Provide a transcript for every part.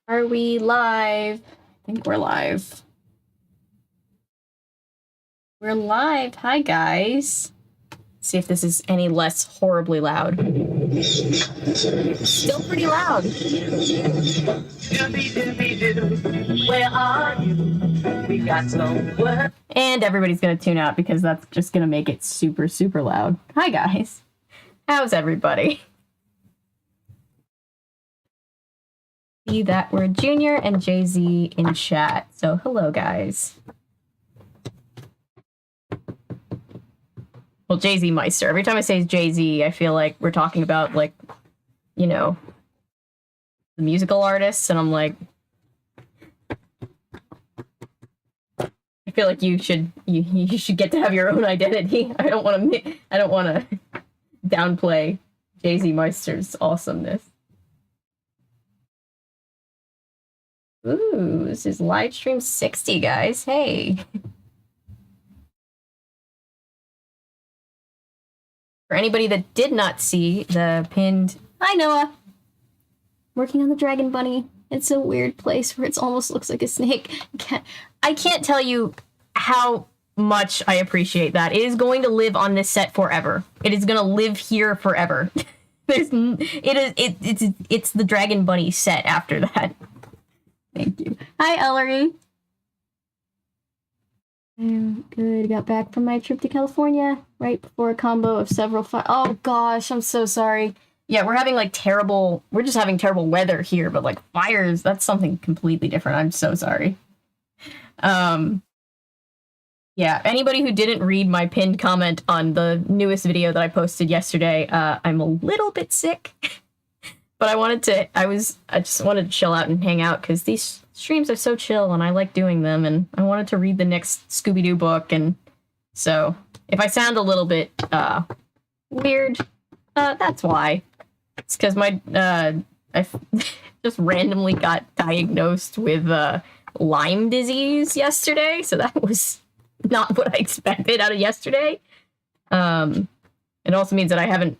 Are we live? I think we're live. We're live. Hi, guys. Let's see if this is any less horribly loud. Still pretty loud. Where are you? We got some work. And everybody's going to tune out because that's just going to make it super, super loud. Hi, guys. How's everybody? See that we're Junior and Jay-Z in chat. So hello, guys. Well, Jay-Z Meister. Every time I say Jay-Z, I feel like we're talking about, like, you know, the musical artists, and I'm like, I feel like you should get to have your own identity. I don't want to downplay Jay-Z Meister's awesomeness. Ooh, this is live stream 60, guys. Hey. For anybody that did not see the pinned... Hi, Noah. Working on the Dragon Bunny. It's a weird place where it almost looks like a snake. I can't tell you how much I appreciate that. It is going to live on this set forever. It is going to live here forever. It's the Dragon Bunny set after that. Thank you. Hi, Ellery. I'm good. Got back from my trip to California right before a combo of several oh gosh, I'm so sorry. Yeah, we're just having terrible weather here, but like fires, that's something completely different. I'm so sorry. Yeah, anybody who didn't read my pinned comment on the newest video that I posted yesterday, I'm a little bit sick. But I just wanted to chill out and hang out because these streams are so chill and I like doing them, and I wanted to read the next Scooby Doo book, and so if I sound a little bit weird, that's why. It's because I just randomly got diagnosed with Lyme disease yesterday, so that was not what I expected out of yesterday. It also means that I haven't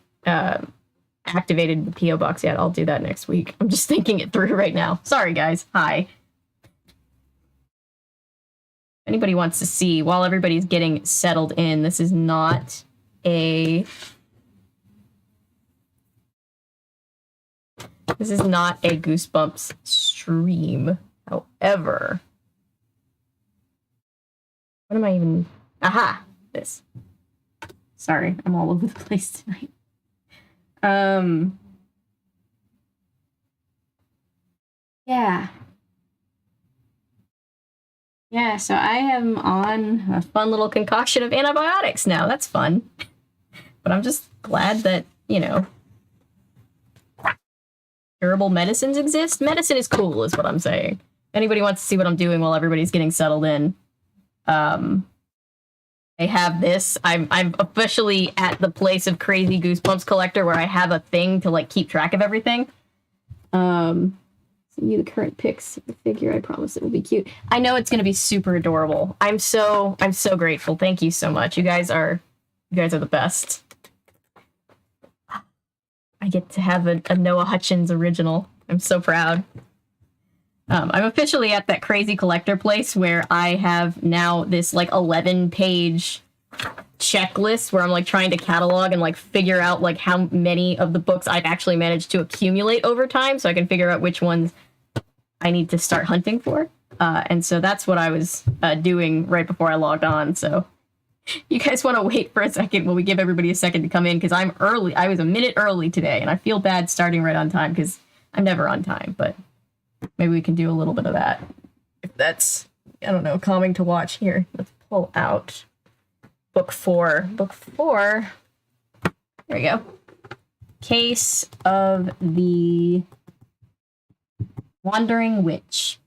activated the P.O. box yet. I'll do that next week. I'm just thinking it through right now. Sorry, guys. Hi. If anybody wants to see, while everybody's getting settled in, this is not a Goosebumps stream. However, what am I even... Aha! This. Sorry, I'm all over the place tonight. Yeah, so I am on a fun little concoction of antibiotics now. That's fun. But I'm just glad that, you know, curable medicines exist. Medicine is cool, is what I'm saying. Anybody wants to see what I'm doing while everybody's getting settled in, I have this. I'm officially at the place of Crazy Goosebumps Collector where I have a thing to like keep track of everything. Send you the current pics of the figure. I promise it will be cute. I know it's gonna be super adorable. I'm so grateful. Thank you so much. You guys are the best. I get to have a Noah Hutchins original. I'm so proud. I'm officially at that crazy collector place where I have now this like 11-page checklist where I'm like trying to catalog and like figure out like how many of the books I've actually managed to accumulate over time, so I can figure out which ones I need to start hunting for. And so that's what I was doing right before I logged on. So you guys want to wait for a second while we give everybody a second to come in, because I'm early. I was a minute early today, and I feel bad starting right on time because I'm never on time, but maybe we can do a little bit of that. If that's, I don't know, calming to watch. Here, let's pull out book 4. Book 4. There you go. Case of the Wandering Witch.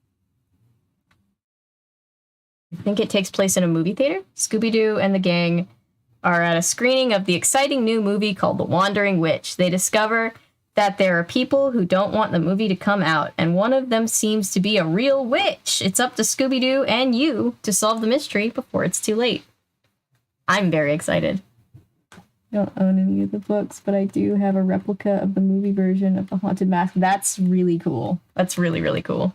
I think it takes place in a movie theater. Scooby Doo and the gang are at a screening of the exciting new movie called The Wandering Witch. They discover that there are people who don't want the movie to come out, and one of them seems to be a real witch. It's up to Scooby Doo and you to solve the mystery before it's too late. I'm very excited. I don't own any of the books, but I do have a replica of the movie version of The Haunted Mask. That's really cool. That's really, really cool.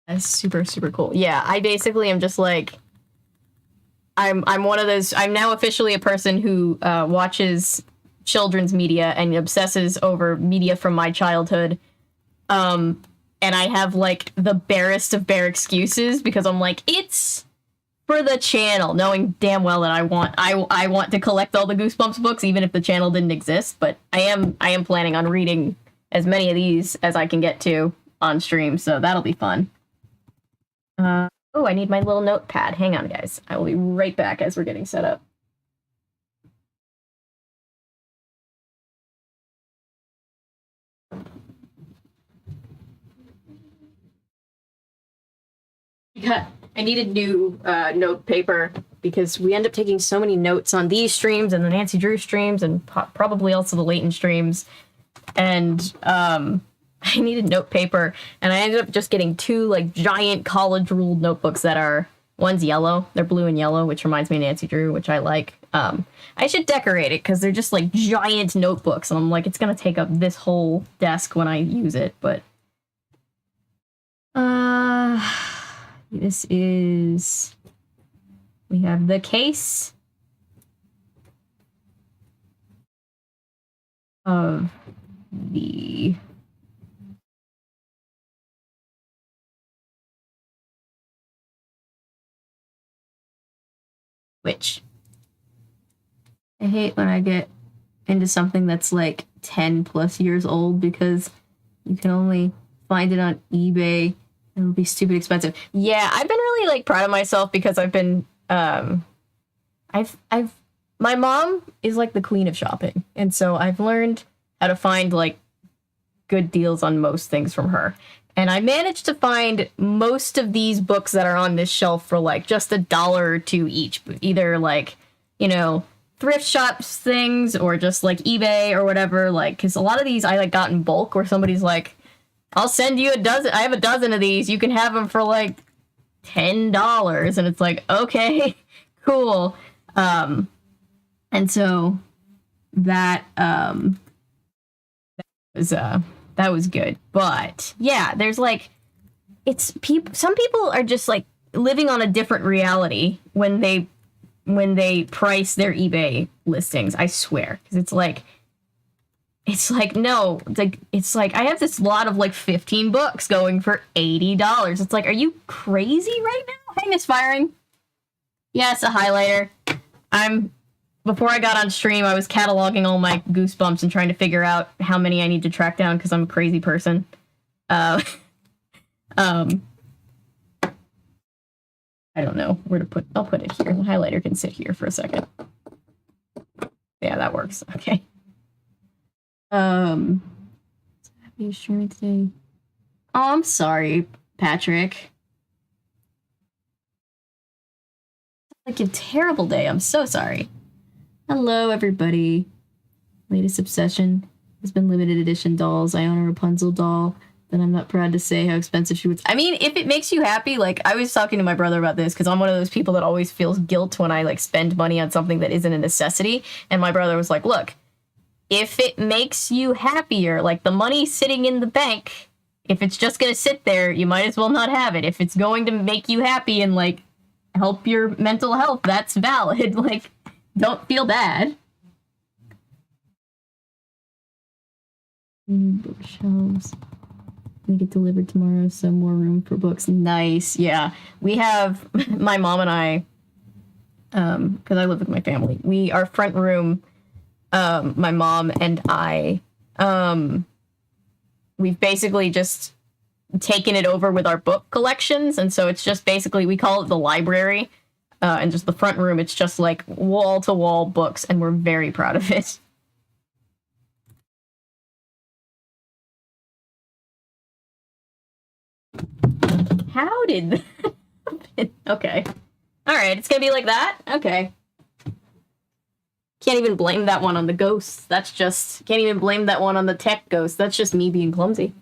That's super, super cool. Yeah, I basically am just like, I'm one of those, I'm now officially a person who watches children's media and obsesses over media from my childhood. And I have like the barest of bare excuses because I'm like, it's for the channel, knowing damn well that I want to collect all the Goosebumps books, even if the channel didn't exist. But I am planning on reading as many of these as I can get to on stream, so that'll be fun. Oh, I need my little notepad. Hang on, guys. I will be right back as we're getting set up. I needed new note paper because we end up taking so many notes on these streams and the Nancy Drew streams and probably also the Leighton streams. And I needed note paper, and I ended up just getting two like giant college-ruled notebooks that are, one's yellow, they're blue and yellow, which reminds me of Nancy Drew, which I like. I should decorate it because they're just like giant notebooks, and I'm like, it's gonna take up this whole desk when I use it, but this is, we have the case of the witch. I hate when I get into something that's like 10 plus years old because you can only find it on eBay. It'll be stupid expensive. Yeah, I've been really like proud of myself because I've been my mom is like the queen of shopping, and so I've learned how to find like good deals on most things from her. And I managed to find most of these books that are on this shelf for like just $1 or $2 each, either like, you know, thrift shops things or just like eBay or whatever, like, because a lot of these I like got in bulk where somebody's like, I'll send you a dozen, I have a dozen of these, you can have them for like $10, and it's like, okay, cool. And so that was good. But yeah, there's like, it's people, some people are just like living on a different reality when they price their eBay listings, I swear. Because it's like no, it's like I have this lot of like 15 books going for $80. It's like, are you crazy right now? Hey, misfiring. Yes, a highlighter. Before I got on stream, I was cataloging all my Goosebumps and trying to figure out how many I need to track down because I'm a crazy person. I don't know where to put. I'll put it here. The highlighter can sit here for a second. Yeah, that works. Okay. Happy streaming today. Oh, I'm sorry, Patrick. Like a terrible day. I'm so sorry. Hello, everybody. Latest obsession has been limited edition dolls. I own a Rapunzel doll, but I'm not proud to say how expensive she was. I mean, if it makes you happy, like, I was talking to my brother about this because I'm one of those people that always feels guilt when I, like, spend money on something that isn't a necessity. And my brother was like, look, if it makes you happier, like, the money sitting in the bank, if it's just gonna sit there, you might as well not have it. If it's going to make you happy and, like, help your mental health, that's valid. Like, don't feel bad. Bookshelves. They get delivered tomorrow, so more room for books. Nice. Yeah. We have, my mom and I, because I live with my family, our front room, my mom and I, we've basically just taken it over with our book collections. And so it's just basically, we call it the library. And just the front room, it's just like wall-to-wall books, and we're very proud of it. How did that happen? Okay. Alright, it's gonna be like that? Okay. Can't even blame that one on the ghosts. That's just... Can't even blame that one on the tech ghost. That's just me being clumsy.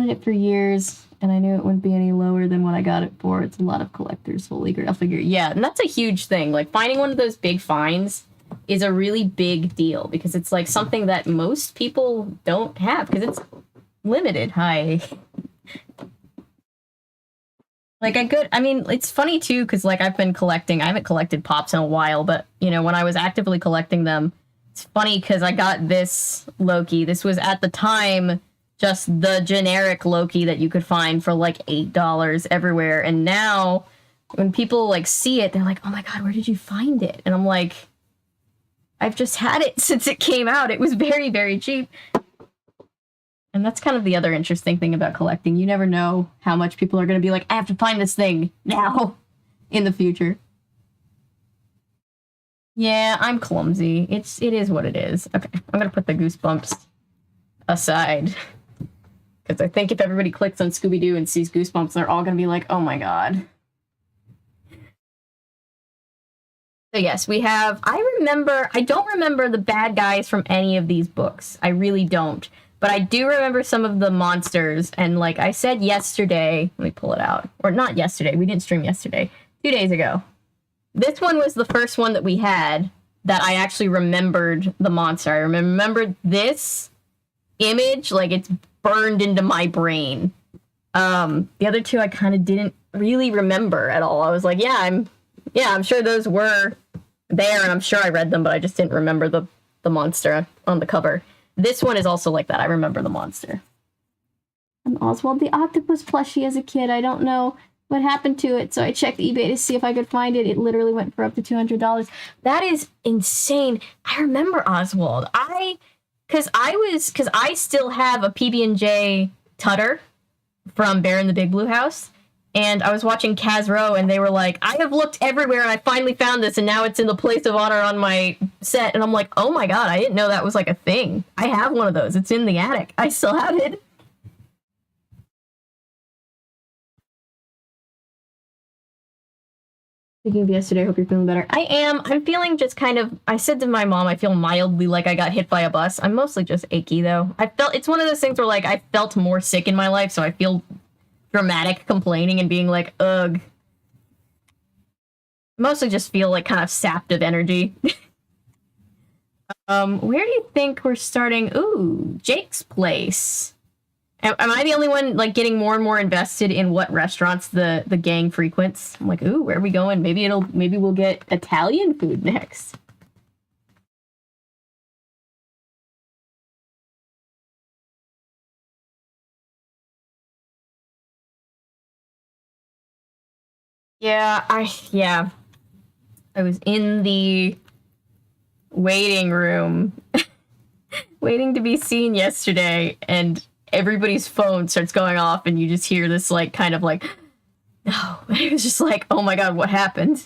wanted it for years, and I knew it wouldn't be any lower than what I got it for. It's a lot of collectors' holy grail figure. Yeah, and that's a huge thing. Like, finding one of those big finds is a really big deal because it's like something that most people don't have because it's limited. Hi. Like, I mean, it's funny too because like I haven't collected Pops in a while, but you know, when I was actively collecting them, it's funny because I got this Loki. This was at the time just the generic Loki that you could find for like $8 everywhere. And now when people like see it, they're like, oh my God, where did you find it? And I'm like, I've just had it since it came out. It was very, very cheap. And that's kind of the other interesting thing about collecting. You never know how much people are going to be like, I have to find this thing now in the future. Yeah, I'm clumsy. It is what it is. Okay, I'm going to put the Goosebumps aside. Because I think if everybody clicks on Scooby Doo and sees Goosebumps, they're all going to be like, oh my God. So yes, we have, I don't remember the bad guys from any of these books. I really don't. But I do remember some of the monsters. And like I said yesterday, let me pull it out. Or not yesterday, we didn't stream yesterday. 2 days ago. This one was the first one that we had that I actually remembered the monster. I remembered this image, like it's burned into my brain. The other two I kind of didn't really remember at all. I was like, I'm sure those were there, and I'm sure I read them, but I just didn't remember the monster on the cover. This one is also like that. I remember the monster. And Oswald the Octopus plushie as a kid. I don't know what happened to it, so I checked eBay to see if I could find it. It literally went for up to $200. That is insane. I remember Oswald. Because I still have a PB&J Tutter from Bear in the Big Blue House. And I was watching Kaz Row, and they were like, I have looked everywhere, and I finally found this, and now it's in the place of honor on my set. And I'm like, oh my God, I didn't know that was like a thing. I have one of those. It's in the attic. I still have it. Speaking of yesterday, I hope you're feeling better. I am. I'm feeling just kind of, I said to my mom, I feel mildly like I got hit by a bus. I'm mostly just achy, though. It's one of those things where, like, I felt more sick in my life, so I feel dramatic complaining and being like, ugh. Mostly just feel like kind of sapped of energy. Where do you think we're starting? Ooh, Jake's Place. Am I the only one like getting more and more invested in what restaurants the gang frequents? I'm like, ooh, where are we going? Maybe we'll get Italian food next. Yeah, I was in the waiting room waiting to be seen yesterday, and everybody's phone starts going off, and you just hear this like kind of like, no. It was just like, oh my God, what happened?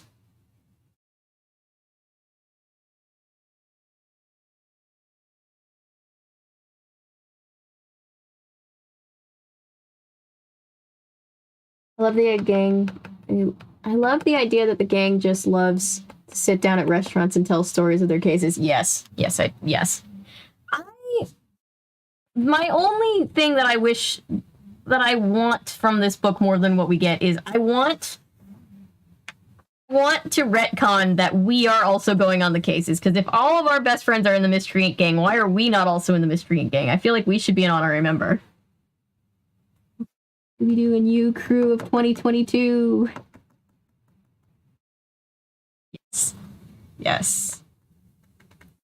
I love the gang. I love the idea that the gang just loves to sit down at restaurants and tell stories of their cases. Yes. My only thing that I wish that I want from this book more than what we get is I want to retcon that we are also going on the cases, because if all of our best friends are in the Miscreant Gang, why are we not also in the Miscreant Gang? I feel like we should be an honorary member. Scooby Doo and You crew of 2022. Yes.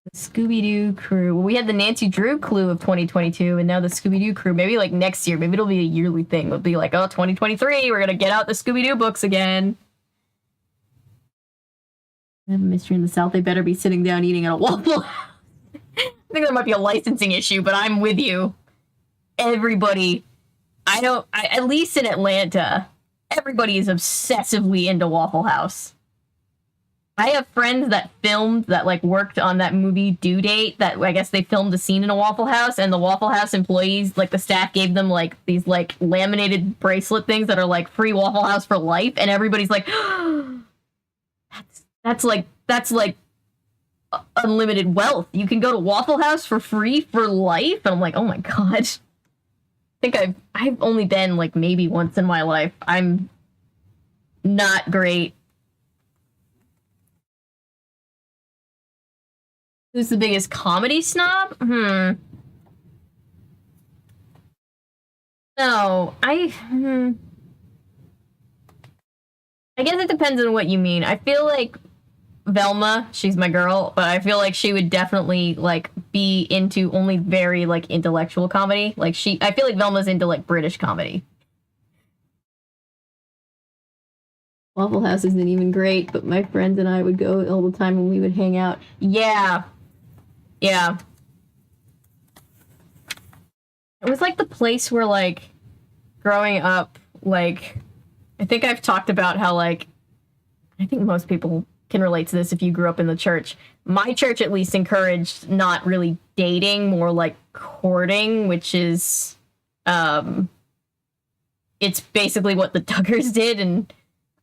The Scooby Doo crew. Well, we had the Nancy Drew crew of 2022, and now the Scooby Doo crew. Maybe like next year, maybe it'll be a yearly thing. It'll be like, oh, 2023, we're gonna get out the Scooby Doo books again. I have a mystery in the South. They better be sitting down eating at a Waffle House. I think there might be a licensing issue, but I'm with you. Everybody. At least in Atlanta, everybody is obsessively into Waffle House. I have friends that like worked on that movie Due Date, that I guess they filmed a scene in a Waffle House, and the Waffle House employees, like the staff gave them like these like laminated bracelet things that are like free Waffle House for life, and everybody's like, that's like unlimited wealth. You can go to Waffle House for free for life, and I'm like, oh my God. think I've only been like maybe once in my life. I'm not great. Who's the biggest comedy snob? No, I guess it depends on what you mean. I feel like Velma, she's my girl, but I feel like she would definitely like be into only very like intellectual comedy. Like I feel like Velma's into like British comedy. Waffle House isn't even great, but my friends and I would go all the time when we would hang out. Yeah. Yeah. It was like the place where like growing up, like I think I've talked about how like I think most people can relate to this if you grew up in the church. My church at least encouraged not really dating, more like courting, which is it's basically what the Duggars did, and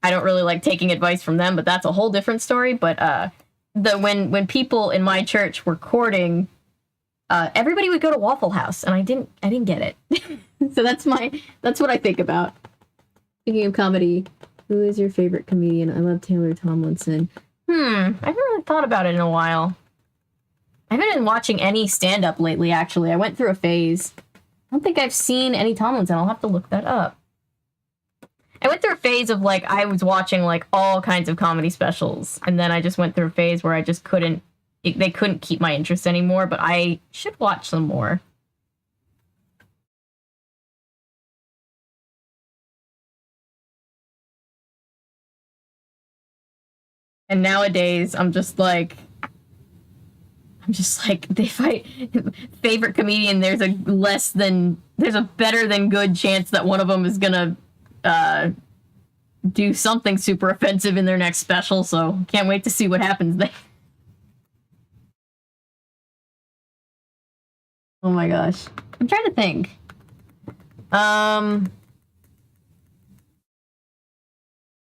I don't really like taking advice from them, but that's a whole different story. But when people in my church were courting, everybody would go to Waffle House, and I didn't get it. So that's what I think about. Speaking of comedy, who is your favorite comedian? I love Taylor Tomlinson. I haven't really thought about it in a while. I haven't been watching any stand-up lately, actually. I went through a phase. I don't think I've seen any Tomlinson. I'll have to look that up. I went through a phase of, like, I was watching, like, all kinds of comedy specials, and then I just went through a phase where I just couldn't, they couldn't keep my interest anymore, but I should watch some more. And nowadays, I'm just like, if I favorite comedian, there's a better than good chance that one of them is gonna do something super offensive in their next special. So can't wait to see what happens there. Oh my gosh, I'm trying to think.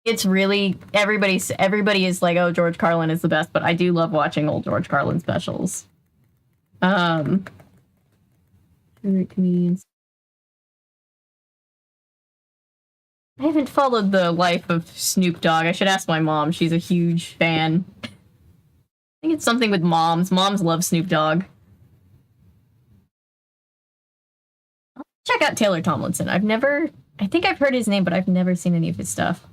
It's really everybody is like, oh, George Carlin is the best, but I do love watching old George Carlin specials. Favorite comedians. I haven't followed the life of Snoop Dogg. I should ask my mom. She's a huge fan. I think it's something with moms. Moms love Snoop Dogg. I'll check out Taylor Tomlinson. I think I've heard his name, but I've never seen any of his stuff.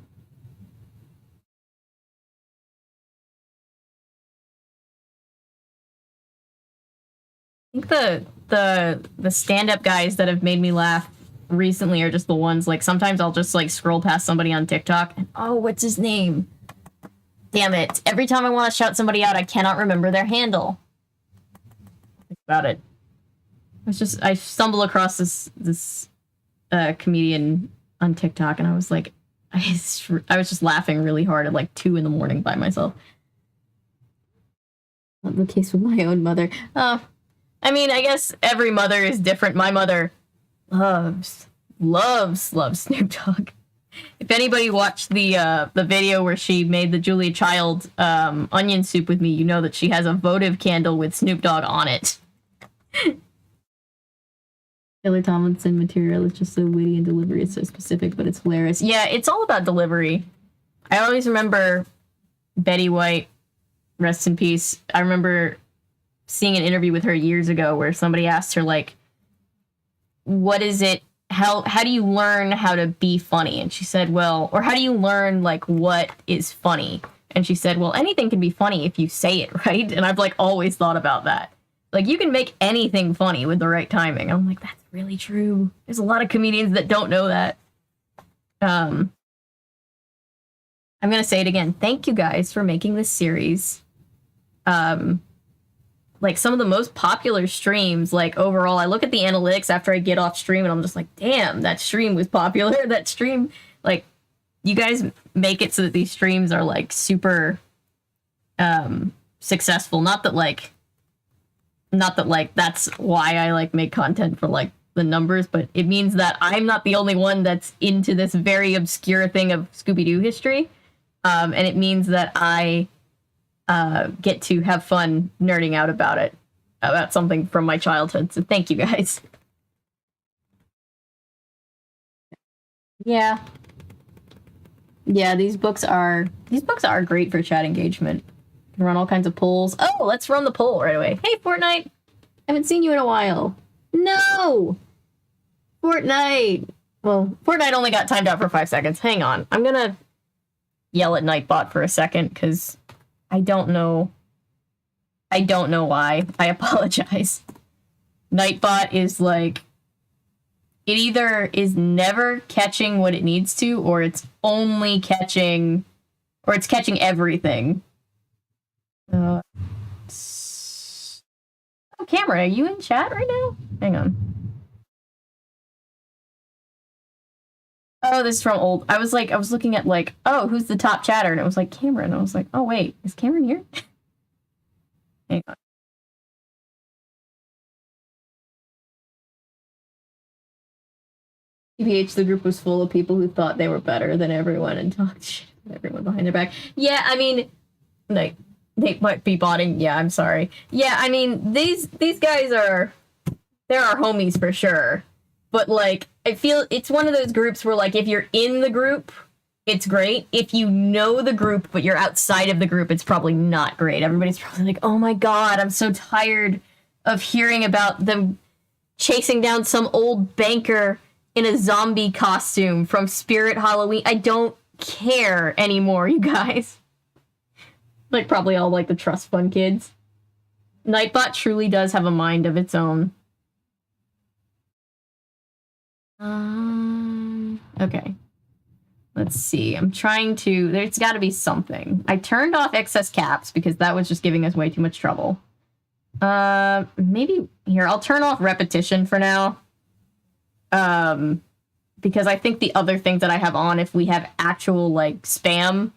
I think the stand-up guys that have made me laugh recently are just the ones, like, sometimes I'll just, like, scroll past somebody on TikTok and, oh, what's his name? Damn it. Every time I want to shout somebody out, I cannot remember their handle. Think about it. I stumbled across this comedian on TikTok, and I was like, I was just laughing really hard at, like, 2 a.m. by myself. Not the case with my own mother. I mean, I guess every mother is different. My mother loves Snoop Dogg. If anybody watched the video where she made the Julia Child onion soup with me, you know that she has a votive candle with Snoop Dogg on it. Taylor Tomlinson material is just so witty and delivery is so specific, but it's hilarious. Yeah, it's all about delivery. I always remember Betty White, rest in peace. I remember seeing an interview with her years ago where somebody asked her, like, what is it, how do you learn how to be funny? And she said, well, or how do you learn, like, what is funny? And she said, well, anything can be funny if you say it, right? And I've, like, always thought about that. Like, you can make anything funny with the right timing. I'm like, that's really true. There's a lot of comedians that don't know that. I'm gonna say it again. Thank you guys for making this series. Like, some of the most popular streams, like, overall, I look at the analytics after I get off stream, and I'm just like, damn, that stream was popular. That stream, like, you guys make it so that these streams are, like, super successful. Not that, like, that's why I, like, make content for, like, the numbers, but it means that I'm not the only one that's into this very obscure thing of Scooby Doo history. And it means that I get to have fun nerding out about something from my childhood. So thank you guys. Yeah. Yeah, these books are great for chat engagement. You can run all kinds of polls. Oh, let's run the poll right away. Hey, Fortnite. Haven't seen you in a while. No! Fortnite! Well, Fortnite only got timed out for 5 seconds. Hang on. I'm gonna yell at Nightbot for a second, because I don't know. I don't know why. I apologize. Nightbot is like... It either is never catching what it needs to, or it's only catching... Or it's catching everything. Oh, Camera, are you in chat right now? Hang on. Oh, this is from old. I was looking at like, oh, who's the top chatter? And it was like Cameron. I was like, oh wait, is Cameron here? Hang on. TBH, the group was full of people who thought they were better than everyone and talked shit about everyone behind their back. Yeah, I mean, like, they might be botting. Yeah, I'm sorry. Yeah, I mean, these guys are, they're our homies for sure. But, like, I feel it's one of those groups where, like, if you're in the group, it's great. If you know the group, but you're outside of the group, it's probably not great. Everybody's probably like, oh my god, I'm so tired of hearing about them chasing down some old banker in a zombie costume from Spirit Halloween. I don't care anymore, you guys. Like, probably all, like, the trust fund kids. Nightbot truly does have a mind of its own. Okay. Let's see. I'm trying to... There's got to be something. I turned off excess caps because that was just giving us way too much trouble. Maybe... Here, I'll turn off repetition for now. Because I think the other thing that I have on, if we have actual, like, spam,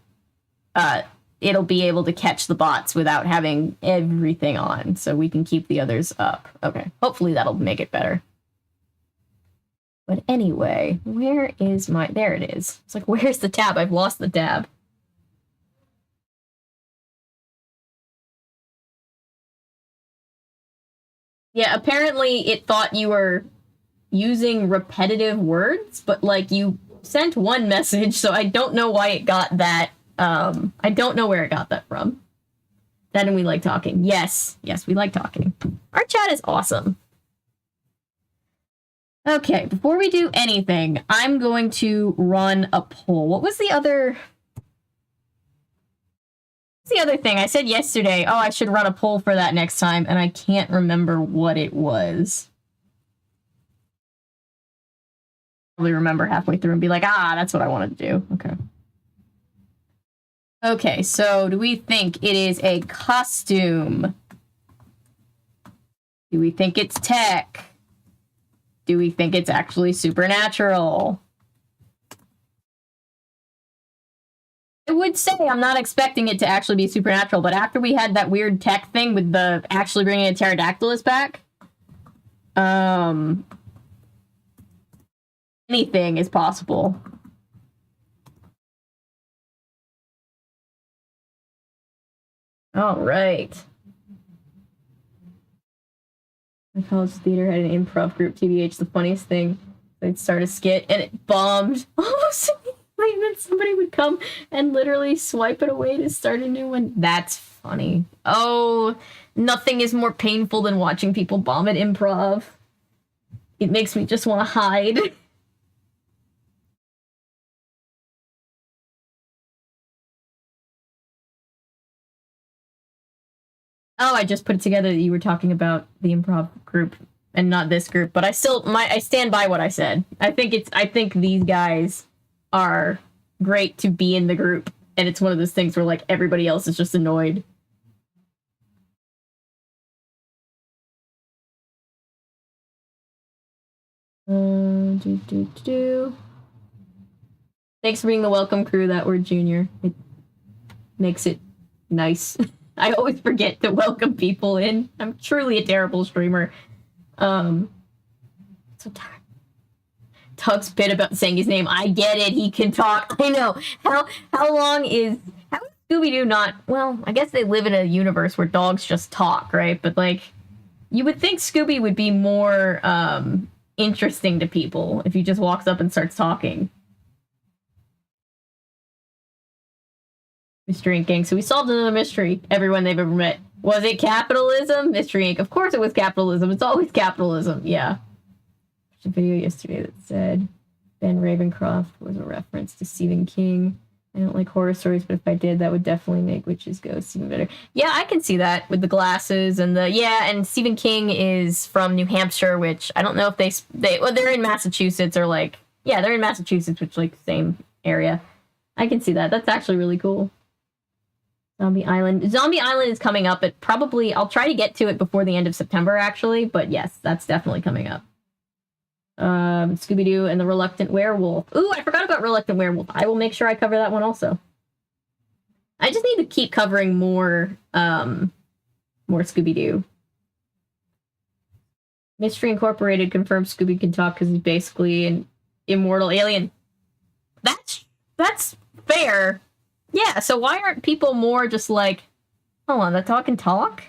it'll be able to catch the bots without having everything on. So we can keep the others up. Okay. Hopefully that'll make it better. But anyway, where is my... There it is. It's like, where's the tab? I've lost the tab. Yeah, apparently it thought you were using repetitive words, but, like, you sent one message, so I don't know why it got that. I don't know where it got that from. That and we like talking. Yes. Yes, we like talking. Our chat is awesome. Okay, before we do anything, I'm going to run a poll. What was the other... What's the other thing? I said yesterday, oh, I should run a poll for that next time, and I can't remember what it was. Probably remember halfway through and be like, ah, that's what I wanted to do. Okay. Okay, so do we think it is a costume? Do we think it's tech? Do we think it's actually supernatural? I would say I'm not expecting it to actually be supernatural, but after we had that weird tech thing with the actually bringing a pterodactylus back, anything is possible. All right. My college theater had an improv group, TBH. The funniest thing, they'd start a skit and it bombed almost immediately, and then somebody would come and literally swipe it away to start a new one. That's funny. Oh, nothing is more painful than watching people bomb at improv. It makes me just want to hide. Oh, I just put it together that you were talking about the improv group and not this group, but I stand by what I said. I think these guys are great to be in the group, and it's one of those things where, like, everybody else is just annoyed. Thanks for being the welcome crew, that word, Junior. It makes it nice. I always forget to welcome people in. I'm truly a terrible streamer. So tired. Tug's bit about saying his name. I get it. He can talk. I know. How is Scooby Doo not? Well, I guess they live in a universe where dogs just talk, right? But, like, you would think Scooby would be more interesting to people if he just walks up and starts talking. Mystery Inc. gang. So we solved another mystery. Everyone they've ever met. Was it capitalism? Mystery Inc. Of course it was capitalism. It's always capitalism. Yeah. There's a video yesterday that said Ben Ravencroft was a reference to Stephen King. I don't like horror stories, but if I did, that would definitely make Witches Ghosts even better. Yeah, I can see that with the glasses and the... Yeah, and Stephen King is from New Hampshire, which I don't know if they're in Massachusetts or like... Yeah, they're in Massachusetts, which like same area. I can see that. That's actually really cool. Zombie Island. Zombie Island is coming up at probably... I'll try to get to it before the end of September, actually, but yes, that's definitely coming up. Scooby Doo and the Reluctant Werewolf. Ooh, I forgot about Reluctant Werewolf. I will make sure I cover that one also. I just need to keep covering more Scooby Doo. Mystery Incorporated confirms Scooby can talk because he's basically an immortal alien. That's fair. Yeah, so why aren't people more just like, hold on, the dog can talk?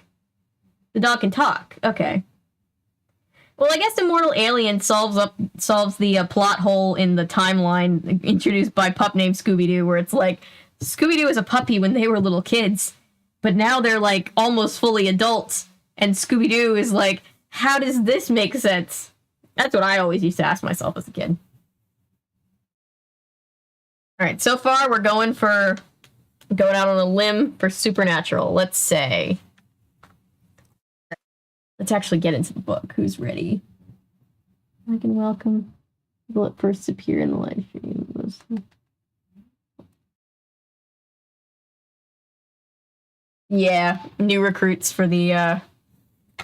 The dog can talk. Okay. Well, I guess Immortal Alien solves the plot hole in the timeline introduced by pup named Scooby-Doo, where it's like, Scooby-Doo was a puppy when they were little kids, but now they're like almost fully adults, and Scooby-Doo is like, how does this make sense? That's what I always used to ask myself as a kid. Alright, so far we're going out on a limb for Supernatural. Let's say... Let's actually get into the book. Who's ready? I can welcome people that first appear in the live stream. Yeah, new recruits for the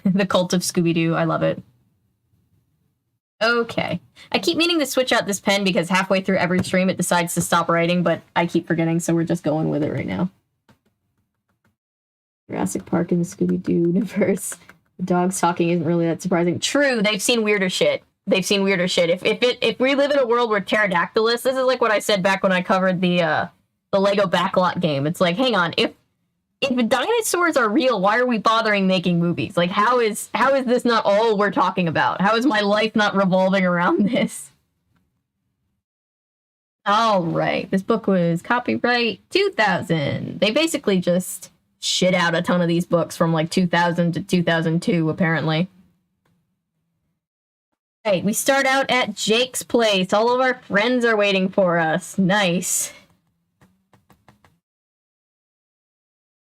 the cult of Scooby-Doo. I love it. Okay. I keep meaning to switch out this pen because halfway through every stream it decides to stop writing, but I keep forgetting, so we're just going with it right now. Jurassic Park in the Scooby-Doo universe. Dogs talking isn't really that surprising. True, they've seen weirder shit. If we live in a world where pterodactylists, this is like what I said back when I covered the Lego Backlot game. It's like, hang on, if dinosaurs are real, why are we bothering making movies? Like, how is this not all we're talking about? How is my life not revolving around this? All right, this book was copyright 2000. They basically just shit out a ton of these books from like 2000 to 2002, apparently. Right, we start out at Jake's place. All of our friends are waiting for us. Nice.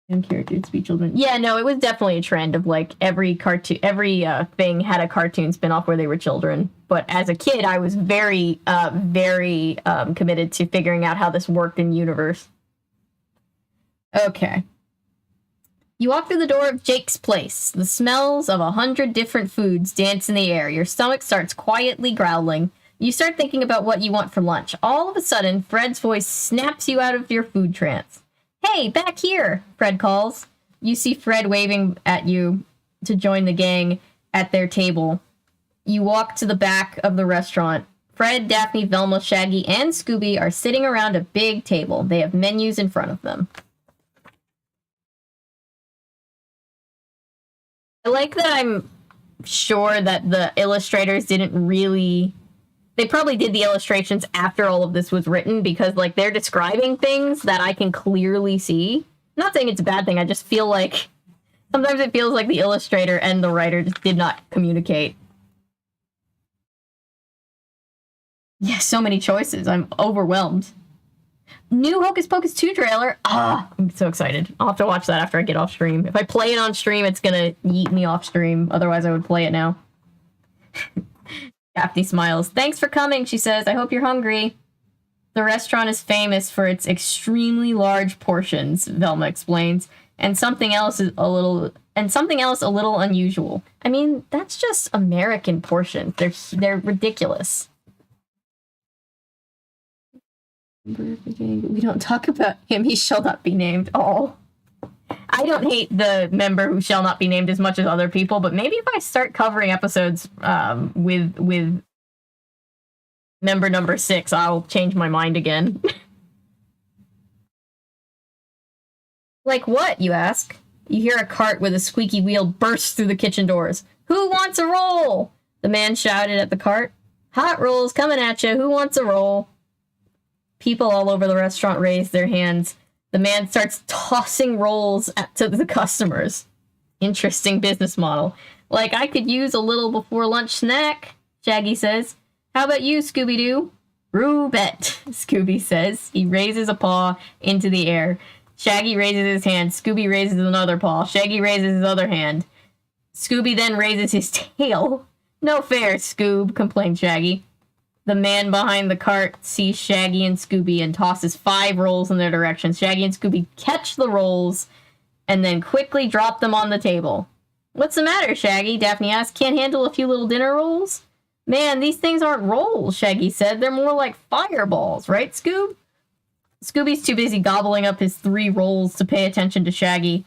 And characters to be children. Yeah, no, it was definitely a trend of like every cartoon, thing had a cartoon spinoff where they were children. But as a kid, I was very committed to figuring out how this worked in universe. Okay. You walk through the door of Jake's place. The smells of 100 different foods dance in the air. Your stomach starts quietly growling. You start thinking about what you want for lunch. All of a sudden, Fred's voice snaps you out of your food trance. Hey, back here, Fred calls. You see Fred waving at you to join the gang at their table. You walk to the back of the restaurant. Fred, Daphne, Velma, Shaggy, and Scooby are sitting around a big table. They have menus in front of them. I like that I'm sure that the illustrators didn't really... They probably did the illustrations after all of this was written because, like, they're describing things that I can clearly see. I'm not saying it's a bad thing, I just feel like... Sometimes it feels like the illustrator and the writer just did not communicate. Yeah, so many choices. I'm overwhelmed. New Hocus Pocus 2 trailer. I'm so excited. I'll have to watch that after I get off stream. If I play it on stream, it's gonna yeet me off stream. Otherwise, I would play it now. Daphne smiles. Thanks for coming, she says. I hope you're hungry. The restaurant is famous for its extremely large portions, Velma explains, and something else a little unusual. I mean, that's just American portions. They're ridiculous. We don't talk about him. He shall not be named. Oh, I don't hate the member who shall not be named as much as other people, but maybe if I start covering episodes with member number 6, I'll change my mind again. Like what, you ask? You hear a cart with a squeaky wheel burst through the kitchen doors. Who wants a roll? The man shouted at the cart. Hot rolls coming at you. Who wants a roll? People all over the restaurant raised their hands. The man starts tossing rolls to the customers. Interesting business model. Like, I could use a little before lunch snack, Shaggy says. How about you, Scooby Doo? Rubet, Scooby says. He raises a paw into the air. Shaggy raises his hand. Scooby raises another paw. Shaggy raises his other hand. Scooby then raises his tail. No fair, Scoob, complained Shaggy. The man behind the cart sees Shaggy and Scooby and tosses 5 rolls in their direction. Shaggy and Scooby catch the rolls and then quickly drop them on the table. What's the matter, Shaggy? Daphne asked. Can't handle a few little dinner rolls? Man, these things aren't rolls, Shaggy said. They're more like fireballs, right, Scoob? Scooby's too busy gobbling up his 3 rolls to pay attention to Shaggy.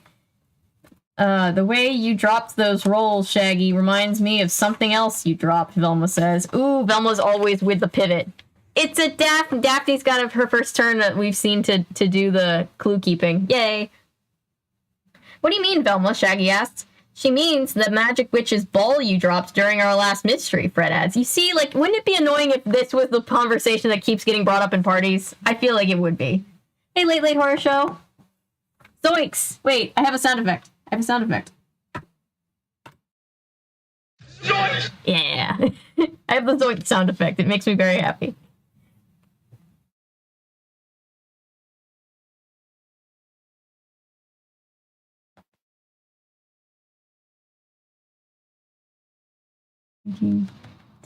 The way you dropped those rolls, Shaggy, reminds me of something else you dropped, Velma says. Ooh, Velma's always with the pivot. It's a Daphne's got her first turn that we've seen to do the clue keeping. Yay. What do you mean, Velma? Shaggy asked. She means the magic witch's ball you dropped during our last mystery, Fred adds. You see, like, wouldn't it be annoying if this was the conversation that keeps getting brought up in parties? I feel like it would be. Hey, Late Late Horror Show. Zoinks! Wait, I have a sound effect. Zoinks! Yeah. I have the zoink sound effect. It makes me very happy.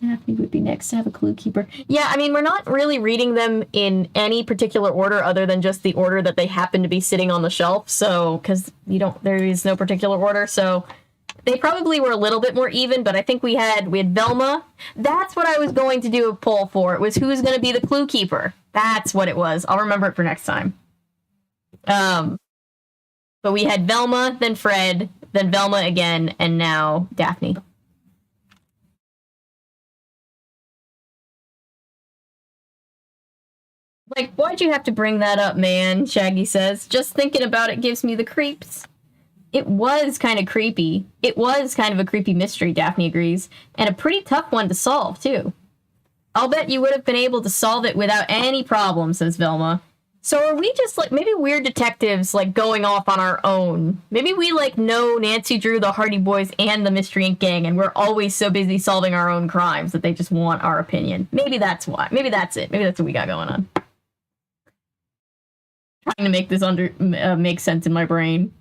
Daphne would be next to have a clue keeper. Yeah, I mean, we're not really reading them in any particular order other than just the order that they happen to be sitting on the shelf. So, because there is no particular order. So, they probably were a little bit more even, but I think we had Velma. That's what I was going to do a poll for. It was who's going to be the clue keeper. That's what it was. I'll remember it for next time. But we had Velma, then Fred, then Velma again, and now Daphne. Like, why'd you have to bring that up, man? Shaggy says. Just thinking about it gives me the creeps. It was kind of creepy. It was kind of a creepy mystery, Daphne agrees. And a pretty tough one to solve, too. I'll bet you would have been able to solve it without any problem, says Velma. So are we just, like, maybe we're detectives, like, going off on our own? Maybe we, like, know Nancy Drew, the Hardy Boys, and the Mystery Inc. gang, and we're always so busy solving our own crimes that they just want our opinion. Maybe that's why. Maybe that's it. Maybe that's what we got going on. Trying to make this make sense in my brain.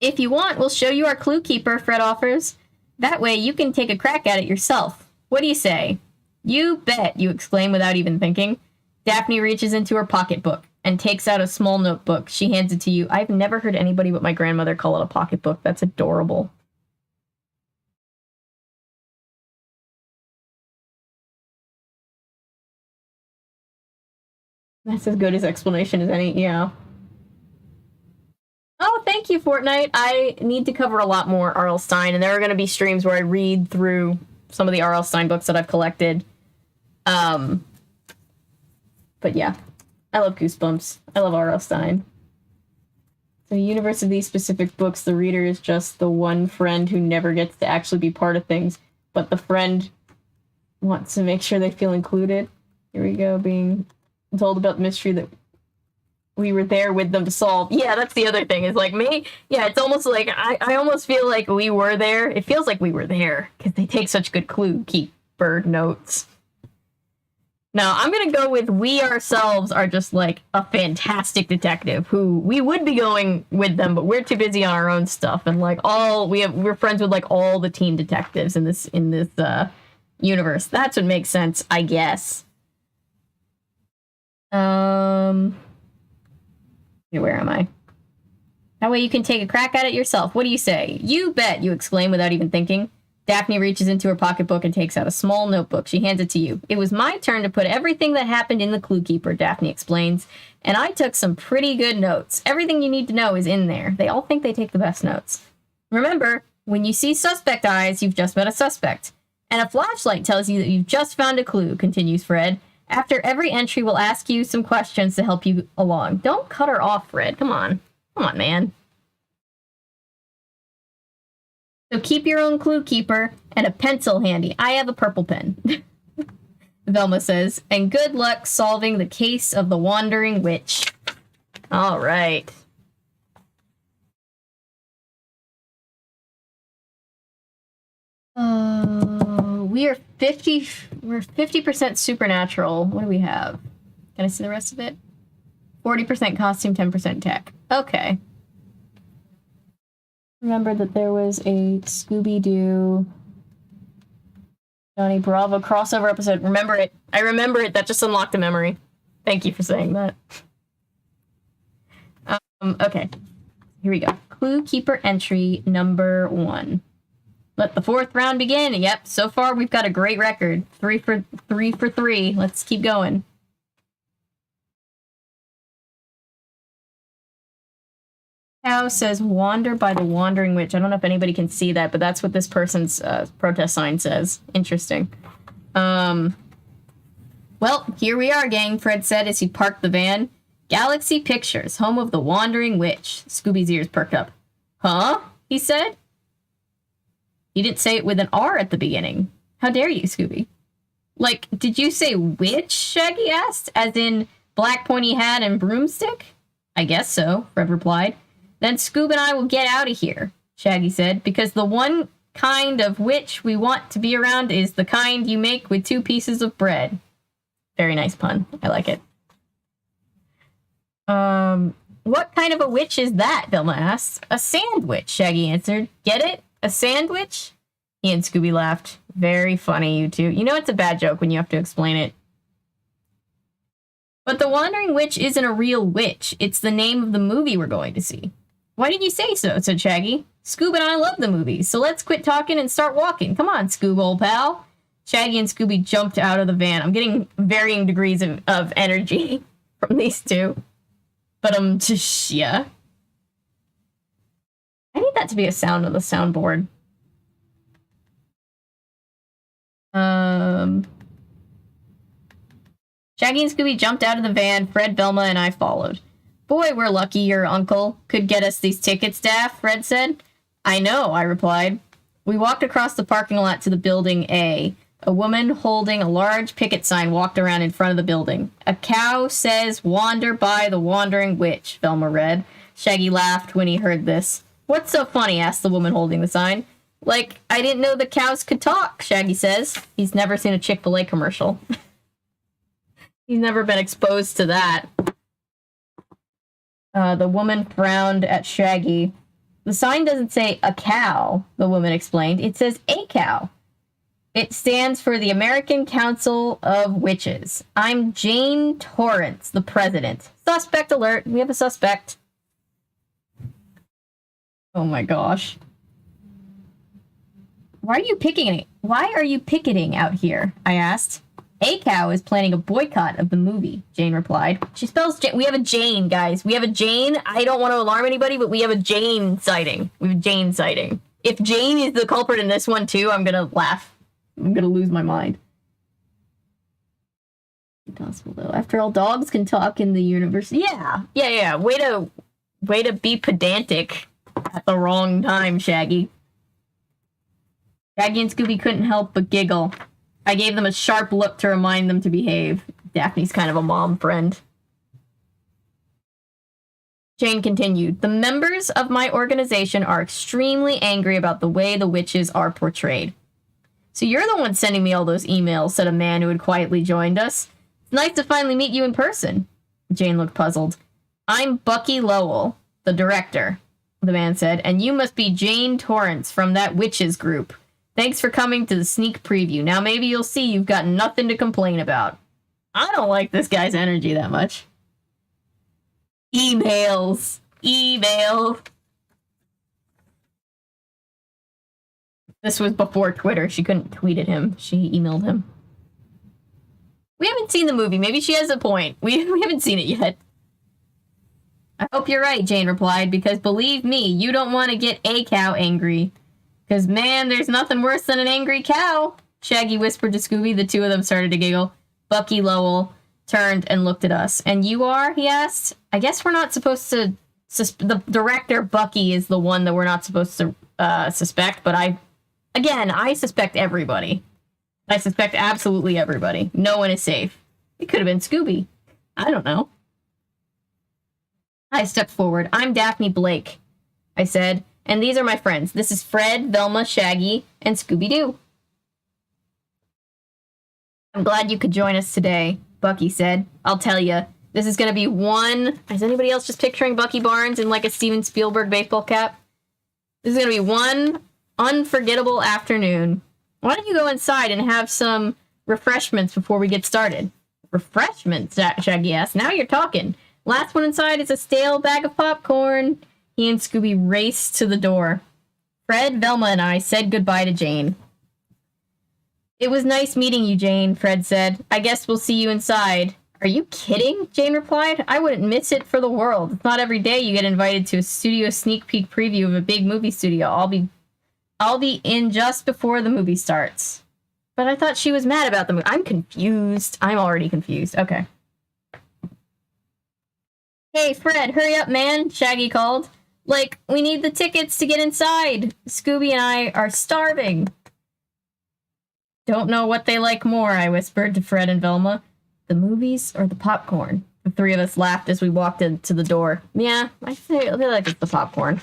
If you want, we'll show you our clue keeper, Fred offers. That way you can take a crack at it yourself. What do you say? You bet, you exclaim without even thinking. Daphne reaches into her pocketbook and takes out a small notebook. She hands it to you. I've never heard anybody but my grandmother call it a pocketbook. That's adorable. That's as good as explanation as any, yeah. Oh, thank you, Fortnite. I need to cover a lot more R.L. Stine, and there are going to be streams where I read through some of the R.L. Stine books that I've collected. But yeah, I love Goosebumps. I love R.L. Stine. So, the universe of these specific books, the reader is just the one friend who never gets to actually be part of things, but the friend wants to make sure they feel included. Here we go, being told about the mystery that we were there with them to solve. Yeah, that's the other thing. Is like me. Yeah, it's almost like I almost feel like we were there. It feels like we were there because they take such good clue keeper notes. Now, I'm going to go with we ourselves are just like a fantastic detective who we would be going with them, but we're too busy on our own stuff. And like we're friends with like all the teen detectives in this universe. That's what makes sense, I guess. Where am I? That way you can take a crack at it yourself. What do you say? You bet, you exclaim without even thinking. Daphne reaches into her pocketbook and takes out a small notebook. She hands it to you. It was my turn to put everything that happened in the clue keeper, Daphne explains, and I took some pretty good notes. Everything you need to know is in there. They all think they take the best notes. Remember, when you see suspect eyes, you've just met a suspect. And a flashlight tells you that you've just found a clue, continues Fred. After every entry, we'll ask you some questions to help you along. Don't cut her off, Fred. Come on. Come on, man. So keep your own clue keeper and a pencil handy. I have a purple pen. Velma says, and good luck solving the case of the wandering witch. All right. We're 50% supernatural. What do we have? Can I see the rest of it? 40% costume, 10% tech. Okay. Remember that there was a Scooby Doo Johnny Bravo crossover episode. Remember it. I remember it. That just unlocked a memory. Thank you for saying that. Okay. Here we go. Clue Keeper entry number 1. Let the 4th round begin. Yep, so far we've got a great record. 3 for 3. Let's keep going. Cow says, wander by the wandering witch. I don't know if anybody can see that, but that's what this person's protest sign says. Interesting. Well, here we are, gang, Fred said as he parked the van. Galaxy Pictures, home of the wandering witch. Scooby's ears perked up. Huh? He said. He didn't say it with an R at the beginning. How dare you, Scooby? Like, did you say witch? Shaggy asked, as in black pointy hat and broomstick? I guess so, Fred replied. Then Scoob and I will get out of here, Shaggy said, because the one kind of witch we want to be around is the kind you make with 2 pieces of bread. Very nice pun. I like it. What kind of a witch is that? Velma asked. A sandwich, Shaggy answered. Get it? A sandwich? He and Scooby laughed. Very funny, you two. You know it's a bad joke when you have to explain it. But the Wandering Witch isn't a real witch. It's the name of the movie we're going to see. Why did you say so? Said Shaggy. Scoob and I love the movie, so let's quit talking and start walking. Come on, Scoob, old pal. Shaggy and Scooby jumped out of the van. I'm getting varying degrees of energy from these two. But yeah. I need that to be a sound on the soundboard. Shaggy and Scooby jumped out of the van. Fred, Velma, and I followed. Boy, we're lucky your uncle could get us these tickets, Daff, Fred said. I know, I replied. We walked across the parking lot to the building A. A woman holding a large picket sign walked around in front of the building. A cow says, wander by the wandering witch, Velma read. Shaggy laughed when he heard this. What's so funny? Asked the woman holding the sign. Like, I didn't know the cows could talk, Shaggy says. He's never seen a Chick-fil-A commercial. He's never been exposed to that. The woman frowned at Shaggy. The sign doesn't say a cow, the woman explained. It says a cow. It stands for the American Council of Witches. I'm Jane Torrance, the president. Suspect alert. We have a suspect. Oh my gosh. Why are you picketing out here? I asked. A cow is planning a boycott of the movie, Jane replied. She spells Jane. We have a Jane, guys. We have a Jane. I don't want to alarm anybody, but we have a Jane sighting. We have a Jane sighting. If Jane is the culprit in this one, too, I'm going to laugh. I'm going to lose my mind. Impossible, though. After all, dogs can talk in the universe. Yeah. Way to be pedantic at the wrong time, Shaggy. Shaggy and Scooby couldn't help but giggle. I gave them a sharp look to remind them to behave. Daphne's kind of a mom friend. Jane continued, the members of my organization are extremely angry about the way the witches are portrayed. So you're the one sending me all those emails, said a man who had quietly joined us. It's nice to finally meet you in person. Jane looked puzzled. I'm Bucky Lowell, the director, the man said, and you must be Jane Torrance from that witches group. Thanks for coming to the sneak preview. Now maybe you'll see you've got nothing to complain about. I don't like this guy's energy that much. Emails. This was before Twitter. She couldn't tweet at him. She emailed him. We haven't seen the movie. Maybe she has a point. We haven't seen it yet. I hope you're right, Jane replied, because believe me, you don't want to get a cow angry. Because, man, there's nothing worse than an angry cow, Shaggy whispered to Scooby. The two of them started to giggle. Bucky Lowell turned and looked at us. And you are? He asked. I guess we're not supposed to... the director, Bucky, is the one that we're not supposed to suspect, but I suspect everybody. I suspect absolutely everybody. No one is safe. It could have been Scooby. I don't know. I stepped forward. I'm Daphne Blake, I said, and these are my friends. This is Fred, Velma, Shaggy, and Scooby Doo. I'm glad you could join us today, Bucky said. I'll tell you, this is going to be one... Is anybody else just picturing Bucky Barnes in like a Steven Spielberg baseball cap? This is going to be one unforgettable afternoon. Why don't you go inside and have some refreshments before we get started? Refreshments, Shaggy asked. Now you're talking. Last one inside is a stale bag of popcorn. He and Scooby raced to the door. Fred, Velma, and I said goodbye to Jane. It was nice meeting you, Jane, Fred said. I guess we'll see you inside. Are you kidding? Jane replied. I wouldn't miss it for the world. It's not every day you get invited to a studio sneak peek preview of a big movie studio. I'll be in just before the movie starts. But I thought she was mad about the movie. I'm confused. I'm already confused. Okay. Hey, Fred, hurry up, man, Shaggy called. Like, we need the tickets to get inside. Scooby and I are starving. Don't know what they like more, I whispered to Fred and Velma. The movies or the popcorn? The three of us laughed as we walked into the door. Yeah, I feel like it's the popcorn.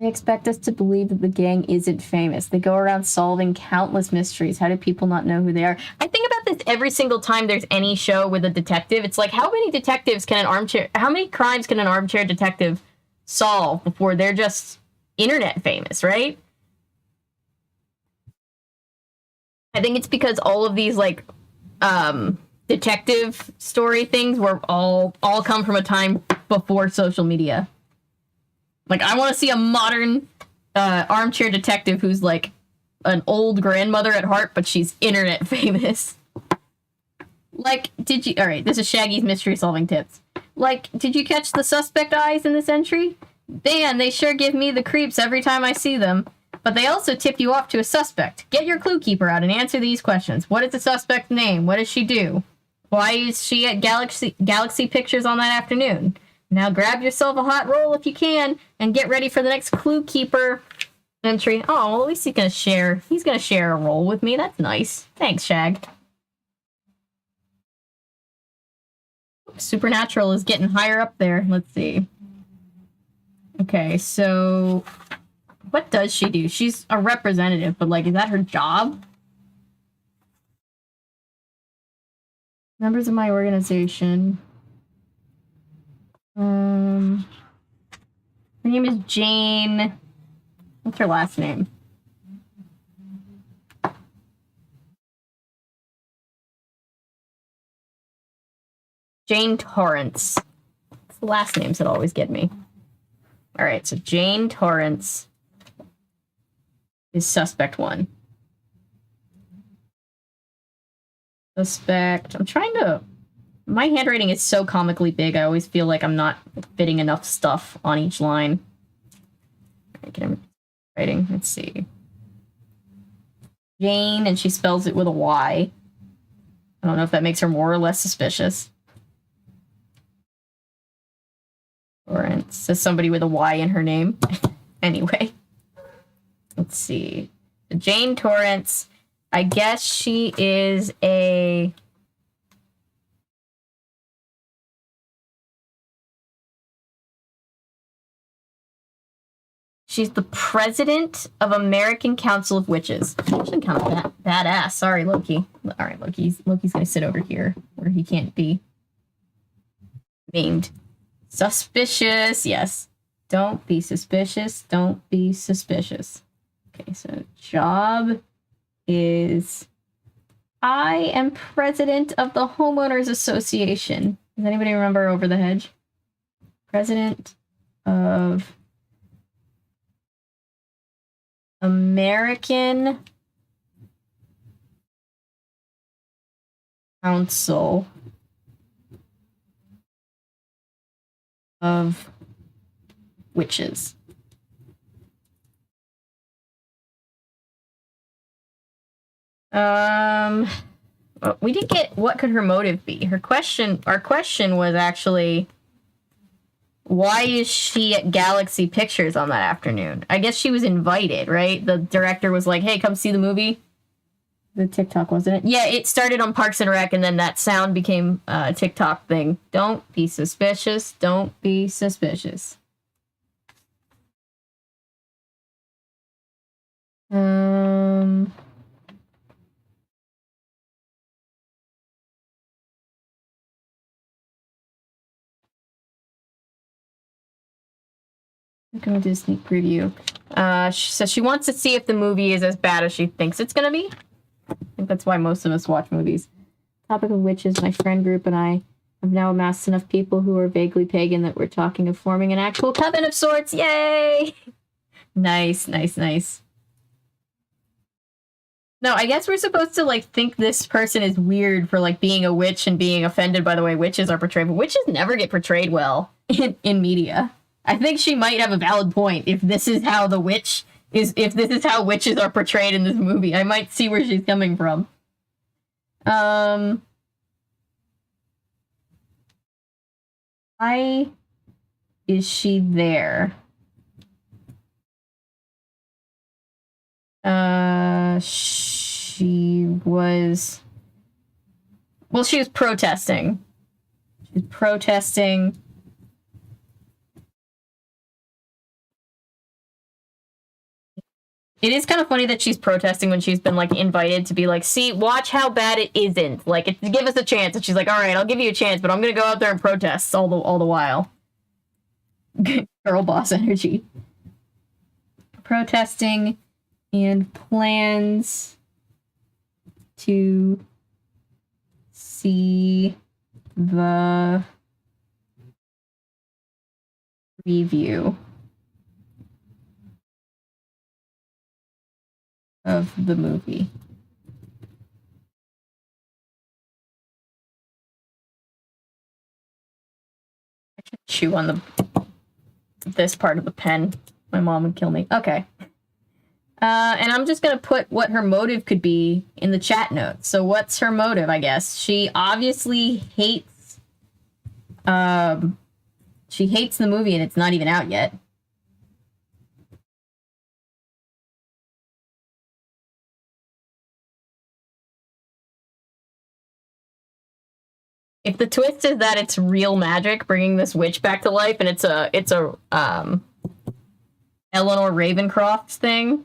They expect us to believe that the gang isn't famous. They go around solving countless mysteries. How do people not know who they are? I think about this every single time there's any show with a detective. It's like, how many crimes can an armchair detective solve before they're just internet famous, right? I think it's because all of these, like, detective story things were all come from a time before social media. Like, I want to see a modern armchair detective who's, like, an old grandmother at heart, but she's internet famous. Like, alright, this is Shaggy's mystery-solving tips. Like, did you catch the suspect eyes in this entry? Dan, they sure give me the creeps every time I see them. But they also tip you off to a suspect. Get your clue keeper out and answer these questions. What is the suspect's name? What does she do? Why is she at Galaxy Pictures on that afternoon? Now grab yourself a hot roll if you can and get ready for the next clue keeper entry. Oh, well, at least he's gonna share a roll with me. That's nice. Thanks, Shag. Supernatural is getting higher up there. Let's see. Okay, so what does she do? She's a representative, but, like, is that her job? Members of my organization. Her name is Jane. What's her last name? Jane Torrance. It's the last names that always get me. All right, so Jane Torrance is suspect 1. Suspect. I'm trying to... My handwriting is so comically big, I always feel like I'm not fitting enough stuff on each line. Writing. Let's see. Jane, and she spells it with a Y. I don't know if that makes her more or less suspicious. Torrance says somebody with a Y in her name. Anyway. Let's see. Jane Torrance. I guess she is a... She's the president of American Council of Witches. Actually kind of badass. Sorry, Loki. All right, Loki's gonna sit over here where he can't be named. Suspicious, yes. Don't be suspicious. Don't be suspicious. Okay, so job is... I am president of the Homeowners Association. Does anybody remember Over the Hedge? President of American Council of Witches. We didn't get what could her motive be. Our question was actually Why is she at Galaxy Pictures on that afternoon? I guess she was invited, right? The director was like, hey, come see the movie. The TikTok, wasn't it? Yeah, it started on Parks and Rec, and then that sound became a TikTok thing. Don't be suspicious. Don't be suspicious. I'm gonna do a sneak preview. So she wants to see if the movie is as bad as she thinks it's gonna be. I think that's why most of us watch movies. Topic of Witches, my friend group and I have now amassed enough people who are vaguely pagan that we're talking of forming an actual coven of sorts. Yay! Nice, nice, nice. No, I guess we're supposed to, like, think this person is weird for, like, being a witch and being offended by the way witches are portrayed. But witches never get portrayed well in media. I think she might have a valid point if this is how the witch is, if this is how witches are portrayed in this movie. I might see where she's coming from. Why is she there? She was... Well, she was protesting. She was protesting... It is kind of funny that she's protesting when she's been, like, invited to be like, see, watch how bad it isn't. Like, give us a chance. And she's like, all right, I'll give you a chance, but I'm going to go out there and protest all the while. Girl boss energy. Protesting and plans to see the review of the movie. I should chew on this part of the pen. My mom would kill me. Okay. And I'm just gonna put what her motive could be in the chat notes. So what's her motive, I guess? She obviously hates... she hates the movie and it's not even out yet. If the twist is that it's real magic bringing this witch back to life, and it's a Eleanor Ravencroft thing.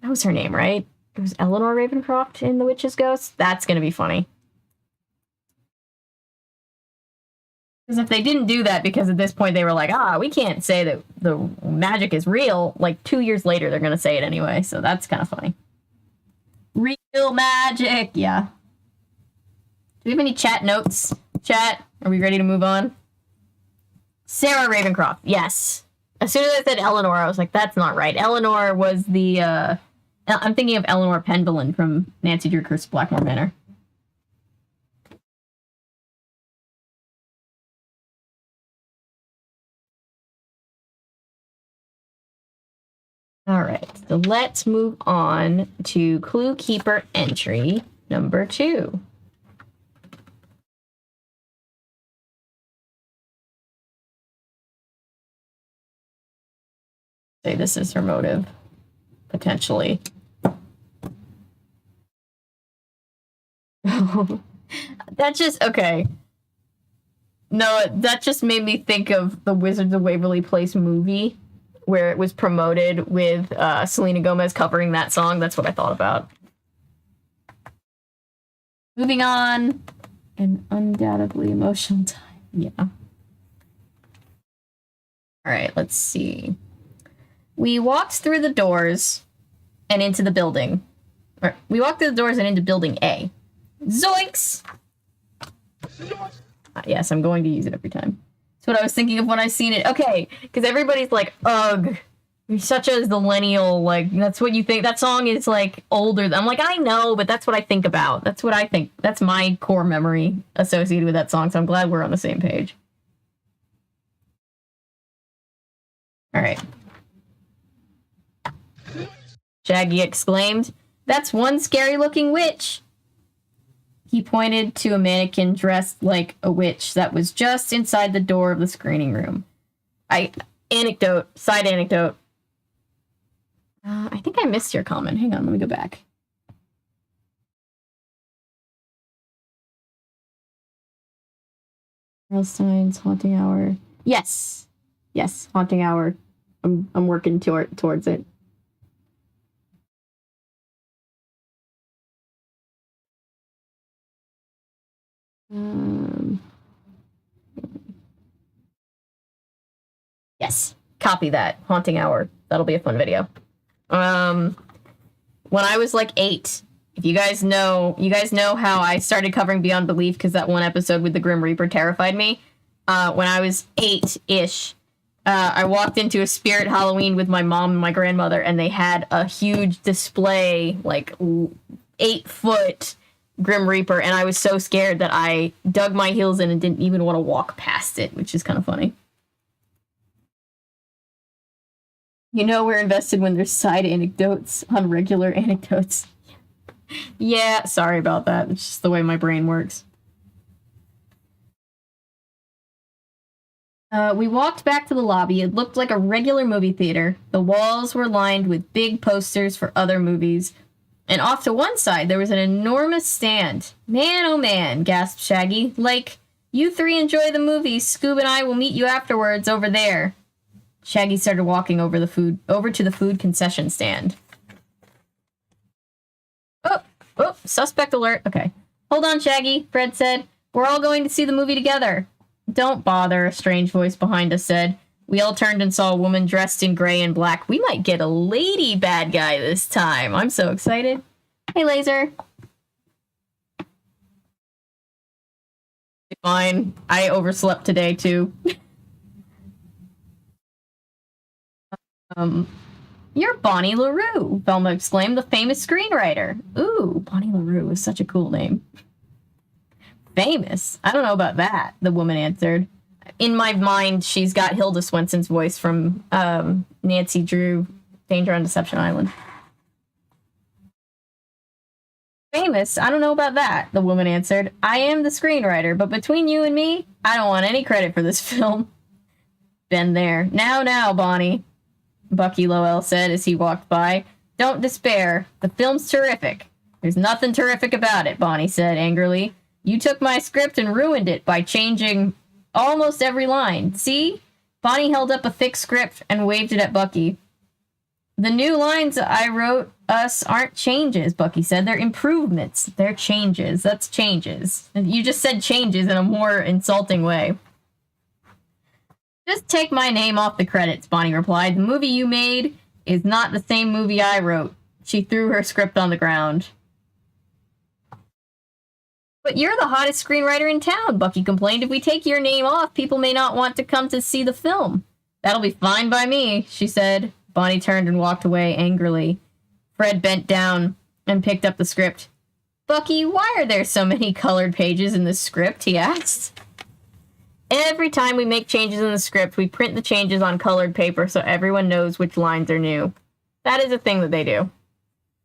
That was her name, right? It was Eleanor Ravencroft in The Witch's Ghost. That's gonna be funny. Because if they didn't do that, because at this point they were like, we can't say that the magic is real, like 2 years later they're gonna say it anyway, so that's kind of funny. Real magic, yeah. Do we have any chat notes? Chat, are we ready to move on? Sarah Ravencroft, yes. As soon as I said Eleanor, I was like, that's not right. Eleanor was the, I'm thinking of Eleanor Penvillin from Nancy Drew Curse of Blackmore Manor. All right, so let's move on to Clue Keeper entry number 2. Say this is her motive, potentially. That just, okay. No, that just made me think of the Wizards of Waverly Place movie, where it was promoted with Selena Gomez covering that song. That's what I thought about. Moving on. An undoubtedly emotional time. Yeah. All right, let's see. We walked through the doors and into the building. Or, we walked through the doors and into building A. Zoinks! Yes, I'm going to use it every time. That's what I was thinking of when I seen it. Okay, because everybody's like, ugh, you're such a millennial, like, that's what you think. That song is, like, older. I'm like, I know, but that's what I think about. That's what I think. That's my core memory associated with that song, so I'm glad we're on the same page. All right. Shaggy exclaimed, "That's one scary-looking witch." He pointed to a mannequin dressed like a witch that was just inside the door of the screening room. Side anecdote. I think I missed your comment. Hang on, let me go back. Steins, Haunting Hour. Yes, Haunting Hour. I'm working towards it. Yes, copy that. Haunting Hour. That'll be a fun video. When I was like 8, if you guys know how I started covering Beyond Belief because that one episode with the Grim Reaper terrified me. When I was 8-ish, I walked into a Spirit Halloween with my mom and my grandmother, and they had a huge display, like 8-foot Grim Reaper, and I was so scared that I dug my heels in and didn't even want to walk past it, which is kind of funny. You know we're invested when there's side anecdotes on regular anecdotes. Yeah, sorry about that. It's just the way my brain works. We walked back to the lobby. It looked like a regular movie theater. The walls were lined with big posters for other movies. And off to one side, there was an enormous stand. Man, oh man, gasped Shaggy. Like, you three enjoy the movie. Scoob and I will meet you afterwards over there. Shaggy started walking over to the food concession stand. Oh, suspect alert. Okay. Hold on, Shaggy, Fred said. We're all going to see the movie together. Don't bother, a strange voice behind us said. We all turned and saw a woman dressed in gray and black. We might get a lady bad guy this time. I'm so excited. Hey, Laser. Fine. I overslept today, too. You're Bonnie LaRue, Velma exclaimed, the famous screenwriter. Ooh, Bonnie LaRue is such a cool name. Famous? I don't know about that, the woman answered. In my mind, she's got Hilda Swenson's voice from Nancy Drew, Danger on Deception Island. Famous? I don't know about that, the woman answered. I am the screenwriter, but between you and me, I don't want any credit for this film. Been there. Now, Bonnie, Bucky Lowell said as he walked by. Don't despair. The film's terrific. There's nothing terrific about it, Bonnie said angrily. You took my script and ruined it by changing almost every line. See? Bonnie held up a thick script and waved it at Bucky. The new lines I wrote us aren't changes, Bucky said. They're improvements. They're changes. That's changes. And you just said changes in a more insulting way. Just take my name off the credits, Bonnie replied. The movie you made is not the same movie I wrote. She threw her script on the ground. But you're the hottest screenwriter in town, Bucky complained. If we take your name off, people may not want to come to see the film. That'll be fine by me, she said. Bonnie turned and walked away angrily. Fred bent down and picked up the script. Bucky, why are there so many colored pages in this script? He asked. Every time we make changes in the script, we print the changes on colored paper so everyone knows which lines are new. That is a thing that they do.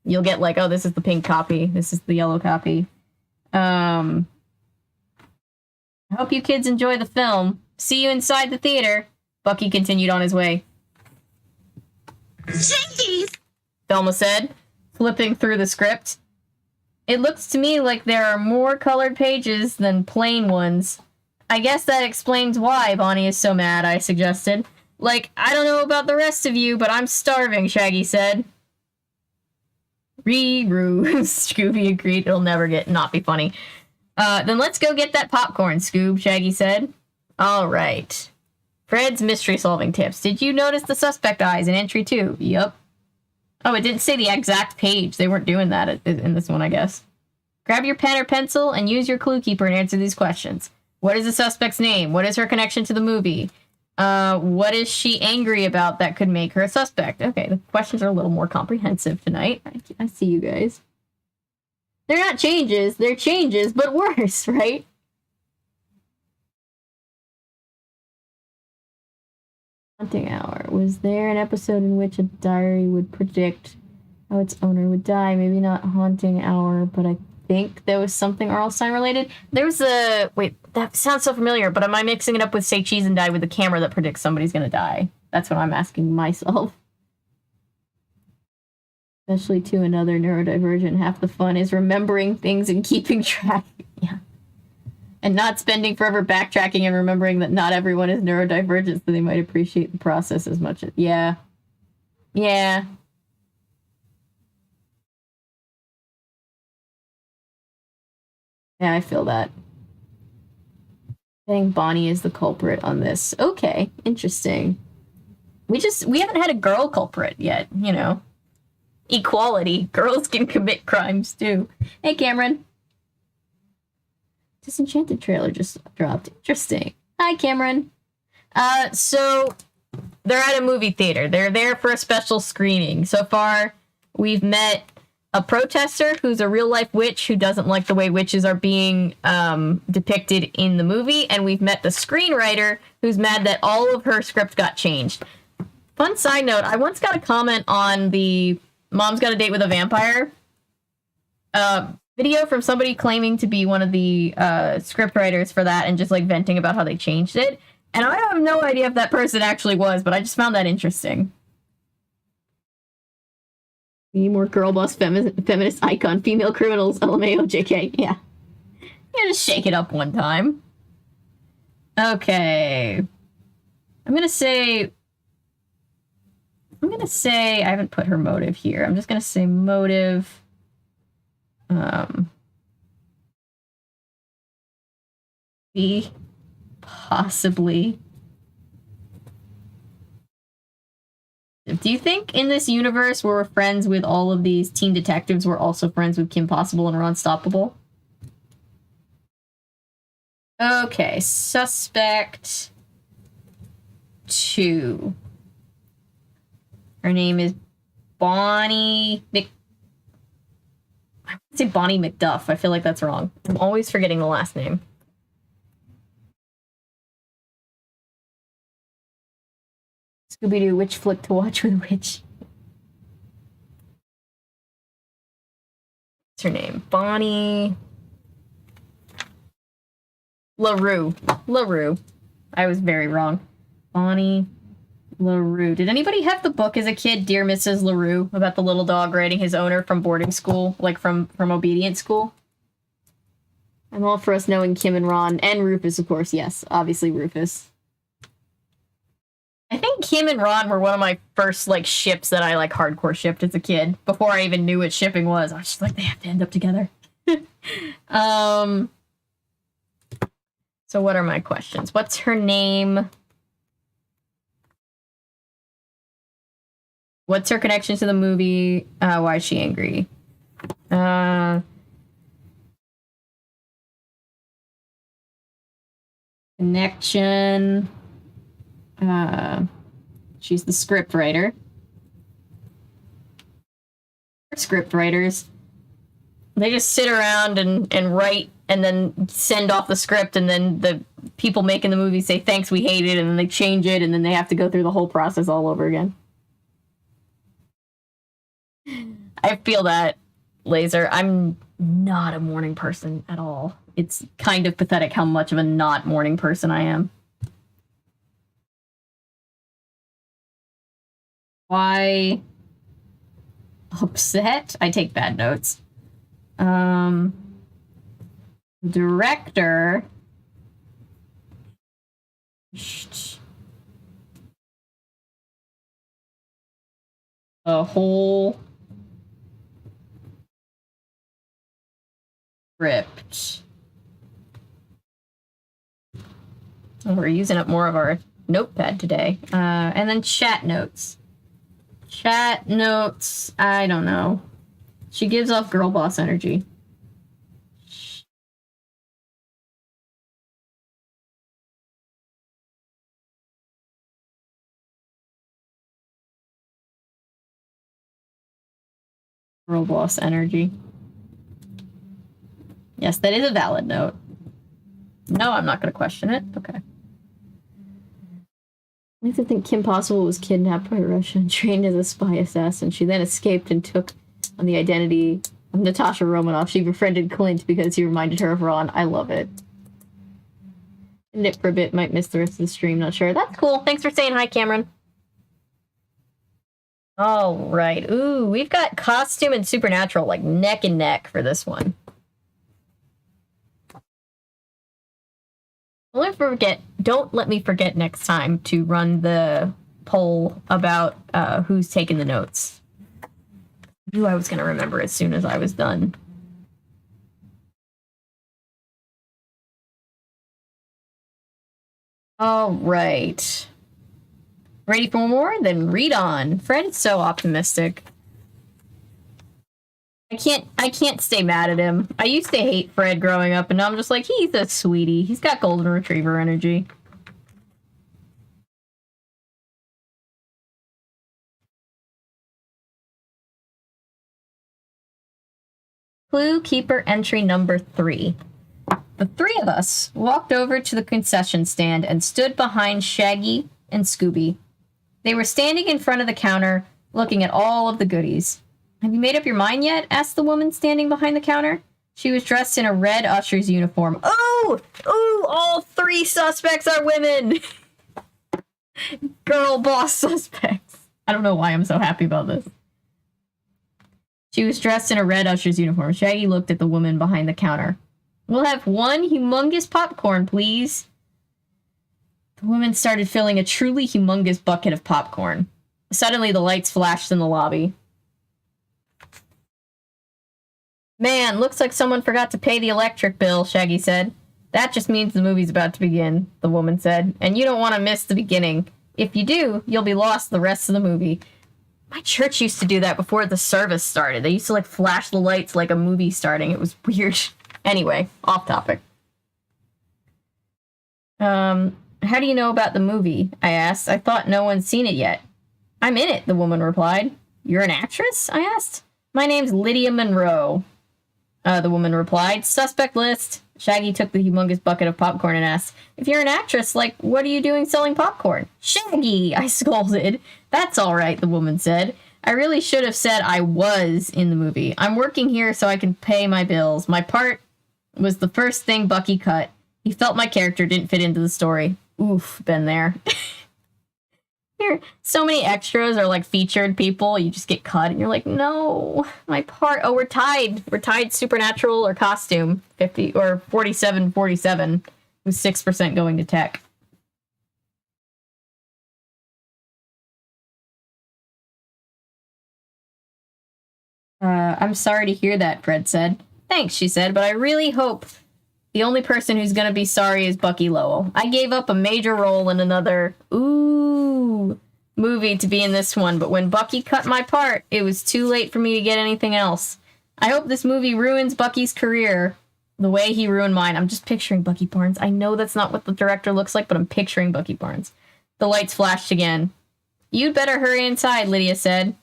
You'll get like, oh, this is the pink copy. This is the yellow copy. I hope you kids enjoy the film. See you inside the theater. Bucky continued on his way. Jeez! Thelma said, flipping through the script. It looks to me like there are more colored pages than plain ones. I guess that explains why Bonnie is so mad, I suggested. Like, I don't know about the rest of you, but I'm starving, Shaggy said. Ree-roo, Scooby agreed. It'll never not be funny. Then let's go get that popcorn, Scoob, Shaggy said. All right. Fred's mystery-solving tips. Did you notice the suspect eyes in entry 2? Yup. Oh, it didn't say the exact page. They weren't doing that in this one, I guess. Grab your pen or pencil and use your clue keeper and answer these questions. What is the suspect's name? What is her connection to the movie? What is she angry about that could make her a suspect? Okay, the questions are a little more comprehensive tonight. I see you guys. They're not changes. They're changes, but worse, right? Haunting Hour. Was there an episode in which a diary would predict how its owner would die? Maybe not Haunting Hour, but I think there was something Arlstein related. There's a... Wait, that sounds so familiar, but am I mixing it up with Say Cheese and Die with the camera that predicts somebody's gonna die? That's what I'm asking myself. Especially to another neurodivergent, half the fun is remembering things and keeping track. Yeah. And not spending forever backtracking and remembering that not everyone is neurodivergent, so they might appreciate the process as much as... Yeah. Yeah. Yeah, I feel that. I think Bonnie is the culprit on this. Okay, interesting. We haven't had a girl culprit yet, you know. Equality. Girls can commit crimes, too. Hey, Cameron. Disenchanted trailer just dropped. Interesting. Hi, Cameron. So they're at a movie theater. They're there for a special screening. So far, we've met a protester who's a real-life witch who doesn't like the way witches are being depicted in the movie, and we've met the screenwriter who's mad that all of her script got changed. Fun side note, I once got a comment on the Mom's Got a Date with a Vampire video from somebody claiming to be one of the script writers for that and just, like, venting about how they changed it. And I have no idea if that person actually was, but I just found that interesting. We need more girl boss feminist icon, female criminals, LMAO, JK. Yeah. Yeah, just shake it up one time. Okay. I'm gonna say I haven't put her motive here. I'm just gonna say motive. B. Possibly. Do you think in this universe where we're friends with all of these teen detectives, we're also friends with Kim Possible and are unstoppable? Okay, suspect 2. Her name is Bonnie I would say Bonnie McDuff. I feel like that's wrong. I'm always forgetting the last name. Scooby Doo, which flick to watch with which? What's her name? Bonnie LaRue. LaRue. I was very wrong. Bonnie LaRue. Did anybody have the book as a kid, Dear Mrs. LaRue, about the little dog writing his owner from boarding school, like from obedience school? I'm all for us knowing Kim and Ron, and Rufus, of course, yes. Obviously Rufus. I think Kim and Ron were one of my first, like, ships that I, like, hardcore shipped as a kid. Before I even knew what shipping was. I was just like, they have to end up together. So what are my questions? What's her name? What's her connection to the movie? Why is she angry? Connection... she's the script writer. Script writers, they just sit around and write and then send off the script, and then the people making the movie say, thanks, we hate it, and then they change it, and then they have to go through the whole process all over again. I feel that, Laser. I'm not a morning person at all. It's kind of pathetic how much of a not morning person I am. Why upset? I take bad notes. Director. A whole script. Oh, we're using up more of our notepad today. And then chat notes. Chat notes, I don't know. She gives off girl boss energy. Girl boss energy. Yes, that is a valid note. No, I'm not going to question it. Okay. I like to think Kim Possible was kidnapped by Russia and trained as a spy assassin. She then escaped and took on the identity Natasha Romanoff. She befriended Clint because he reminded her of Ron. I love it. Nip for a bit, might miss the rest of the stream, not sure. That's cool. Thanks for saying hi, Cameron. All right. Ooh, we've got costume and supernatural, like, neck and neck for this one. Don't let me forget next time to run the poll about who's taking the notes. I knew I was going to remember as soon as I was done. All right. Ready for more? Then read on. Fred is so optimistic. I can't stay mad at him. I used to hate Fred growing up, and now I'm just like, he's a sweetie. He's got golden retriever energy. Clue Keeper entry number 3. The three of us walked over to the concession stand and stood behind Shaggy and Scooby. They were standing in front of the counter, looking at all of the goodies. Have you made up your mind yet? Asked the woman standing behind the counter. She was dressed in a red usher's uniform. Oh! Oh! All 3 suspects are women! Girl boss suspects. I don't know why I'm so happy about this. She was dressed in a red usher's uniform. Shaggy looked at the woman behind the counter. We'll have 1 humongous popcorn, please. The woman started filling a truly humongous bucket of popcorn. Suddenly, the lights flashed in the lobby. Man, looks like someone forgot to pay the electric bill, Shaggy said. That just means the movie's about to begin, the woman said. And you don't want to miss the beginning. If you do, you'll be lost the rest of the movie. My church used to do that before the service started. They used to, like, flash the lights like a movie starting. It was weird. Anyway, off topic. How do you know about the movie? I asked. I thought no one's seen it yet. I'm in it, the woman replied. You're an actress? I asked. My name's Lydia Monroe. The woman replied. Suspect list. Shaggy took the humongous bucket of popcorn and asked, if you're an actress, like, what are you doing selling popcorn? Shaggy, I scolded. That's all right, the woman said. I really should have said I was in the movie. I'm working here so I can pay my bills. My part was the first thing Bucky cut. He felt my character didn't fit into the story. Oof, been there. Here, so many extras are like featured people. You just get cut and you're like, no, my part. Oh, we're tied. We're tied supernatural or costume. 50 or 47-47 with 6% going to tech. I'm sorry to hear that, Fred said. Thanks, she said, but I really hope the only person who's gonna be sorry is Bucky Lowell. I gave up a major role in another, movie to be in this one, but when Bucky cut my part, it was too late for me to get anything else. I hope this movie ruins Bucky's career the way he ruined mine. I'm just picturing Bucky Barnes. I know that's not what the director looks like, but I'm picturing Bucky Barnes. The lights flashed again. You'd better hurry inside, Lydia said.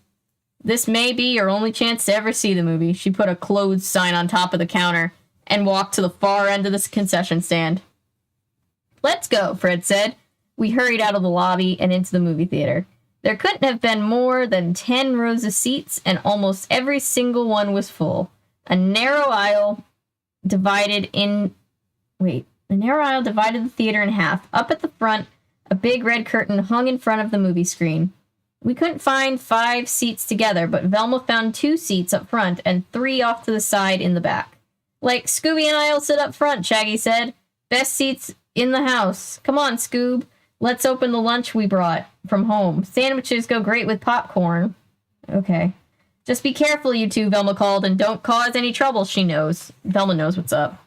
This may be your only chance to ever see the movie. She put a closed sign on top of the counter and walked to the far end of the concession stand. Let's go, Fred said. We hurried out of the lobby and into the movie theater. There couldn't have been more than 10 rows of seats, and almost every single one was full. A narrow aisle divided the theater in half. Up at the front, a big red curtain hung in front of the movie screen. We couldn't find 5 seats together, but Velma found 2 seats up front and 3 off to the side in the back. Like, Scooby and I'll sit up front, Shaggy said. Best seats in the house. Come on, Scoob. Let's open the lunch we brought from home. Sandwiches go great with popcorn. Okay. Just be careful, you two, Velma called, and don't cause any trouble. She knows. Velma knows what's up.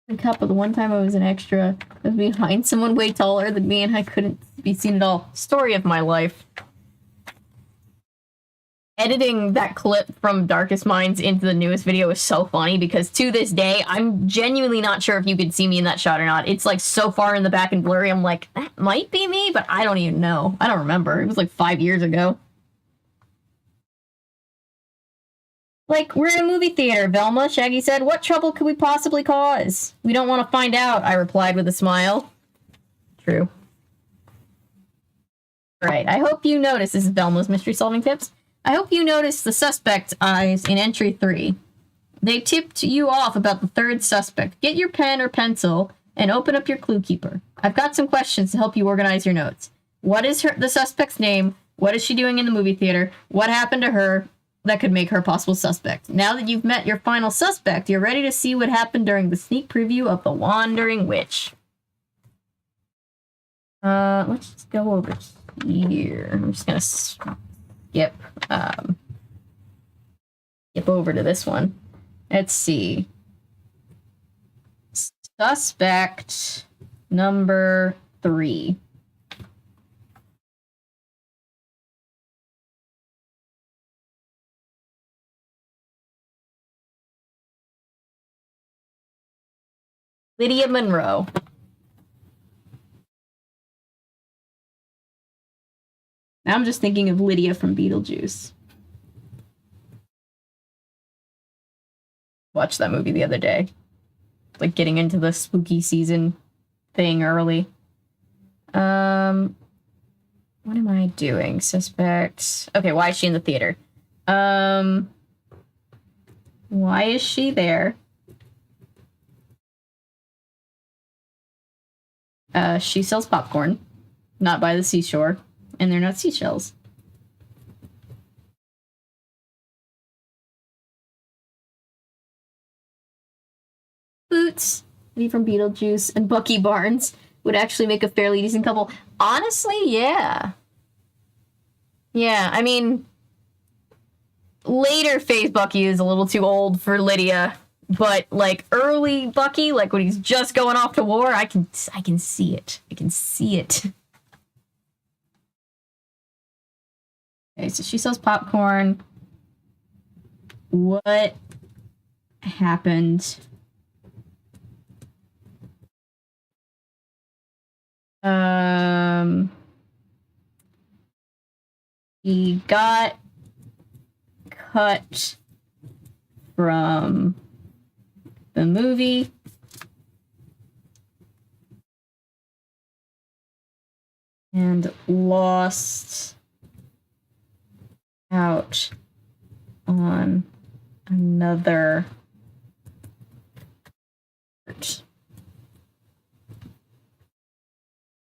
The cup of the one time I was an extra. I was behind someone way taller than me and I couldn't be seen at all. Story of my life. Editing that clip from Darkest Minds into the newest video is so funny because to this day, I'm genuinely not sure if you could see me in that shot or not. It's like so far in the back and blurry, I'm like, that might be me, but I don't even know. I don't remember. It was like 5 years ago. Like, we're in a movie theater, Velma, Shaggy said. What trouble could we possibly cause? We don't want to find out, I replied with a smile. True. Alright, I hope you notice this is Velma's mystery solving tips. I hope you noticed the suspect's eyes in entry 3. They tipped you off about the third suspect. Get your pen or pencil and open up your clue keeper. I've got some questions to help you organize your notes. What is the suspect's name? What is she doing in the movie theater? What happened to her that could make her a possible suspect? Now that you've met your final suspect, you're ready to see what happened during the sneak preview of The Wandering Witch. Let's just go over here. I'm just gonna skip over to this one. Let's see. Suspect number 3. Lydia Monroe. Now I'm just thinking of Lydia from Beetlejuice. Watched that movie the other day. Like getting into the spooky season thing early. What am I doing? Suspect. Okay, why is she in the theater? Why is she there? She sells popcorn, not by the seashore, and they're not seashells. Boots, Lee from Beetlejuice, and Bucky Barnes would actually make a fairly decent couple. Honestly, yeah. Yeah, I mean, later phase Bucky is a little too old for Lydia, but like early Bucky, like when he's just going off to war, I can see it. I can see it. Okay, so she sells popcorn. What happened? He got cut from the movie. And lost out on another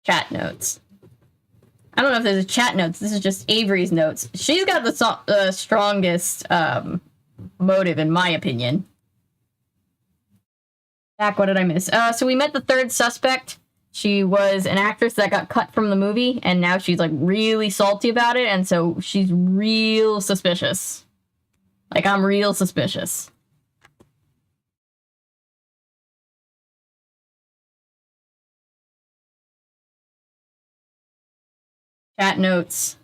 chat notes. I don't know if there's a chat notes. This is just Avery's notes. She's got the strongest motive, in my opinion. Back, what did I miss? So we met the third suspect. She was an actress that got cut from the movie, and now she's, like, really salty about it, and so she's real suspicious. Like, I'm real suspicious. Chat notes.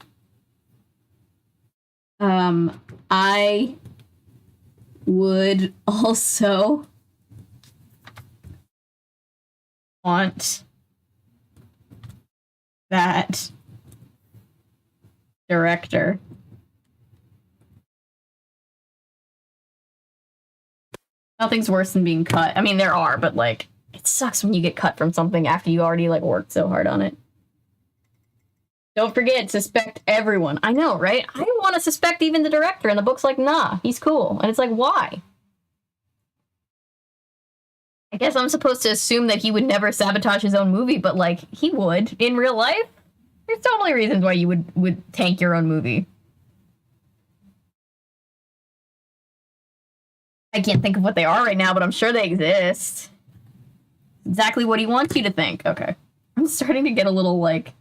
I would also want that director nothing's worse than being cut. I mean, there are, but like, it sucks when you get cut from something after you already like worked so hard on it. Don't forget, suspect everyone. I know, right? I want to suspect even the director, and the book's like, nah, he's cool. And it's like, why? I guess I'm supposed to assume that he would never sabotage his own movie, but, like, he would. In real life, there's totally reasons why you would tank your own movie. I can't think of what they are right now, but I'm sure they exist. Exactly what he wants you to think. Okay. I'm starting to get a little, like,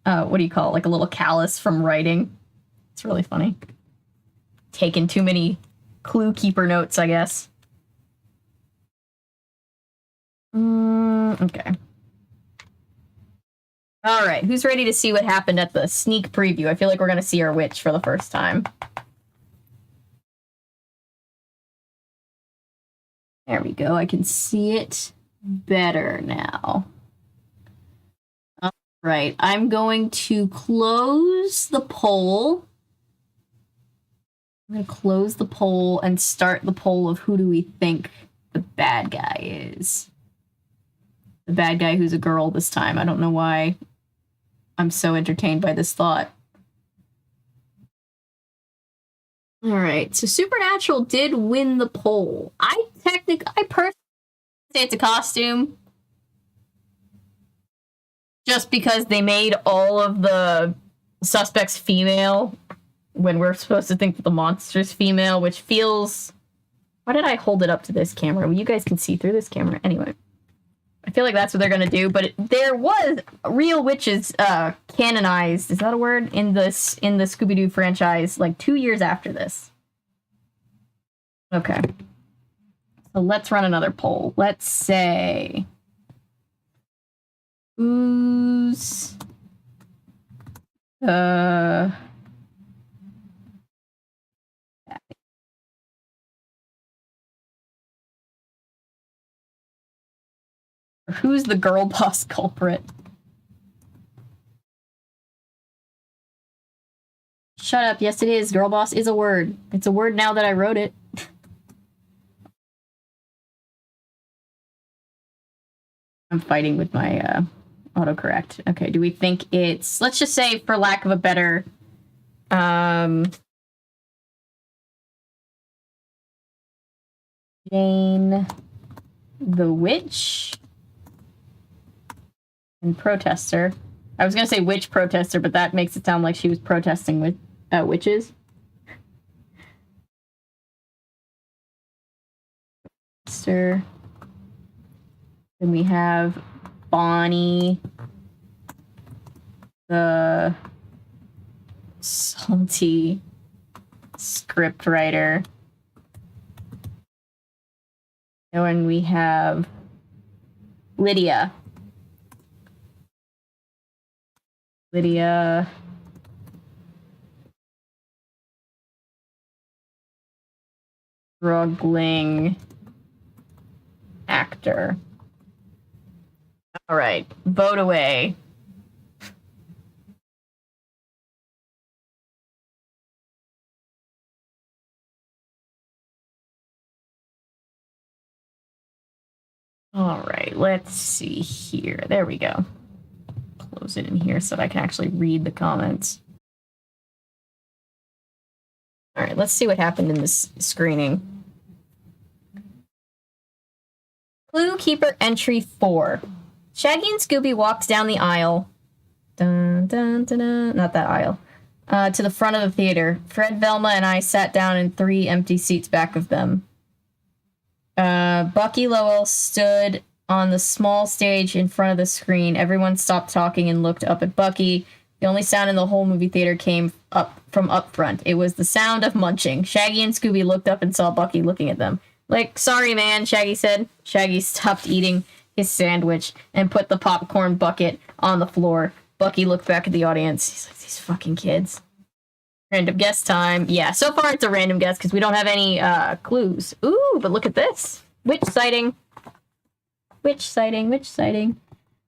what do you call it? Like a little callous from writing. It's really funny. Taking too many clue keeper notes, I guess. Okay. All right, who's ready to see what happened at the sneak preview? I feel like we're going to see our witch for the first time. There we go. I can see it better now. All right, I'm going to close the poll. I'm going to close the poll and start the poll of who do we think the bad guy is. The bad guy who's a girl this time. I don't know why I'm so entertained by this thought. Alright, so Supernatural did win the poll. I personally say it's a costume. Just because they made all of the suspects female when we're supposed to think that the monster's female, which feels... Why did I hold it up to this camera? Well, you guys can see through this camera. Anyway. I feel like that's what they're gonna do, but there was real witches canonized, is that a word? In the Scooby Doo franchise, like 2 years after this. Okay. So let's run another poll. Let's say... Who's... Who's the girl boss culprit? Shut up. Yes, it is. Girl boss is a word. It's a word now that I wrote it. I'm fighting with my autocorrect. Okay, do we think it's... Let's just say, for lack of a better... Jane the Witch and Protester. I was gonna say witch protester, but that makes it sound like she was protesting with witches. Then we have Bonnie, the salty script writer. And then we have Lydia. Struggling actor. All right, vote away. All right, let's see here. There we go. Close it in here so that I can actually read the comments. All right, let's see what happened in this screening. Clue Keeper entry 4. Shaggy and Scooby walked down the aisle. Dun, dun, dun, dun, not that aisle. To the front of the theater. Fred, Velma, and I sat down in 3 empty seats back of them. Bucky Lowell stood on the small stage in front of the screen. Everyone stopped talking and looked up at Bucky. The only sound in the whole movie theater came from up front. It was the sound of munching. Shaggy and Scooby looked up and saw Bucky looking at them. Like, sorry, man, Shaggy said. Shaggy stopped eating his sandwich and put the popcorn bucket on the floor. Bucky looked back at the audience. He's like, these fucking kids. Random guess time. Yeah, so far it's a random guess because we don't have any clues. Ooh, but look at this. Witch sighting. Witch sighting.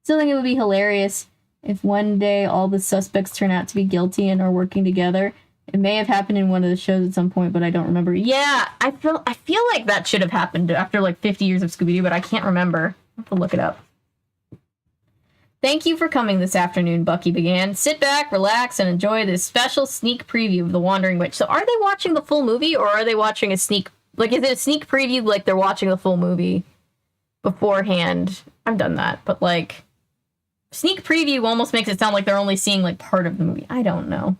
Still think it would be hilarious if one day all the suspects turn out to be guilty and are working together. It may have happened in one of the shows at some point, but I don't remember. Yeah, I feel like that should have happened after like 50 years of Scooby Doo, but I can't remember. I'll have to look it up. Thank you for coming this afternoon, Bucky began. Sit back, relax, and enjoy this special sneak preview of The Wandering Witch. So are they watching the full movie, or are they watching a sneak... Like, is it a sneak preview like they're watching the full movie beforehand? I've done that, but, like... Sneak preview almost makes it sound like they're only seeing, like, part of the movie. I don't know.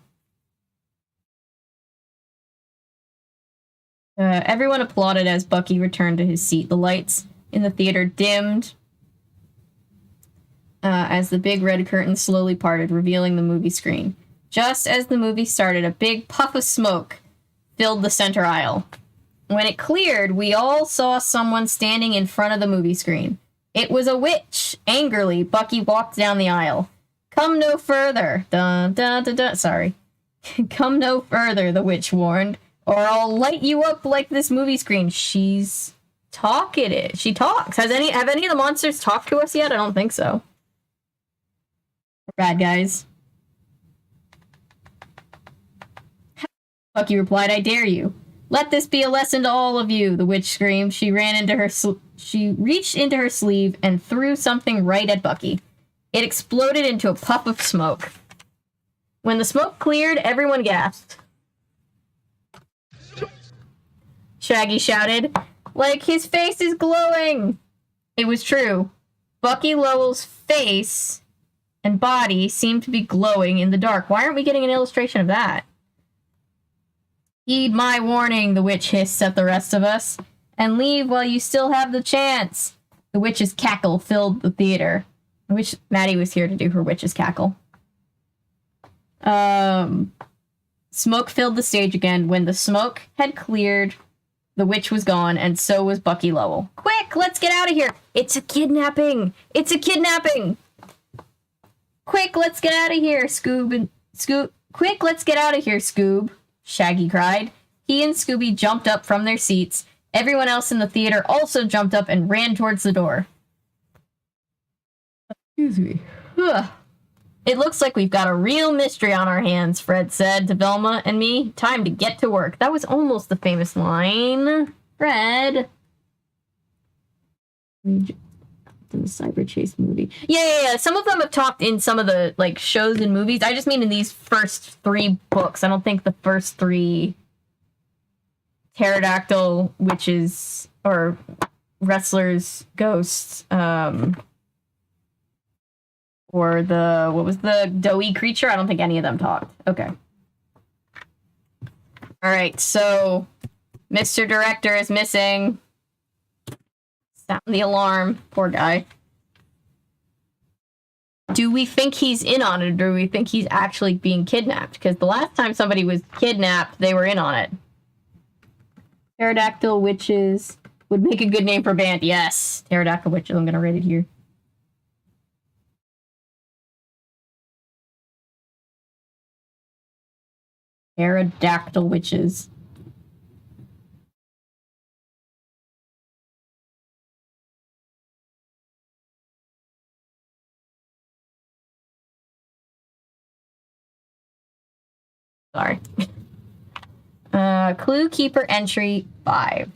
Everyone applauded as Bucky returned to his seat. The lights in the theater dimmed as the big red curtain slowly parted, revealing the movie screen. Just as the movie started, a big puff of smoke filled the center aisle. When it cleared, we all saw someone standing in front of the movie screen. It was a witch. Angrily, Bucky walked down the aisle. Come no further. Dun, dun, dun, dun. Sorry. Come no further, the witch warned, or I'll light you up like this movie screen. She's talkative. She talks. Have any of the monsters talked to us yet? I don't think so. Bad guys. Bucky replied, I dare you. Let this be a lesson to all of you, the witch screamed. She reached into her sleeve and threw something right at Bucky. It exploded into a puff of smoke. When the smoke cleared, everyone gasped. Shaggy shouted. Like, his face is glowing! It was true. Bucky Lowell's face and body seemed to be glowing in the dark. Why aren't we getting an illustration of that? Heed my warning, the witch hissed at the rest of us. And leave while you still have the chance. The witch's cackle filled the theater. I wish Maddie was here to do her witch's cackle. Smoke filled the stage again. When the smoke had cleared, the witch was gone, and so was Bucky Lowell. Quick, let's get out of here! It's a kidnapping! It's a kidnapping! Quick, let's get out of here, Quick, let's get out of here, Scoob! Shaggy cried. He and Scooby jumped up from their seats. Everyone else in the theater also jumped up and ran towards the door. Excuse me. Ugh. It looks like we've got a real mystery on our hands, Fred said to Velma and me. Time to get to work. That was almost the famous line. Fred. In the Cyber Chase movie. Yeah. Some of them have talked in some of the, like, shows and movies. I just mean in these first 3 books. I don't think the first 3 pterodactyl witches or wrestlers, ghosts, or the, what was the doughy creature? I don't think any of them talked. Okay. Alright, so Mr. Director is missing. Sound the alarm. Poor guy. Do we think he's in on it, or do we think he's actually being kidnapped? Because the last time somebody was kidnapped, they were in on it. Pterodactyl witches would make a good name for a band. Yes. Pterodactyl witches. I'm going to write it here. Pterodactyl witches. Sorry. Clue Keeper entry 5.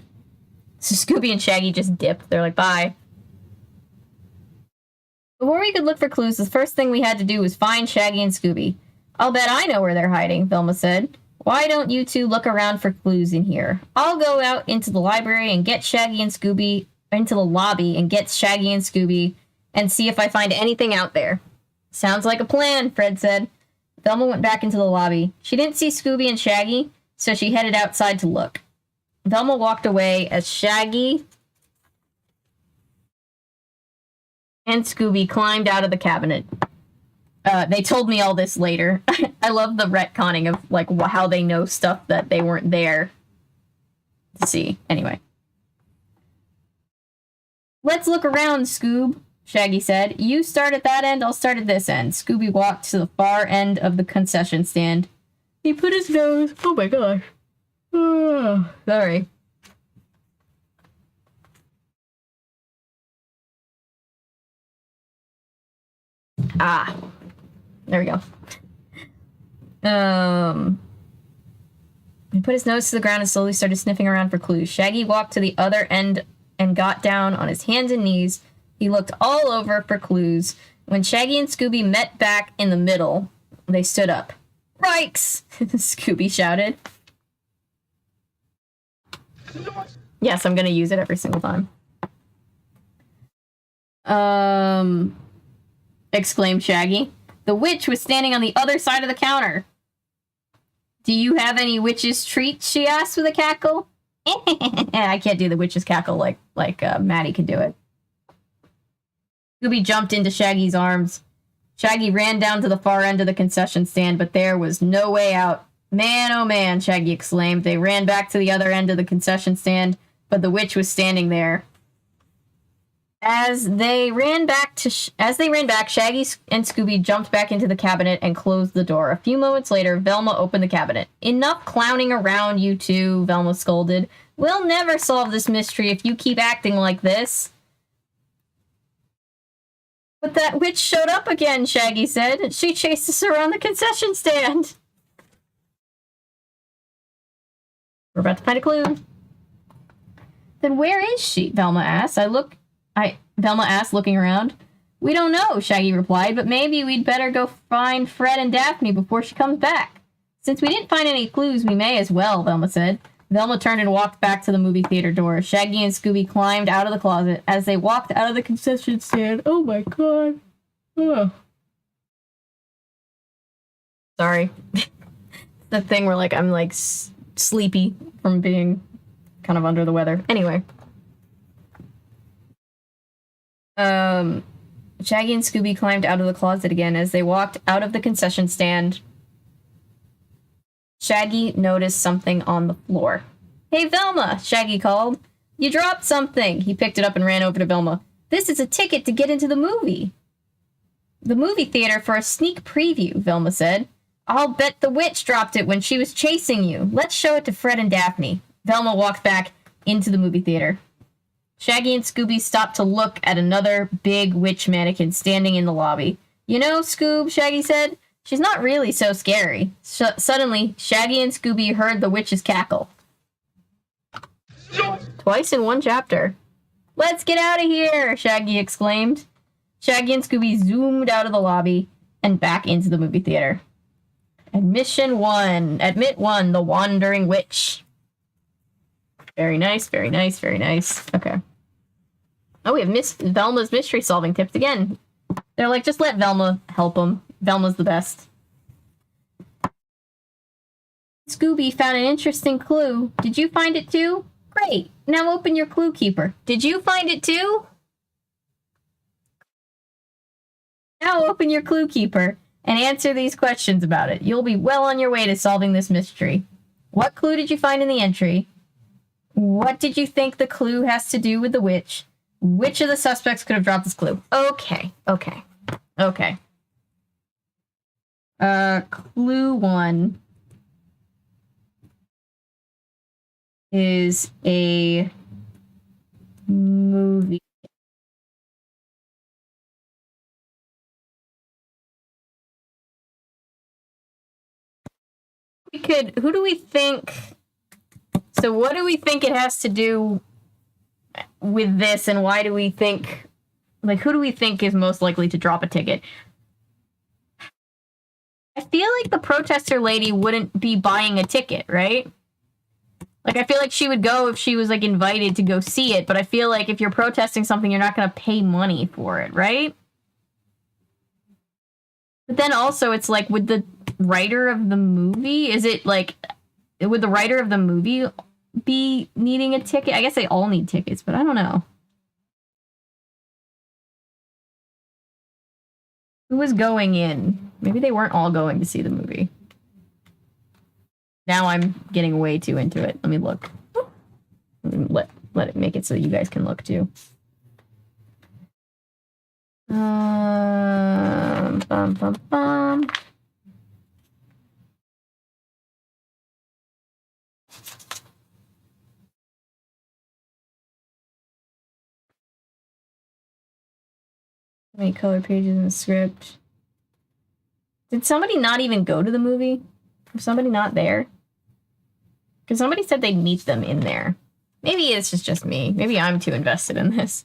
So Scooby and Shaggy just dip. They're like, bye. Before we could look for clues, the first thing we had to do was find Shaggy and Scooby. I'll bet I know where they're hiding, Velma said. Why don't you two look around for clues in here? I'll go out into the library and get Shaggy and Scooby, into the lobby and get Shaggy and Scooby, and see if I find anything out there. Sounds like a plan, Fred said. Velma went back into the lobby. She didn't see Scooby and Shaggy, so she headed outside to look. Velma walked away as Shaggy and Scooby climbed out of the cabinet. They told me all this later. I love the retconning of, like, how they know stuff that they weren't there to see. Anyway. Let's look around, Scoob, Shaggy said. You start at that end, I'll start at this end. Scooby walked to the far end of the concession stand. He put his nose... Oh my gosh. Sorry. Ah. There we go. He put his nose to the ground and slowly started sniffing around for clues. Shaggy walked to the other end and got down on his hands and knees. He looked all over for clues. When Shaggy and Scooby met back in the middle, they stood up. Yikes! Scooby shouted. Yes, I'm gonna use it every single time. Exclaimed Shaggy. The witch was standing on the other side of the counter. Do you have any witch's treats? She asked with a cackle. I can't do the witch's cackle like Maddie could do it. Scooby jumped into Shaggy's arms. Shaggy ran down to the far end of the concession stand, but there was no way out. Man, oh man, Shaggy exclaimed. They ran back to the other end of the concession stand, but the witch was standing there. As they ran back, Shaggy and Scooby jumped back into the cabinet and closed the door. A few moments later, Velma opened the cabinet. Enough clowning around, you two, Velma scolded. We'll never solve this mystery if you keep acting like this. But that witch showed up again, Shaggy said. She chased us around the concession stand. We're about to find a clue. Then where is she? Velma asked. Velma asked, looking around. We don't know, Shaggy replied, but maybe we'd better go find Fred and Daphne before she comes back. Since we didn't find any clues, we may as well, Velma said. Velma turned and walked back to the movie theater door. Shaggy and Scooby climbed out of the closet. As they walked out of the concession stand, oh my god. Oh. Sorry. The thing where, like, I'm, like, sleepy from being kind of under the weather. Anyway. Shaggy and Scooby climbed out of the closet again. As they walked out of the concession stand, Shaggy noticed something on the floor. Hey, Velma, Shaggy called. You dropped something. He picked it up and ran over to Velma. This is a ticket to get into the movie. The movie theater for a sneak preview, Velma said. I'll bet the witch dropped it when she was chasing you. Let's show it to Fred and Daphne. Velma walked back into the movie theater. Shaggy and Scooby stopped to look at another big witch mannequin standing in the lobby. You know, Scoob, Shaggy said, she's not really so scary. Suddenly, Shaggy and Scooby heard the witch's cackle. Twice in one chapter. Let's get out of here, Shaggy exclaimed. Shaggy and Scooby zoomed out of the lobby and back into the movie theater. Admit 1, the Wandering Witch. Very nice, very nice, very nice. Okay. Oh, we have Velma's mystery solving tips again. They're like, just let Velma help them. Velma's the best. Scooby found an interesting clue. Did you find it too? Great. Now open your clue keeper. Did you find it too? Now open your clue keeper and answer these questions about it. You'll be well on your way to solving this mystery. What clue did you find in the entry? What did you think the clue has to do with the witch? Which of the suspects could have dropped this clue? Okay. Clue 1 is a movie. Who do we think? So what do we think it has to do with this, and why do we think, like, who do we think is most likely to drop a ticket? I feel like the protester lady wouldn't be buying a ticket, right? Like, I feel like she would go if she was, like, invited to go see it, but I feel like if you're protesting something, you're not going to pay money for it, right? But then also, it's like, would the writer of the movie, would the writer of the movie be needing a ticket? I guess they all need tickets, but I don't know. Who was going in? Maybe they weren't all going to see the movie. Now I'm getting way too into it. Let me look. Let it make it so you guys can look too. Bum, bum, bum. How many color pages in the script? Did somebody not even go to the movie? Was somebody not there? Because somebody said they'd meet them in there. Maybe it's just me. Maybe I'm too invested in this.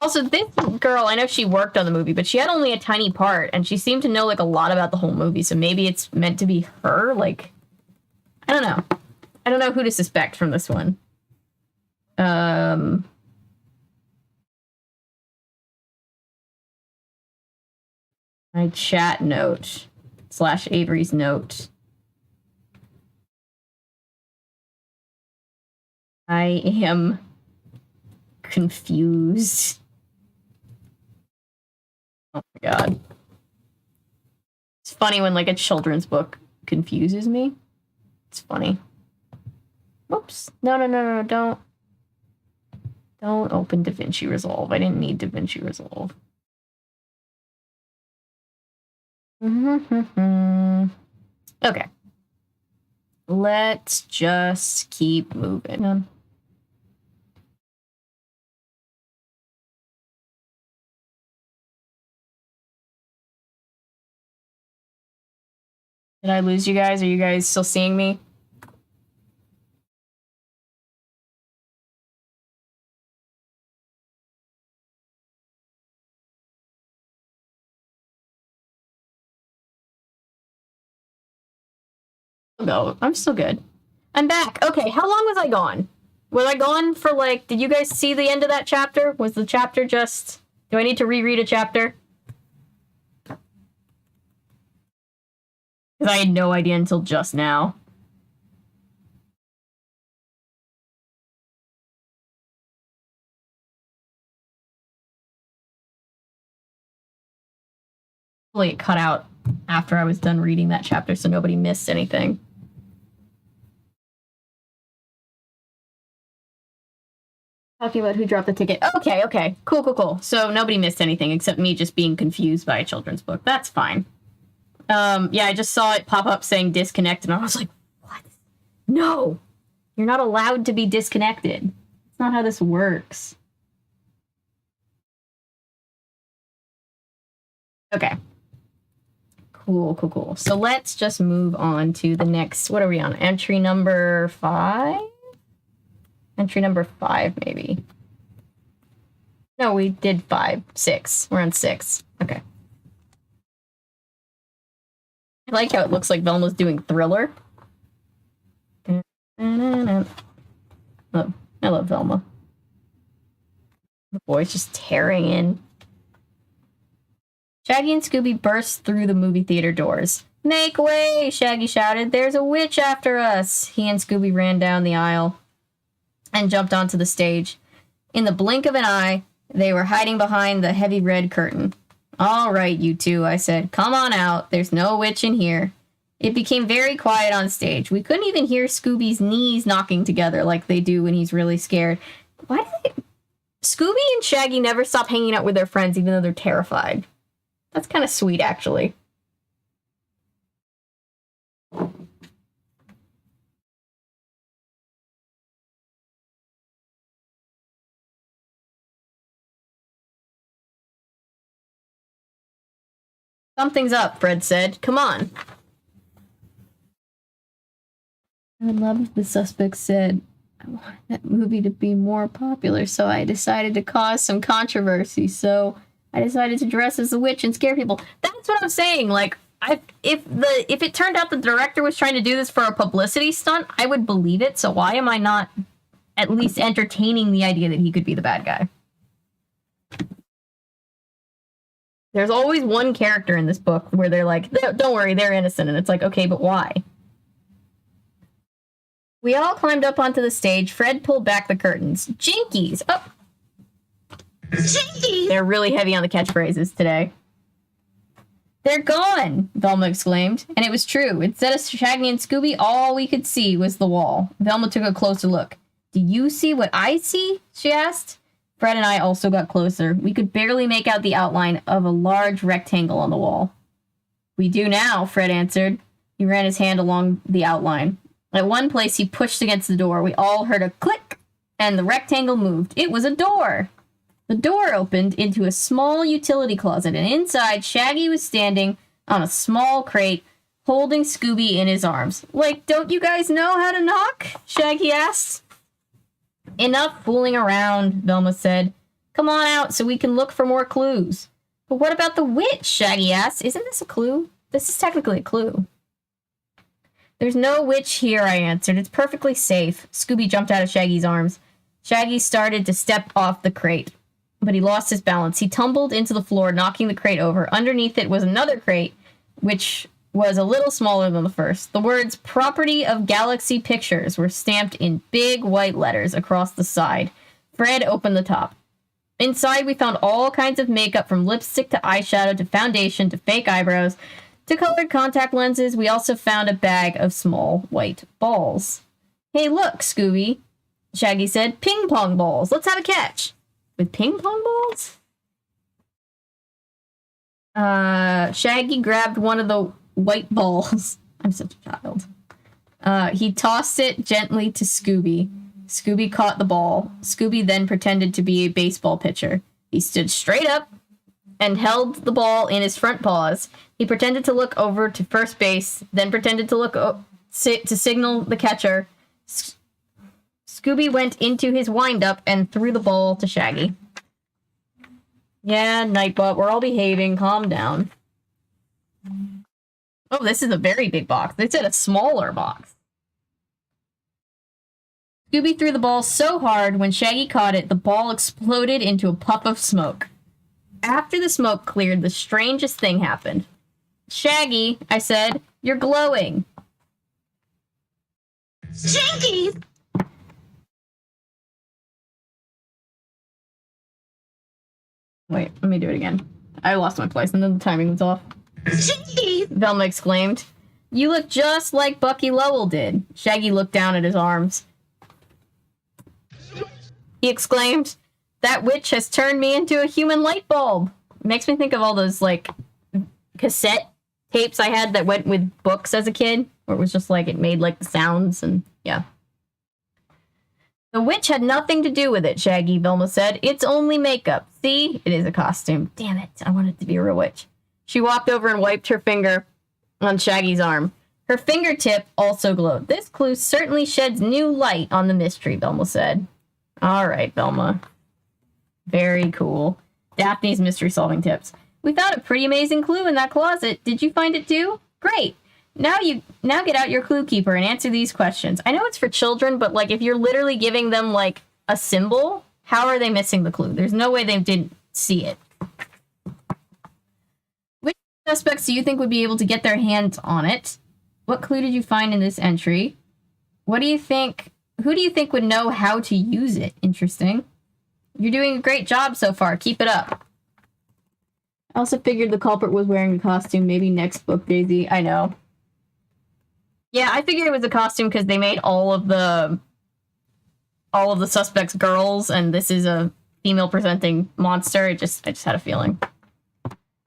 Also, this girl, I know she worked on the movie, but she had only a tiny part, and she seemed to know, like, a lot about the whole movie, so maybe it's meant to be her? Like, I don't know. I don't know who to suspect from this one. My chat note / Avery's note. I am confused. Oh my god. It's funny when, like, a children's book confuses me. It's funny. Whoops. No, don't open DaVinci Resolve. I didn't need DaVinci Resolve. Okay. Let's just keep moving. Did I lose you guys? Are you guys still seeing me? No, I'm still good. I'm back. Okay, how long was I gone? Was I gone for like, did you guys see the end of that chapter? Was the chapter just, do I need to reread a chapter? Because I had no idea until just now. Hopefully it cut out after I was done reading that chapter so nobody missed anything. Talking about who dropped the ticket. Okay. Cool. So nobody missed anything except me just being confused by a children's book. That's fine. Yeah, I just saw it pop up saying disconnected, and I was like, what? No! You're not allowed to be disconnected. That's not how this works. Okay. Cool. So let's just move on to the next, what are we on? Entry number 5? Entry number 5, maybe. No, we did 5. 6. We're on 6. Okay. I like how it looks like Velma's doing Thriller. Oh, I love Velma. The boy's just tearing in. Shaggy and Scooby burst through the movie theater doors. Make way, Shaggy shouted. There's a witch after us. He and Scooby ran down the aisle and jumped onto the stage. In the blink of an eye, they were hiding behind the heavy red curtain. All right, you two, I said. Come on out. There's no witch in here. It became very quiet on stage. We couldn't even hear Scooby's knees knocking together like they do when he's really scared. Why do they... Scooby and Shaggy never stop hanging out with their friends even though they're terrified. That's kind of sweet, actually. Something's up, Fred said. Come on. I would love if the suspect said, I want that movie to be more popular, so I decided to cause some controversy. So I decided to dress as a witch and scare people. That's what I'm saying. Like, if it turned out the director was trying to do this for a publicity stunt, I would believe it. So why am I not at least entertaining the idea that he could be the bad guy? There's always one character in this book where they're like, don't worry, they're innocent. And it's like, okay, but why? We all climbed up onto the stage. Fred pulled back the curtains. Jinkies! Oh! Jinkies! They're really heavy on the catchphrases today. They're gone! Velma exclaimed. And it was true. Instead of Shaggy and Scooby, all we could see was the wall. Velma took a closer look. Do you see what I see? She asked. Fred and I also got closer. We could barely make out the outline of a large rectangle on the wall. We do now, Fred answered. He ran his hand along the outline. At one place, he pushed against the door. We all heard a click, and the rectangle moved. It was a door. The door opened into a small utility closet, and inside, Shaggy was standing on a small crate, holding Scooby in his arms. Like, don't you guys know how to knock? Shaggy asked. Enough fooling around, Velma said. Come on out so we can look for more clues. But what about the witch? Shaggy asked. Isn't this a clue? This is technically a clue. There's no witch here, I answered. It's perfectly safe. Scooby jumped out of Shaggy's arms. Shaggy started to step off the crate, but he lost his balance. He tumbled into the floor, knocking the crate over. Underneath it was another crate, which was a little smaller than the first. The words Property of Galaxy Pictures were stamped in big white letters across the side. Fred opened the top. Inside, we found all kinds of makeup from lipstick to eyeshadow to foundation to fake eyebrows to colored contact lenses. We also found a bag of small white balls. Hey, look, Scooby, Shaggy said. Ping pong balls. Let's have a catch. With ping pong balls? Shaggy grabbed one of the white balls. I'm such a child. He tossed it gently to Scooby. Scooby caught the ball. Scooby then pretended to be a baseball pitcher. He stood straight up and held the ball in his front paws. He pretended to look over to first base, then pretended to look to signal the catcher. Scooby went into his windup and threw the ball to Shaggy. Yeah, Nightbot, we're all behaving. Calm down. Oh, this is a very big box. They said a smaller box. Scooby threw the ball so hard, when Shaggy caught it, the ball exploded into a puff of smoke. After the smoke cleared, the strangest thing happened. Shaggy, I said, you're glowing. Shaggy! Wait, let me do it again. I lost my place and then the timing was off. Shaggy! Velma exclaimed. You look just like Bucky Lowell did. Shaggy looked down at his arms. He exclaimed, that witch has turned me into a human light bulb. It makes me think of all those, like, cassette tapes I had that went with books as a kid, where it was just like, it made, like, the sounds, and yeah. The witch had nothing to do with it, Shaggy, Velma said. It's only makeup. See? It is a costume. Damn it, I wanted to be a real witch. She walked over and wiped her finger on Shaggy's arm. Her fingertip also glowed. This clue certainly sheds new light on the mystery, Velma said. All right, Velma. Very cool. Daphne's mystery-solving tips. We found a pretty amazing clue in that closet. Did you find it too? Great. Now get out your clue keeper and answer these questions. I know it's for children, but like if you're literally giving them like a symbol, how are they missing the clue? There's no way they didn't see it. Which suspects do you think would be able to get their hands on it? What clue did you find in this entry? What do you think? Who do you think would know how to use it? Interesting. You're doing a great job so far. Keep it up. I also figured the culprit was wearing a costume. Maybe next book, Daisy. I know. Yeah, I figured it was a costume because they made all of the suspects girls, and this is a female-presenting monster. I just had a feeling.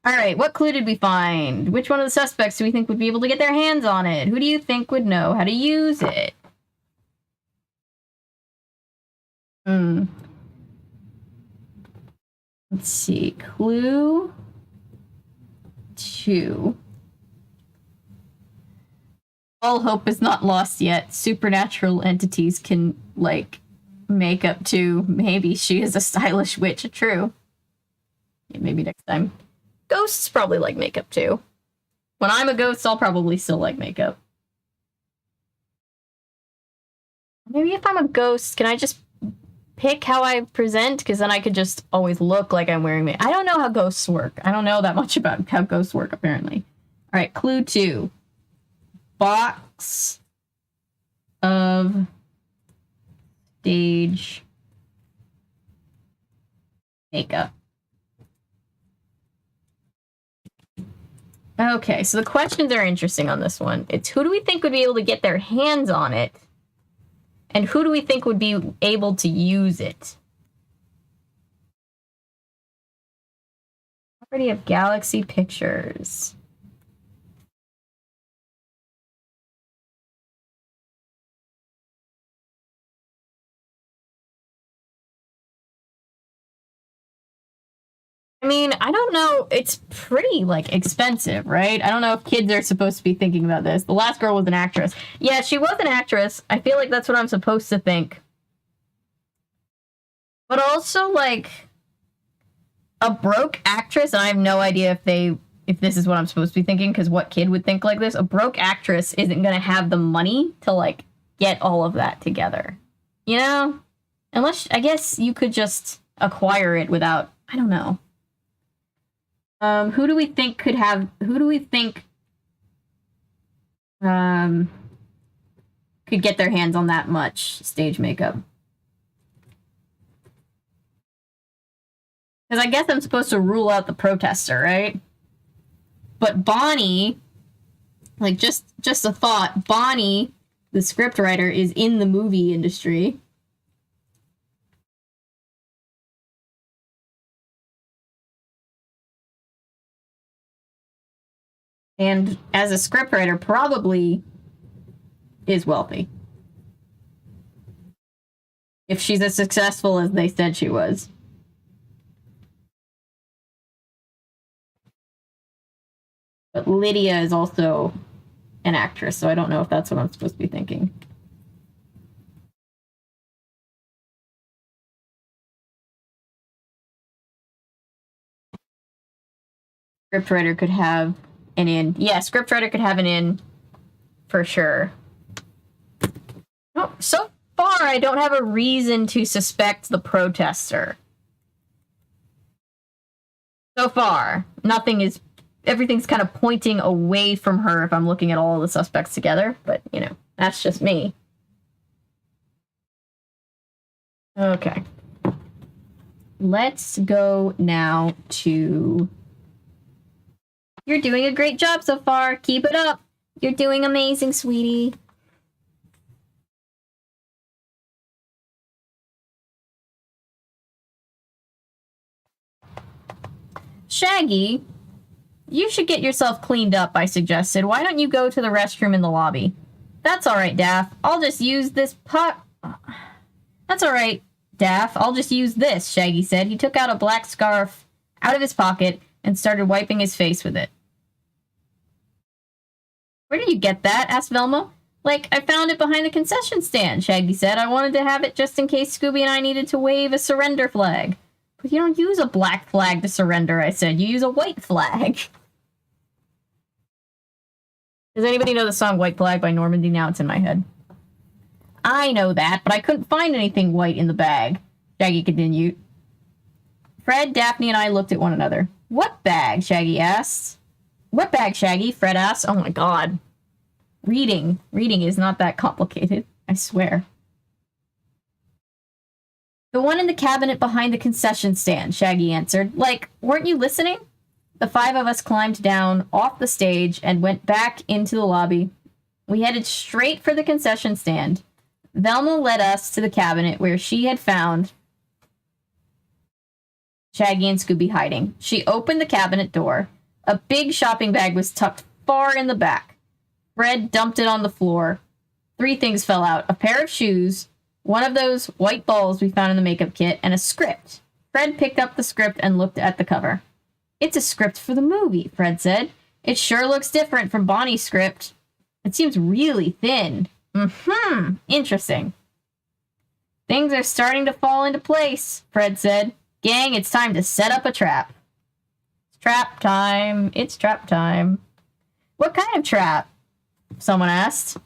All right, what clue did we find? Which one of the suspects do we think would be able to get their hands on it? Who do you think would know how to use it? Let's see. Clue 2. All hope is not lost yet. Supernatural entities can, like, make up to maybe she is a stylish witch. True. Yeah, maybe next time. Ghosts probably like makeup, too. When I'm a ghost, I'll probably still like makeup. Maybe if I'm a ghost, can I just pick how I present? Because then I could just always look like I'm wearing makeup. I don't know how ghosts work. I don't know that much about how ghosts work, apparently. All right, clue 2. Box of stage makeup. Okay, so the questions are interesting on this one. It's who do we think would be able to get their hands on it? And who do we think would be able to use it? Property of Galaxy Pictures. I mean, I don't know. It's pretty, like, expensive, right? I don't know if kids are supposed to be thinking about this. The last girl was an actress. Yeah, she was an actress. I feel like that's what I'm supposed to think. But also, like, a broke actress, and I have no idea if this is what I'm supposed to be thinking, because what kid would think like this? A broke actress isn't going to have the money to, like, get all of that together. You know? Unless, I guess you could just acquire it without, I don't know. Who do we think could get their hands on that much stage makeup? Because I guess I'm supposed to rule out the protester, right? But Bonnie, like, just a thought, Bonnie, the scriptwriter, is in the movie industry. And as a scriptwriter, probably is wealthy. If she's as successful as they said she was. But Lydia is also an actress, so I don't know if that's what I'm supposed to be thinking. Scriptwriter could have an in. Yeah, scriptwriter could have an in for sure. Oh, so far, I don't have a reason to suspect the protester. So far, everything's kind of pointing away from her if I'm looking at all of the suspects together, but, you know, that's just me. Okay. Let's go now to... You're doing a great job so far. Keep it up. You're doing amazing, sweetie. Shaggy, you should get yourself cleaned up, I suggested. Why don't you go to the restroom in the lobby? That's all right, Daff. I'll just use this That's all right, Daff. I'll just use this, Shaggy said. He took out a black scarf out of his pocket and started wiping his face with it. Where did you get that? Asked Velma. Like, I found it behind the concession stand, Shaggy said. I wanted to have it just in case Scooby and I needed to wave a surrender flag. But you don't use a black flag to surrender, I said. You use a white flag. Does anybody know the song White Flag by Normandy? Now it's in my head. I know that, but I couldn't find anything white in the bag, Shaggy continued. Fred, Daphne, and I looked at one another. What bag? Shaggy asked. What bag, Shaggy? Fred asked. Oh my god. Reading is not that complicated, I swear. The one in the cabinet behind the concession stand, Shaggy answered. Like, weren't you listening? The five of us climbed down off the stage and went back into the lobby. We headed straight for the concession stand. Velma led us to the cabinet where she had found Shaggy and Scooby hiding. She opened the cabinet door. A big shopping bag was tucked far in the back. Fred dumped it on the floor. 3 things fell out. A pair of shoes, one of those white balls we found in the makeup kit, and a script. Fred picked up the script and looked at the cover. It's a script for the movie, Fred said. It sure looks different from Bonnie's script. It seems really thin. Interesting. Things are starting to fall into place, Fred said. Gang, it's time to set up a trap. It's trap time. It's trap time. What kind of trap? Someone asked.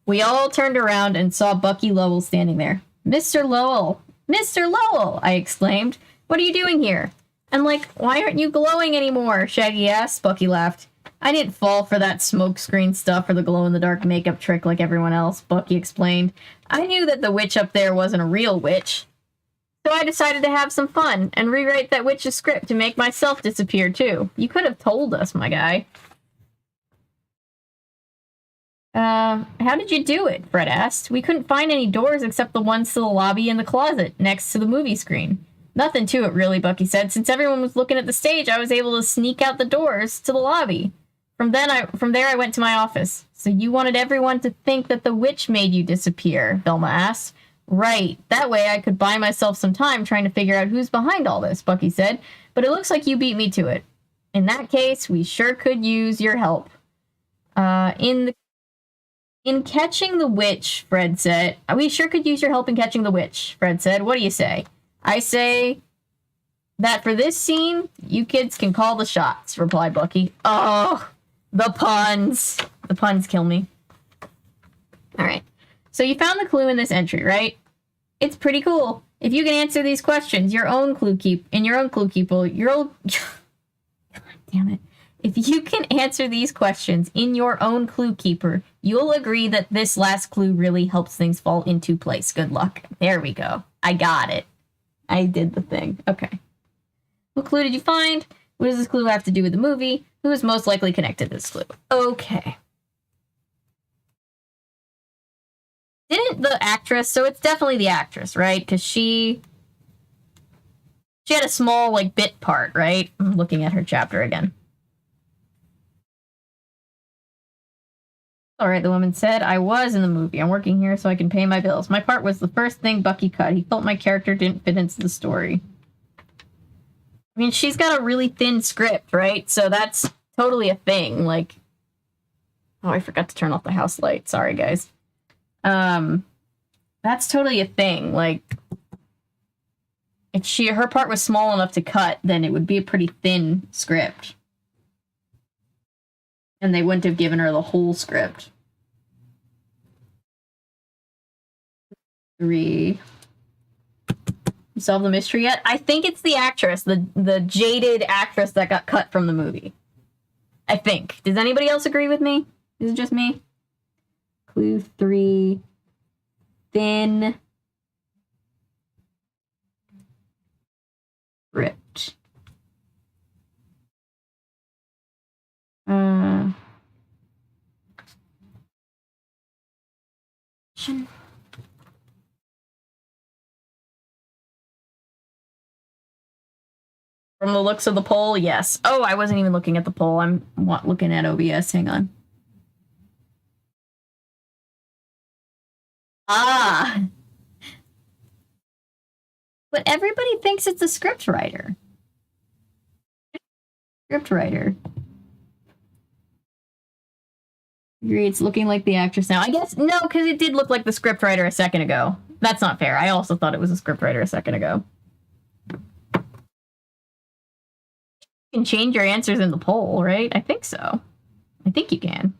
We all turned around and saw Bucky Lowell standing there. Mr. Lowell! Mr. Lowell! I exclaimed. What are you doing here? And like, why aren't you glowing anymore? Shaggy asked. Bucky laughed. I didn't fall for that smokescreen stuff or the glow-in-the-dark makeup trick like everyone else, Bucky explained. I knew that the witch up there wasn't a real witch. So I decided to have some fun and rewrite that witch's script to make myself disappear, too. You could have told us, my guy. How did you do it? Fred asked. We couldn't find any doors except the ones to the lobby and the closet next to the movie screen. Nothing to it, really, Bucky said. Since everyone was looking at the stage, I was able to sneak out the doors to the lobby. From there, I went to my office. So you wanted everyone to think that the witch made you disappear, Velma asked. Right. That way I could buy myself some time trying to figure out who's behind all this, Bucky said. But it looks like you beat me to it. In that case, we sure could use your help. In catching the witch, Fred said. We sure could use your help in catching the witch, Fred said. What do you say? I say that for this scene, you kids can call the shots, replied Bucky. Oh, the puns. The puns kill me. All right. So you found the clue in this entry, right? It's pretty cool. If you can answer these questions, God damn it. If you can answer these questions in your own clue keeper, you'll agree that this last clue really helps things fall into place. Good luck. There we go. I got it. I did the thing. Okay. What clue did you find? What does this clue have to do with the movie? Who is most likely connected to this clue? Okay. Didn't the actress, so it's definitely the actress, right? Because she had a small, like, bit part, right? I'm looking at her chapter again. All right, the woman said, I was in the movie. I'm working here so I can pay my bills. My part was the first thing Bucky cut. He felt my character didn't fit into the story. I mean, she's got a really thin script, right? So that's totally a thing. Like, oh, I forgot to turn off the house light. Sorry, guys. That's totally a thing. Like, if her part was small enough to cut, then it would be a pretty thin script. And they wouldn't have given her the whole script. 3. You solve the mystery yet? I think it's the actress, the jaded actress that got cut from the movie. I think. Does anybody else agree with me? Is it just me? Clue 3. Thin script. From the looks of the poll, yes. Oh, I wasn't even looking at the poll. I'm looking at OBS. Hang on. Ah. But everybody thinks it's a scriptwriter. Scriptwriter. Agree, it's looking like the actress now. I guess, no, because it did look like the scriptwriter a second ago. That's not fair. I also thought it was a scriptwriter a second ago. You can change your answers in the poll, right? I think so. I think you can.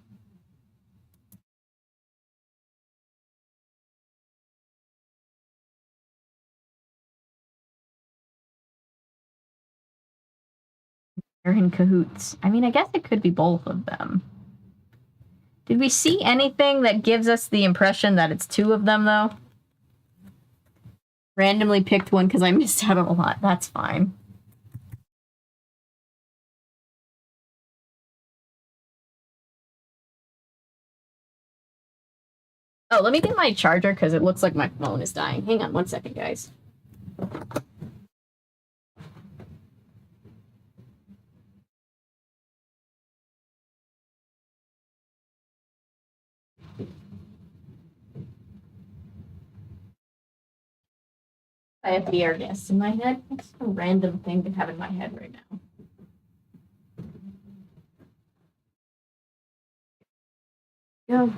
They're in cahoots. I mean, I guess it could be both of them. Did we see anything that gives us the impression that it's 2 of them, though? Randomly picked one because I missed out on a lot. That's fine. Oh, let me get my charger because it looks like my phone is dying. Hang on 1 second, guys. I have the air guests in my head. It's a random thing to have in my head right now. Go.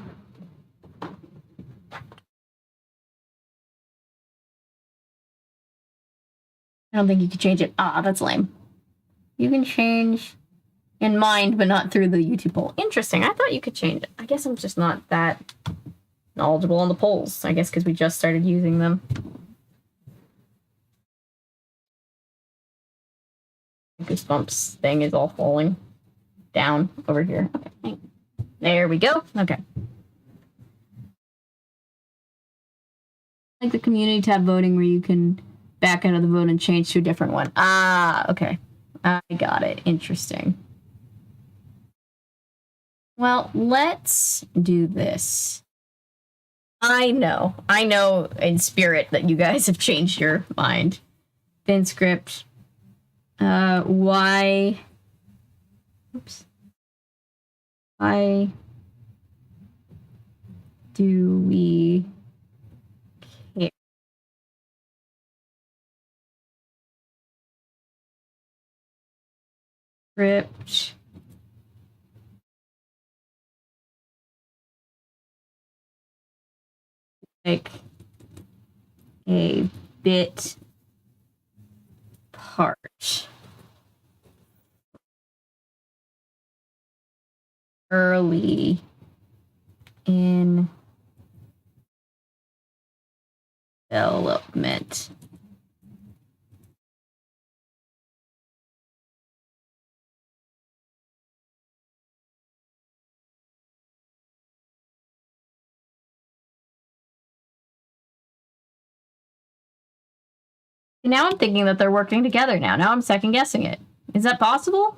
I don't think you can change it. Ah, that's lame. You can change in mind, but not through the YouTube poll. Interesting. I thought you could change it. I guess I'm just not that knowledgeable on the polls. I guess because we just started using them. Goosebumps thing is all falling down over here. Okay. There we go. Okay. Like the community tab voting where you can back out of the vote and change to a different one. Ah, okay. I got it. Interesting. Well, let's do this. I know in spirit that you guys have changed your mind. Thin script. Why do we care? Script. Like a bit part. Early in development. Now I'm thinking that they're working together now. Now I'm second guessing it. Is that possible?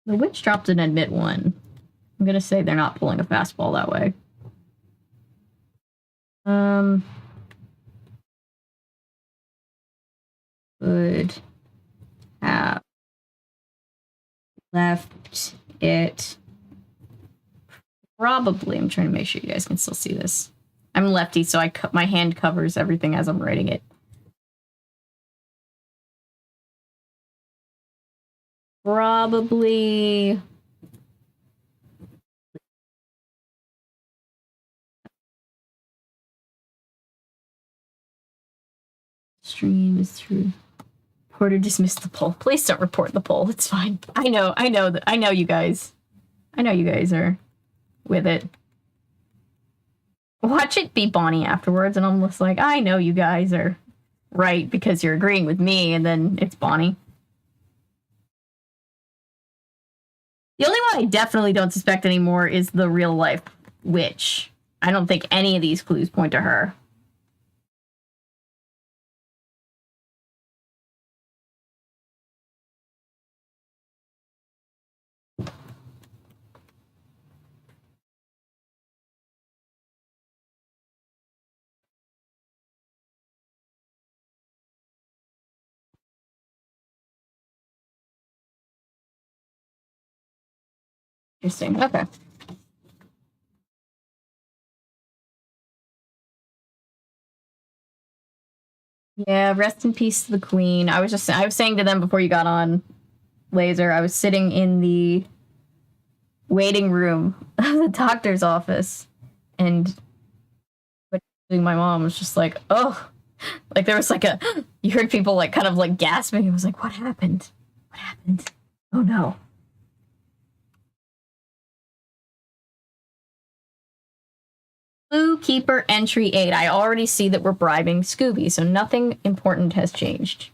The witch dropped an admit 1. I'm gonna say they're not pulling a fastball that way. Would have left it. Probably. I'm trying to make sure you guys can still see this. I'm lefty, so my hand covers everything as I'm writing it. Probably... Stream is through. Porter dismissed the poll. Please don't report the poll. It's fine. I know you guys. I know you guys are with it. Watch it be Bonnie afterwards, and I'm just like, I know you guys are right because you're agreeing with me, and then it's Bonnie. The only one I definitely don't suspect anymore is the real life witch. I don't think any of these clues point to her. Interesting. Okay. Yeah, rest in peace to the queen. I was saying to them before you got on, Laser, I was sitting in the waiting room of the doctor's office, and my mom was just like, oh, like there was like you heard people like kind of like gasping. It was like, what happened? What happened? Oh no. Clue Keeper Entry 8. I already see that we're bribing Scooby, so nothing important has changed.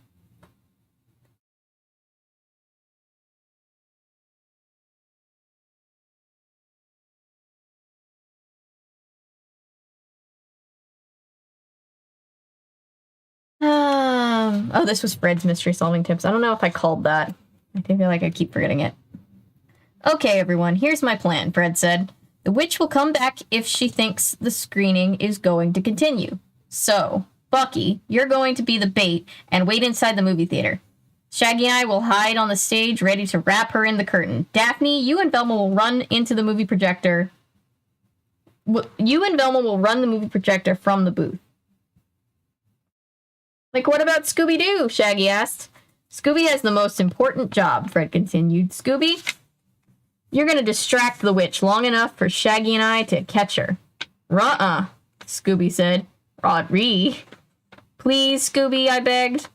Oh, this was Fred's mystery solving tips. I don't know if I called that. I feel like I keep forgetting it. Okay, everyone, here's my plan, Fred said. The witch will come back if she thinks the screening is going to continue. So, Bucky, you're going to be the bait and wait inside the movie theater. Shaggy and I will hide on the stage ready to wrap her in the curtain. Daphne, you and Velma will run into the movie projector. You and Velma will run the movie projector from the booth. Like, what about Scooby Doo? Shaggy asked. Scooby has the most important job, Fred continued. Scooby, you're going to distract the witch long enough for Shaggy and I to catch her. Ruh-uh, Scooby said. Rodri. Please, Scooby, I begged.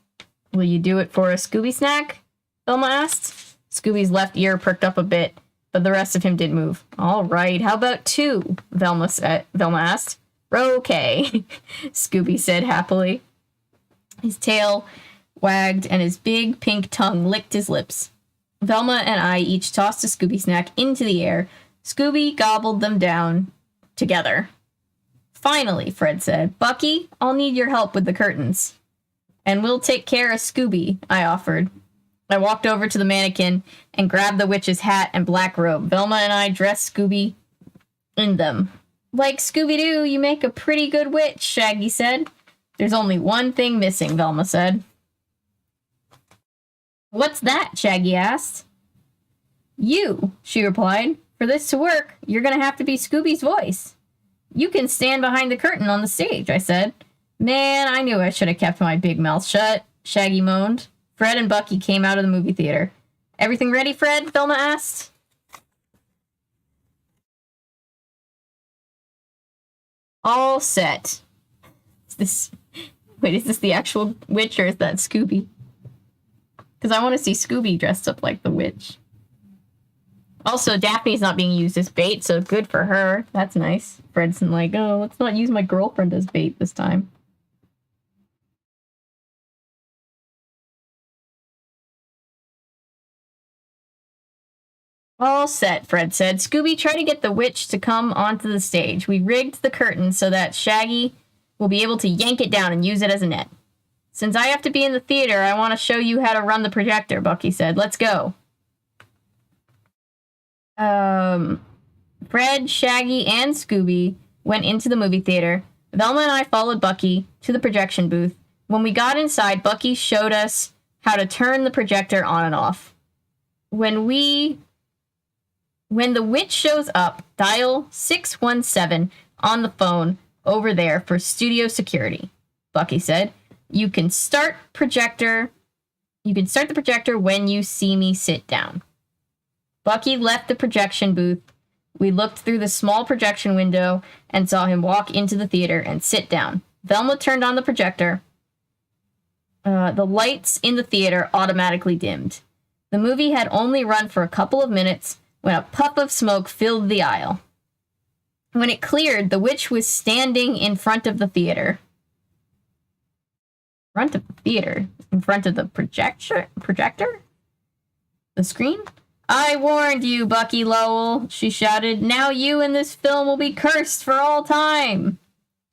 Will you do it for a Scooby snack? Velma asked. Scooby's left ear perked up a bit, but the rest of him didn't move. All right, how about 2? Velma asked. Okay, Scooby said happily. His tail wagged and his big pink tongue licked his lips. Velma and I each tossed a Scooby snack into the air. Scooby gobbled them down together. Finally, Fred said, Bucky, I'll need your help with the curtains. And we'll take care of Scooby, I offered. I walked over to the mannequin and grabbed the witch's hat and black robe. Velma and I dressed Scooby in them. Like Scooby Doo, you make a pretty good witch, Shaggy said. There's only one thing missing, Velma said. What's that? Shaggy asked. You, she replied. For this to work, you're going to have to be Scooby's voice. You can stand behind the curtain on the stage, I said. Man, I knew I should have kept my big mouth shut, Shaggy moaned. Fred and Bucky came out of the movie theater. Everything ready, Fred? Velma asked. All set. Is this the actual witch or is that Scooby? Because I want to see Scooby dressed up like the witch. Also, Daphne's not being used as bait, so good for her. That's nice. Fred's like, oh, let's not use my girlfriend as bait this time. All set, Fred said. Scooby, try to get the witch to come onto the stage. We rigged the curtain so that Shaggy will be able to yank it down and use it as a net. Since I have to be in the theater, I want to show you how to run the projector, Bucky said. Let's go. Fred, Shaggy, and Scooby went into the movie theater. Velma and I followed Bucky to the projection booth. When we got inside, Bucky showed us how to turn the projector on and off. When the witch shows up, dial 617 on the phone over there for studio security, Bucky said. You can start projector You can start the projector when you see me sit down. Bucky left the projection booth. We looked through the small projection window and saw him walk into the theater and sit down. Velma turned on the projector. The lights in the theater automatically dimmed. The movie had only run for a couple of minutes when a puff of smoke filled the aisle. When it cleared, the witch was standing in front of the theater. Front of the theater? In front of the projector? The screen? I warned you, Bucky Lowell, she shouted. Now you and this film will be cursed for all time.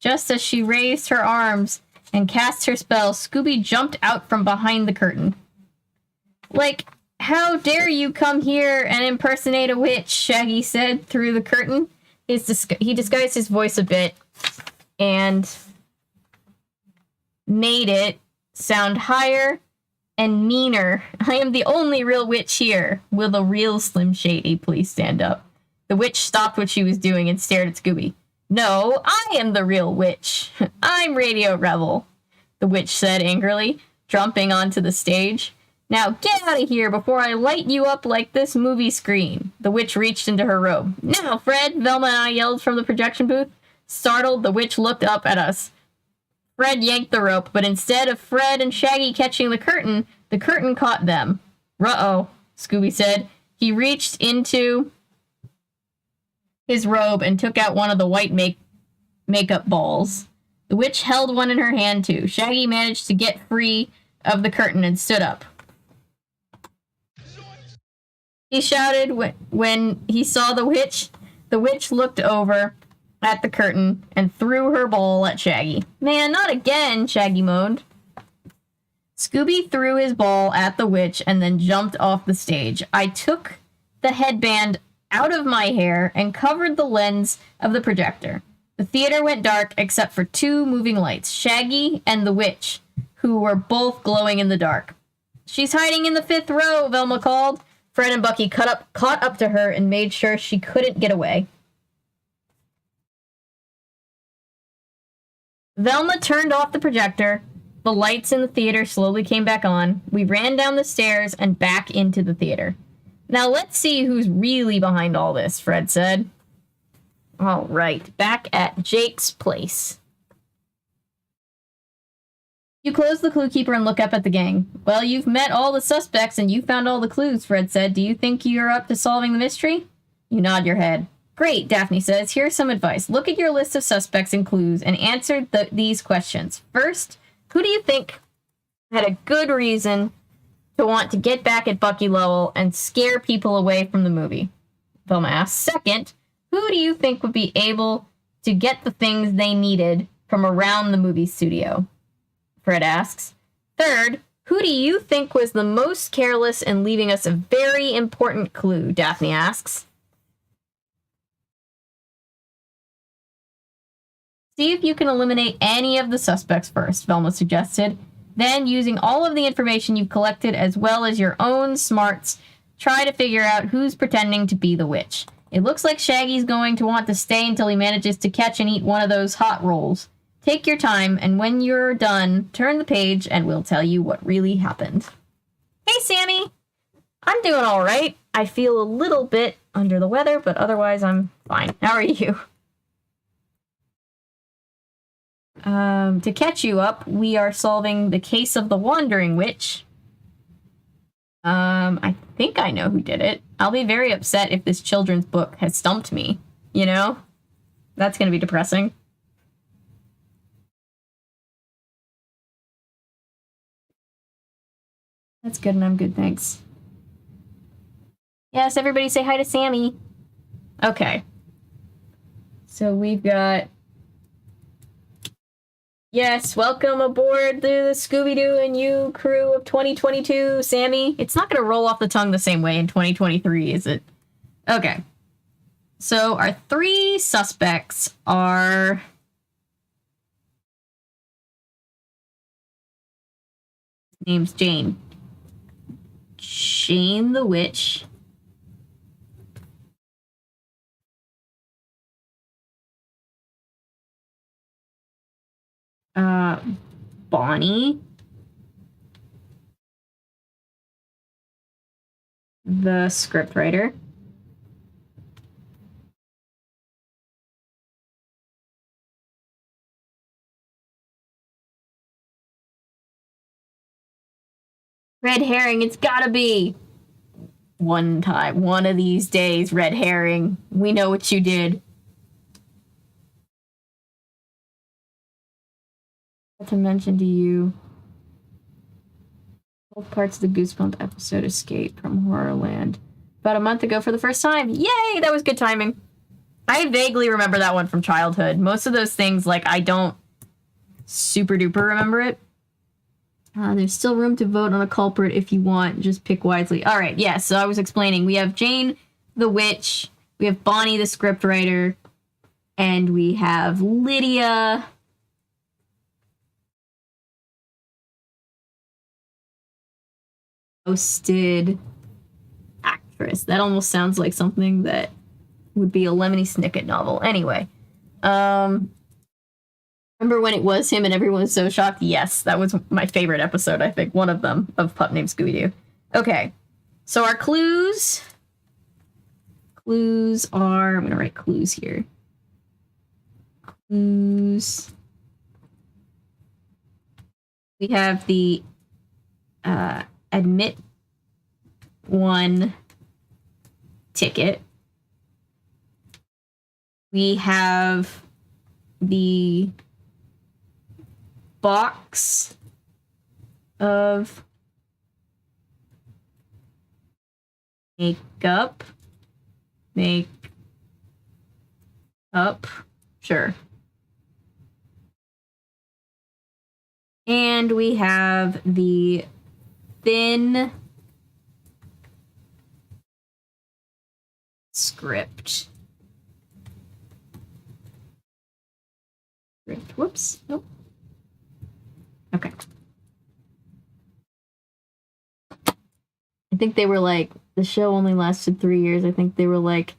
Just as she raised her arms and cast her spell, Scooby jumped out from behind the curtain. Like, how dare you come here and impersonate a witch, Shaggy said through the curtain. He disguised his voice a bit and made it sound higher and meaner. I am the only real witch here. Will the real Slim Shady please stand up? The witch stopped what she was doing and stared at Scooby. No, I am the real witch. I'm Radio Rebel, the witch said angrily, jumping onto the stage. Now get out of here before I light you up like this movie screen. The witch reached into her robe. Now, Fred, Velma and I yelled from the projection booth. Startled, the witch looked up at us. Fred yanked the rope, but instead of Fred and Shaggy catching the curtain caught them. Ruh-oh, Scooby said. He reached into his robe and took out one of the white makeup balls. The witch held one in her hand, too. Shaggy managed to get free of the curtain and stood up. He shouted when he saw the witch. The witch looked over at the curtain and threw her ball at Shaggy. Man, not again, Shaggy moaned. Scooby threw his ball at the witch and then jumped off the stage. I took the headband out of my hair and covered the lens of the projector. The theater went dark except for two moving lights, Shaggy and the witch, who were both glowing in the dark. She's hiding in the 5th row, Velma called. Fred and Bucky caught up to her and made sure she couldn't get away. Velma turned off the projector. The lights in the theater slowly came back on. We ran down the stairs and back into the theater. Now let's see who's really behind all this, Fred said. All right, back at Jake's place. You close the clue keeper and look up at the gang. Well, you've met all the suspects and you found all the clues, Fred said. Do you think you're up to solving the mystery? You nod your head. Great, Daphne says. Here's some advice. Look at your list of suspects and clues and answer these questions. First, who do you think had a good reason to want to get back at Bucky Lowell and scare people away from the movie? Velma asks. Second, who do you think would be able to get the things they needed from around the movie studio? Fred asks. Third, who do you think was the most careless in leaving us a very important clue? Daphne asks. See if you can eliminate any of the suspects first, Velma suggested. Then, using all of the information you've collected as well as your own smarts, try to figure out who's pretending to be the witch. It looks like Shaggy's going to want to stay until he manages to catch and eat one of those hot rolls. Take your time, and when you're done, turn the page and we'll tell you what really happened. Hey, Sammy! I'm doing all right. I feel a little bit under the weather, but otherwise I'm fine. How are you? To catch you up, we are solving the case of the Wandering Witch. I think I know who did it. I'll be very upset if this children's book has stumped me, you know? That's gonna be depressing. That's good, and I'm good, thanks. Yes, everybody say hi to Sammy. Okay. So we've got... Yes, welcome aboard the Scooby Doo and You crew of 2022, Sammy. It's not going to roll off the tongue the same way in 2023, is it? Okay. So our three suspects are... Name's Jane. Jane the Witch. Bonnie. the scriptwriter. Red herring, it's gotta be. One of these days, red herring. We know what you did. To mention to you, both parts of the Goosebump episode escape from Horrorland about a month ago for the first time. Yay! That was good timing. I vaguely remember that one from childhood. Most of those things, like, I don't super duper remember it. There's still room to vote on a culprit if you want. Just pick wisely. All right, yeah, so I was explaining. We have Jane the witch, we have Bonnie the scriptwriter, and we have Lydia. Hosted actress. That almost sounds like something that would be a Lemony Snicket novel. Anyway, remember when it was him and everyone was so shocked? Yes, that was my favorite episode, I think. One of them, of Pup Named Scooby Doo. Okay, so our clues. Clues are... I'm going to write clues here. Clues. We have the admit one ticket. We have the box of makeup. Make up. Sure. And we have the thin script. Whoops. Nope. Okay. I think they were like, the show only lasted 3 years. I think they were like,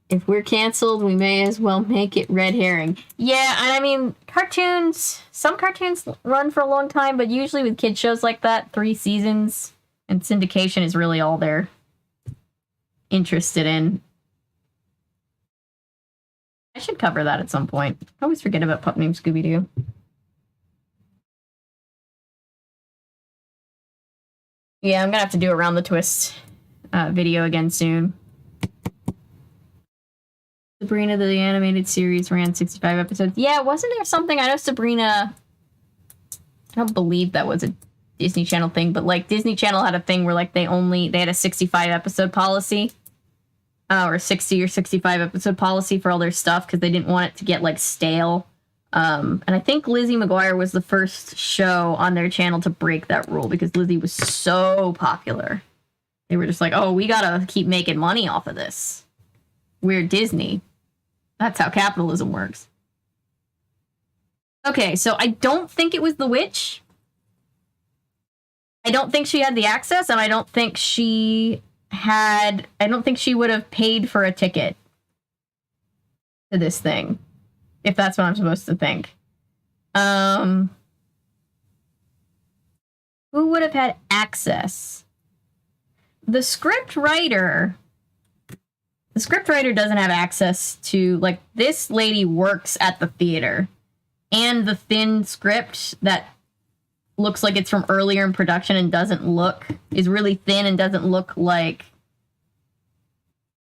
if we're canceled, we may as well make it red herring. Yeah, and I mean, cartoons, some cartoons run for a long time, but usually with kid shows like that, 3 seasons, and syndication is really all they're interested in. I should cover that at some point. I always forget about Pup Named Scooby Doo. Yeah, I'm gonna have to do Around the Twist video again soon. Sabrina, the animated series, ran 65 episodes. Yeah, wasn't there something? I know Sabrina... I don't believe that was a Disney Channel thing, but, like, Disney Channel had a thing where, like, they had a 65 episode policy. Or 60 or 65 episode policy for all their stuff, because they didn't want it to get, like, stale. And I think Lizzie McGuire was the first show on their channel to break that rule, because Lizzie was so popular. They were just like, oh, we gotta keep making money off of this. We're Disney. That's how capitalism works. Okay, so I don't think it was the witch. I don't think she had the access, and I don't think she would have paid for a ticket to this thing, if that's what I'm supposed to think. Who would have had access? The script writer doesn't have access to, like, this lady works at the theater, and the thin script that looks like it's from earlier in production and is really thin and doesn't look like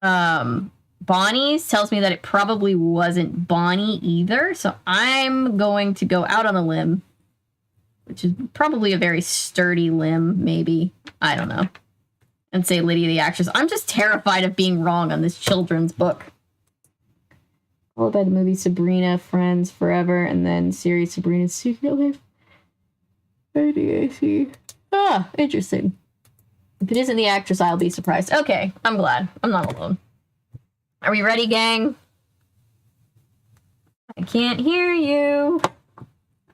Bonnie's, tells me that it probably wasn't Bonnie either. So I'm going to go out on a limb, which is probably a very sturdy limb, maybe. I don't know. And say Lydia the actress. I'm just terrified of being wrong on this children's book. Followed by the movie Sabrina, Friends, Forever, and then series Sabrina's Secret Life. ADAC. Ah, interesting. If it isn't the actress, I'll be surprised. Okay, I'm glad. I'm not alone. Are we ready, gang? I can't hear you.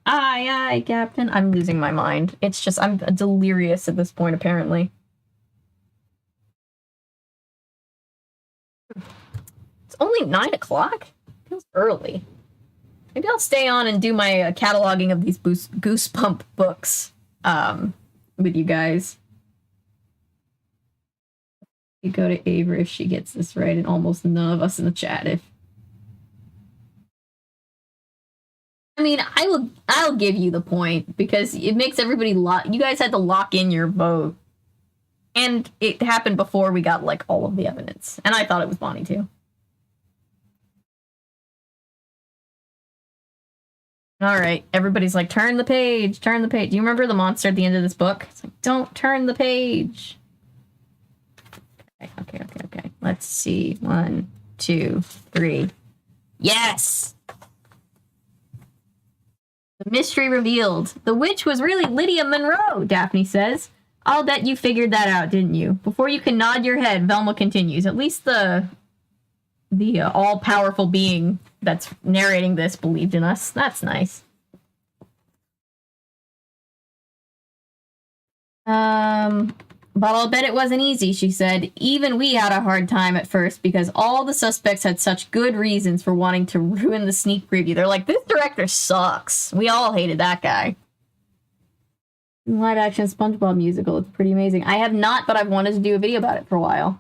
Aye, aye, Captain. I'm losing my mind. It's just, I'm delirious at this point, apparently. It's only 9 o'clock? Feels early. Maybe I'll stay on and do my cataloging of these Goosebump books with you guys. You go to Avery if she gets this right, and almost none of us in the chat if. I mean, I'll give you the point because it makes everybody you guys had to lock in your vote. And it happened before we got like all of the evidence. And I thought it was Bonnie too. All right, everybody's like, turn the page, turn the page. Do you remember the monster at the end of this book? It's like, don't turn the page. Okay. Let's see. 1, 2, 3. Yes! The mystery revealed. The witch was really Lydia Monroe, Daphne says. I'll bet you figured that out, didn't you? Before you can nod your head, Velma continues. At least the all-powerful being that's narrating this believed in us. That's nice. But I'll bet it wasn't easy, she said. Even we had a hard time at first because all the suspects had such good reasons for wanting to ruin the sneak preview. They're like, this director sucks. We all hated that guy. Live action SpongeBob musical. It's pretty amazing. I have not, but I've wanted to do a video about it for a while.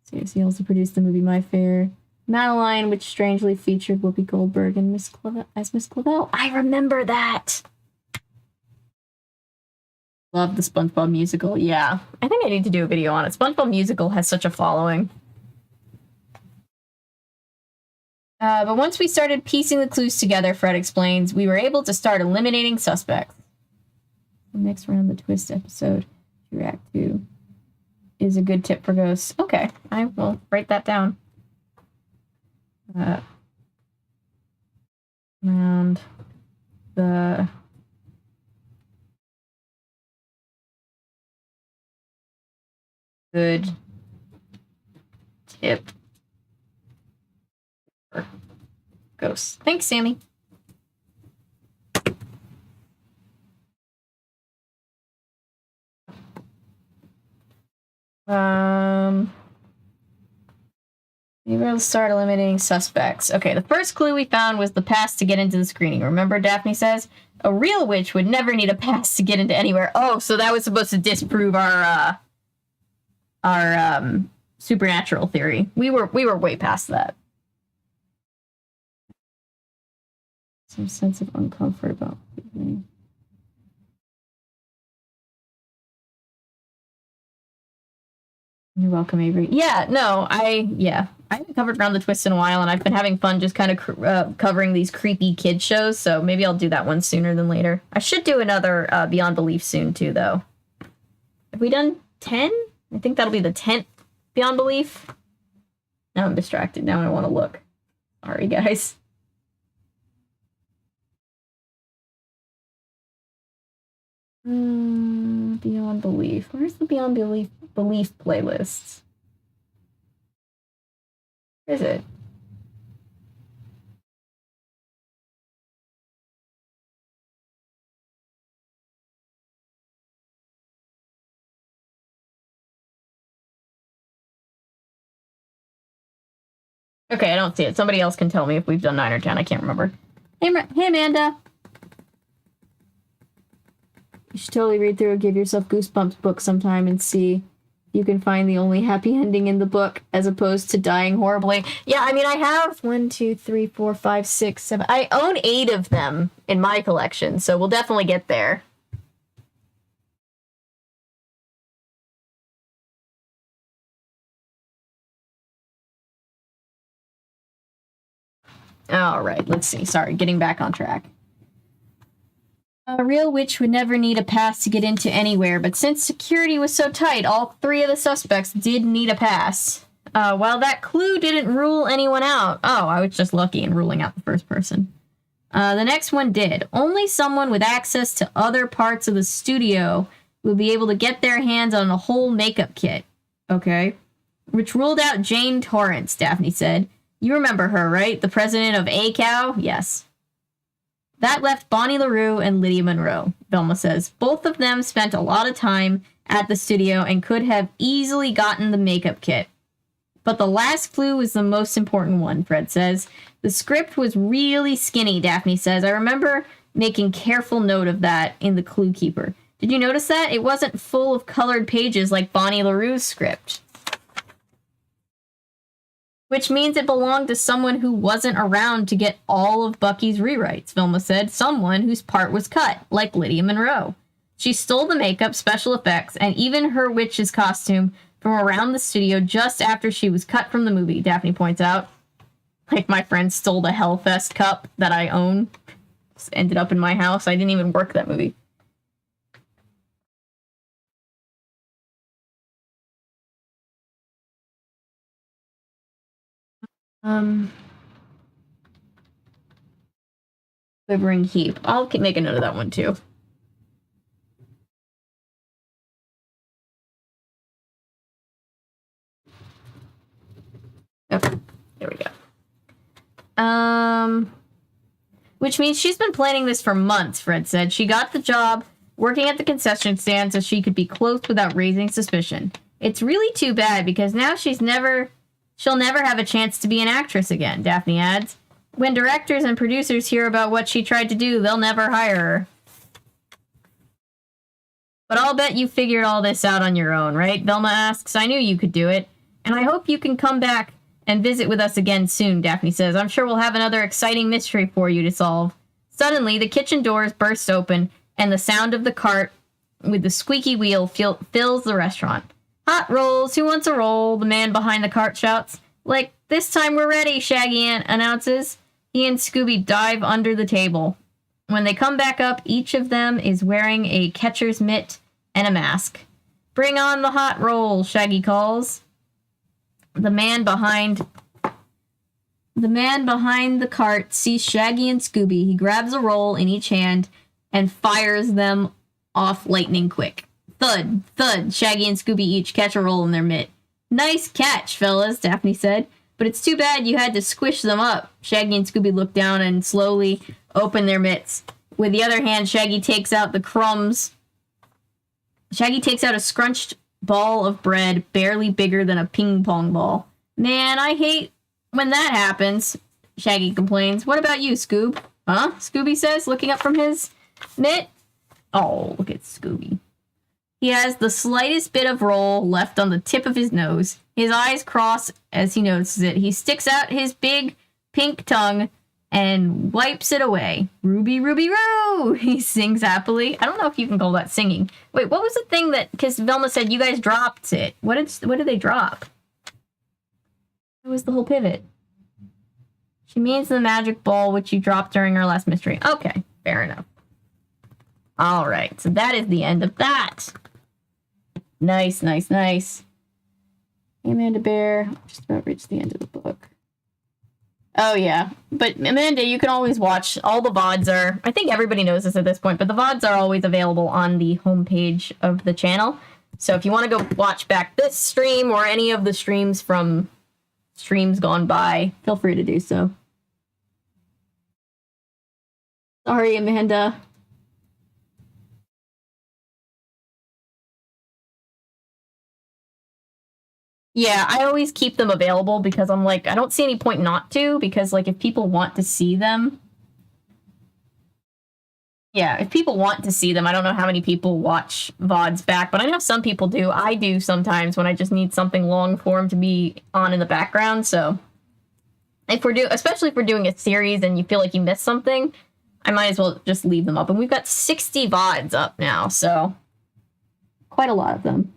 Seriously, also produced the movie My Fair Madeline, which strangely featured Whoopi Goldberg and Miss Clavel. I remember that. Love the SpongeBob musical. Yeah, I think I need to do a video on it. SpongeBob musical has such a following. But once we started piecing the clues together, Fred explains, we were able to start eliminating suspects. The next round, the twist episode to react to is a good tip for ghosts. Okay, I will write that down. Round the good tip for ghosts. Thanks, Sammy. Maybe we'll start eliminating suspects. Okay, the first clue we found was the pass to get into the screening. Remember, Daphne says? A real witch would never need a pass to get into anywhere. Oh, so that was supposed to disprove our supernatural theory. We were way past that. Some sense of uncomfort about me. You're welcome, Avery. Yeah, no, I haven't covered Round the Twist in a while, and I've been having fun just kind of covering these creepy kid shows, so maybe I'll do that one sooner than later. I should do another Beyond Belief soon, too, though. Have we done 10? I think that'll be the 10th Beyond Belief. Now I'm distracted. Now I want to look. Sorry, guys. Beyond Belief. Where's the Beyond Belief playlists? Where is it? Okay, I don't see it. Somebody else can tell me if we've done 9 or 10. I can't remember. Hey, Amanda. You should totally read through a Give Yourself Goosebumps book sometime and see if you can find the only happy ending in the book as opposed to dying horribly. Yeah, I mean, I have 1, 2, 3, 4, 5, 6, 7. I own 8 of them in my collection, so we'll definitely get there. All right, let's see. Sorry, getting back on track. A real witch would never need a pass to get into anywhere, but since security was so tight, all 3 of the suspects did need a pass. While that clue didn't rule anyone out. Oh, I was just lucky in ruling out the first person. The next one did. Only someone with access to other parts of the studio would be able to get their hands on a whole makeup kit. Okay. Which ruled out Jane Torrance, Daphne said. You remember her, right? The president of ACOW? Yes. That left Bonnie LaRue and Lydia Monroe, Velma says. Both of them spent a lot of time at the studio and could have easily gotten the makeup kit. But the last clue was the most important one, Fred says. The script was really skinny, Daphne says. I remember making careful note of that in the Clue Keeper. Did you notice that? It wasn't full of colored pages like Bonnie LaRue's script. Which means it belonged to someone who wasn't around to get all of Bucky's rewrites, Vilma said. Someone whose part was cut, like Lydia Monroe. She stole the makeup, special effects, and even her witch's costume from around the studio just after she was cut from the movie, Daphne points out. Like my friend stole the Hellfest cup that I own. Just ended up in my house. I didn't even work that movie. Quivering heap. I'll make a note of that one too. Okay, there we go. Which means she's been planning this for months, Fred said. She got the job working at the concession stand so she could be close without raising suspicion. It's really too bad because now she'll never have a chance to be an actress again, Daphne adds. When directors and producers hear about what she tried to do, they'll never hire her. But I'll bet you figured all this out on your own, right? Velma asks. I knew you could do it. And I hope you can come back and visit with us again soon, Daphne says. I'm sure we'll have another exciting mystery for you to solve. Suddenly, the kitchen doors burst open, and the sound of the cart with the squeaky wheel fills the restaurant. Hot rolls, who wants a roll? The man behind the cart shouts. Like, this time we're ready, Shaggy announces. He and Scooby dive under the table. When they come back up, each of them is wearing a catcher's mitt and a mask. Bring on the hot roll, Shaggy calls. The man behind the cart sees Shaggy and Scooby. He grabs a roll in each hand and fires them off lightning quick. Thud, thud, Shaggy and Scooby each catch a roll in their mitt. Nice catch, fellas, Daphne said. But it's too bad you had to squish them up. Shaggy and Scooby look down and slowly open their mitts. With the other hand, Shaggy takes out the crumbs. Shaggy takes out a scrunched ball of bread barely bigger than a ping pong ball. Man, I hate when that happens, Shaggy complains. What about you, Scoob? Huh? Scooby says, looking up from his mitt. Oh, look at Scooby. He has the slightest bit of roll left on the tip of his nose. His eyes cross as he notices it. He sticks out his big pink tongue and wipes it away. Ruby, Ruby, Roo! He sings happily. I don't know if you can call that singing. Wait, what was the thing that... Because Velma said you guys dropped it. What did they drop? What was the whole pivot? She means the magic ball which you dropped during our last mystery. Okay, fair enough. All right, so that is the end of that. Nice, nice, nice. Amanda Bear. Just about reached the end of the book. Oh, yeah. But, Amanda, you can always watch. All the VODs are... I think everybody knows this at this point, but the VODs are always available on the homepage of the channel. So if you want to go watch back this stream or any of the streams from streams gone by, feel free to do so. Sorry, Amanda. Yeah, I always keep them available because I'm like, I don't see any point not to, because like if people want to see them. Yeah, if people want to see them, I don't know how many people watch VODs back, but I know some people do. I do sometimes when I just need something long form to be on in the background, so if especially if we're doing a series and you feel like you missed something, I might as well just leave them up. And we've got 60 VODs up now, so quite a lot of them.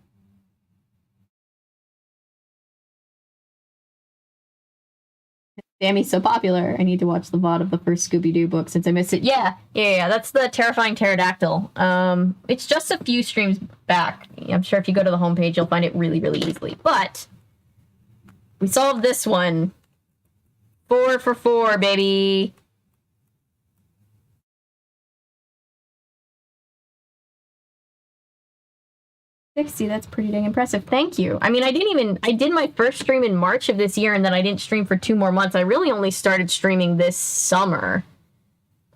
Sammy's so popular. I need to watch the VOD of the first Scooby Doo book since I missed it. Yeah. That's the Terrifying Pterodactyl. It's just a few streams back. I'm sure if you go to the homepage, you'll find it really, really easily. But we solved this one. 4 for 4, baby. $60, that's pretty dang impressive. Thank you. I mean, I did my first stream in March of this year, and then I didn't stream for 2 more months. I really only started streaming this summer.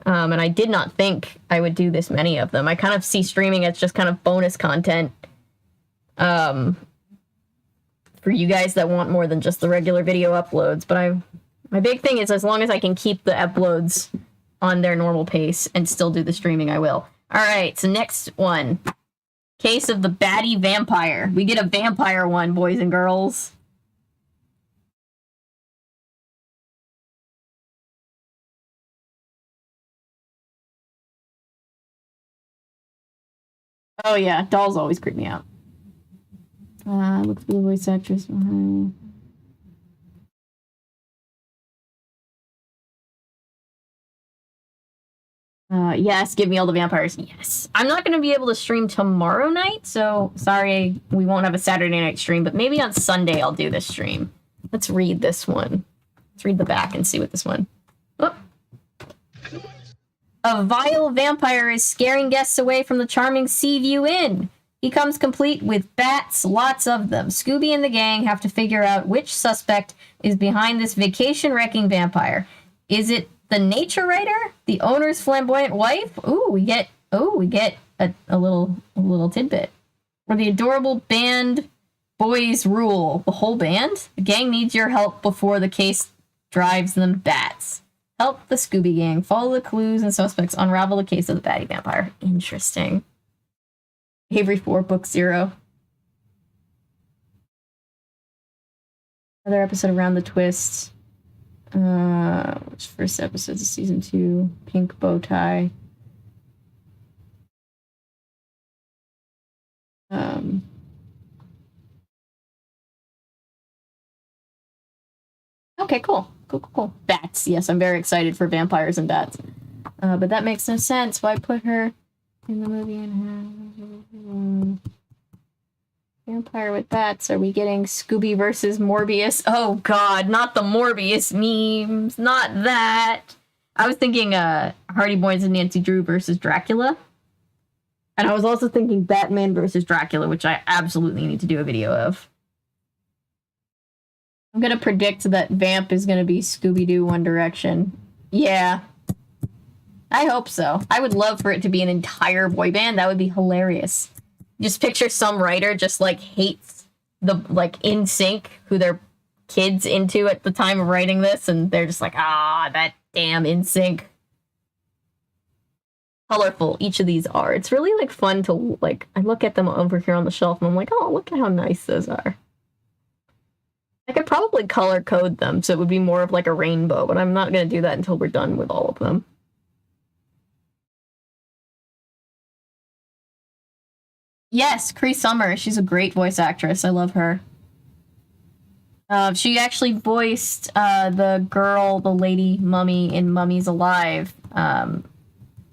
And I did not think I would do this many of them. I kind of see streaming as just kind of bonus content. For you guys that want more than just the regular video uploads. But my big thing is as long as I can keep the uploads on their normal pace and still do the streaming, I will. All right, so next one. Case of the Batty Vampire. We get a vampire one, boys and girls. Oh yeah, dolls always creep me out. Look for the voice actress behind. Yes, give me all the vampires. Yes. I'm not going to be able to stream tomorrow night, so sorry we won't have a Saturday night stream, but maybe on Sunday I'll do this stream. Let's read this one. Let's read the back and see what this one. Oh. A vile vampire is scaring guests away from the charming Seaview Inn. He comes complete with bats, lots of them. Scooby and the gang have to figure out which suspect is behind this vacation-wrecking vampire. Is it the nature writer? The owner's flamboyant wife? Ooh, we get a little tidbit. Or the adorable band Boys Rule. The whole band? The gang needs your help before the case drives them bats. Help the Scooby Gang. Follow the clues and suspects. Unravel the case of the batty vampire. Interesting. Avery 4, Book 0. Another episode of Around the Twist. Which first episode of season 2. Pink bow tie. Okay, cool. Cool. Bats. Yes, I'm very excited for vampires and bats. But that makes no sense. Why put her in the movie and vampire with bats? Are we getting Scooby versus Morbius? Oh god, not the Morbius memes. Not that. I was thinking Hardy Boys and Nancy Drew versus Dracula. And I was also thinking Batman versus Dracula, which I absolutely need to do a video of. I'm gonna predict that Vamp is gonna be Scooby Doo One Direction. Yeah. I hope so. I would love for it to be an entire boy band. That would be hilarious. Just picture some writer just, like, hates the, like, NSYNC, who their kids into at the time of writing this, and they're just like, that damn NSYNC. Colorful each of these are. It's really, like, fun to, like, I look at them over here on the shelf, and I'm like, oh, look at how nice those are. I could probably color code them, so it would be more of, like, a rainbow, but I'm not going to do that until we're done with all of them. Yes, Cree Summer. She's a great voice actress. I love her. She actually voiced the lady Mummy in Mummies Alive. And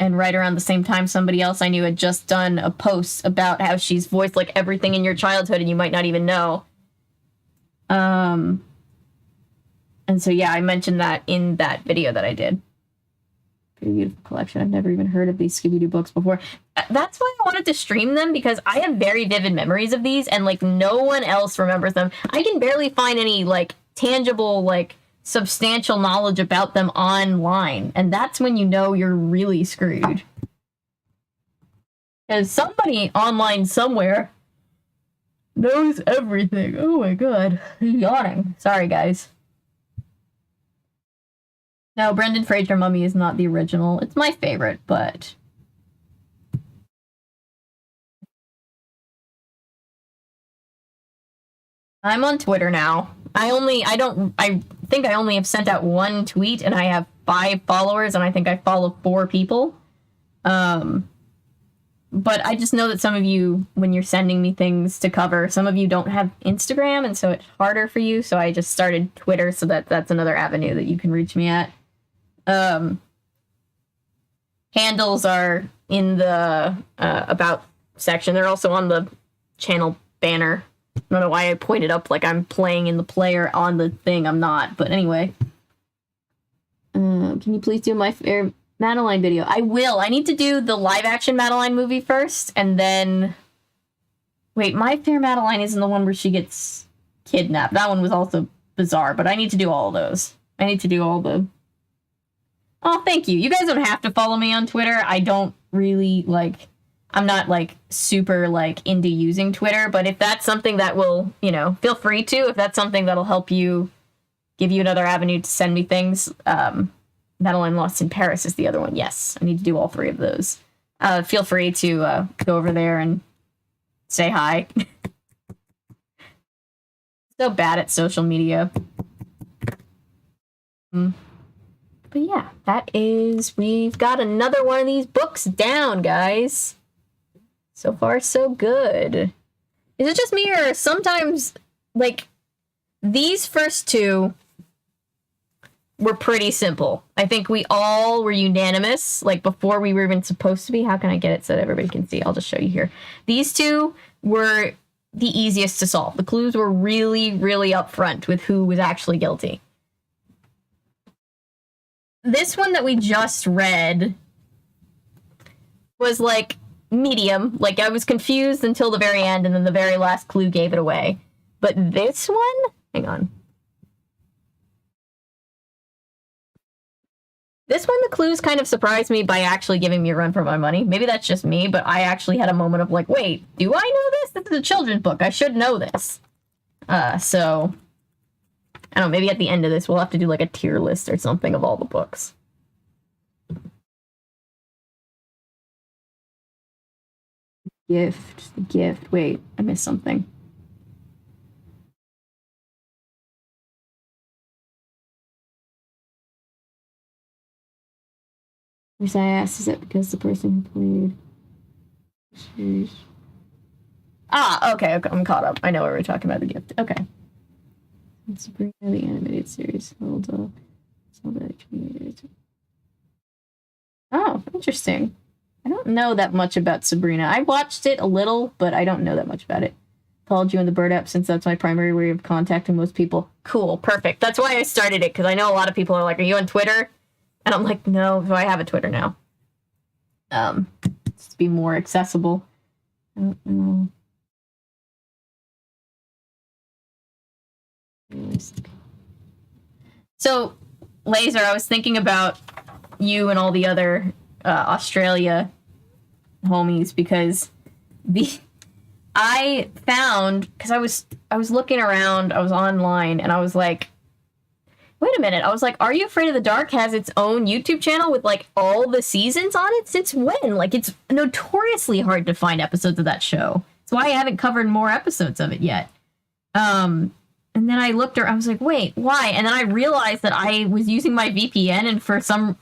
right around the same time, somebody else I knew had just done a post about how she's voiced, like, everything in your childhood and you might not even know. And so, yeah, I mentioned that in that video that I did. Pretty beautiful collection. I've never even heard of these Scooby-Doo books before. That's why I wanted to stream them, because I have very vivid memories of these, and, like, no one else remembers them. I can barely find any, like, tangible, like, substantial knowledge about them online, and that's when you know you're really screwed. Because somebody online somewhere knows everything. Oh my god. I'm yawning. Sorry, guys. No, Brendan Fraser Mummy is not the original. It's my favorite, but... I'm on Twitter now. I think I only have sent out one tweet, and I have 5 followers, and I think I follow 4 people. But I just know that some of you, when you're sending me things to cover, some of you don't have Instagram, and so it's harder for you, so I just started Twitter, so that's another avenue that you can reach me at. Handles are in the About section. They're also on the channel banner. I don't know why I pointed up like I'm playing in the player on the thing. I'm not, but anyway. Can you please do my fair Madeline video? I will. I need to do the live-action Madeline movie first, and then... Wait, My Fair Madeline isn't the one where she gets kidnapped. That one was also bizarre, but I need to do all of those. I need to do all the... Oh, thank you. You guys don't have to follow me on Twitter. I don't really, like... I'm not, like, super, like, into using Twitter, but if that's something that will, you know, feel free to. If that's something that'll help you, give you another avenue to send me things. Madeline Lost in Paris is the other one. Yes, I need to do all 3 of those. Feel free to go over there and say hi. So bad at social media. But yeah, we've got another one of these books down, guys. So far, so good. Is it just me, or sometimes, like, these first two were pretty simple. I think we all were unanimous, like, before we were even supposed to be. How can I get it so that everybody can see? I'll just show you here. These two were the easiest to solve. The clues were really, really upfront with who was actually guilty. This one that we just read was, like, medium. Like, I was confused until the very end, and then the very last clue gave it away. But this one? Hang on. This one, the clues kind of surprised me by actually giving me a run for my money. Maybe that's just me, but I actually had a moment of like, wait, do I know this? This is a children's book. I should know this. So, I don't know, maybe at the end of this, we'll have to do like a tier list or something of all the books. The gift. Wait, I missed something. I asked, is that because the person who played... Okay, I'm caught up. I know what we're talking about, the gift. Okay. Sabrina, the animated series. Hold up. Oh, interesting. I don't know that much about Sabrina. I watched it a little, but I don't know that much about it. Followed you on the Bird app since that's my primary way of contacting most people. Cool, perfect. That's why I started it, because I know a lot of people are like, are you on Twitter? And I'm like, no, so I have a Twitter now. Just to be more accessible. I don't know. So, Laser, I was thinking about you and all the other Australia homies, because I found, because I was looking around, I was online, and I was like, wait a minute. I was like, Are You Afraid of the Dark has its own YouTube channel with, like, all the seasons on it? Since when? Like, it's notoriously hard to find episodes of that show. That's why I haven't covered more episodes of it yet. And then I looked I was like, wait, why? And then I realized that I was using my VPN, and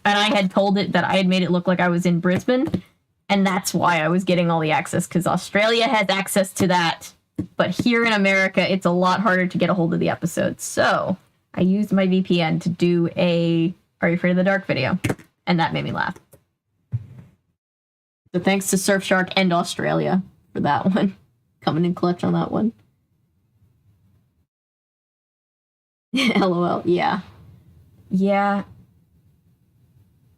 I had told it that I had made it look like I was in Brisbane. And that's why I was getting all the access, because Australia has access to that. But here in America, it's a lot harder to get a hold of the episodes. So I used my VPN to do a Are You Afraid of the Dark video, and that made me laugh. So thanks to Surfshark and Australia for that one. Coming in clutch on that one. LOL, yeah. Yeah.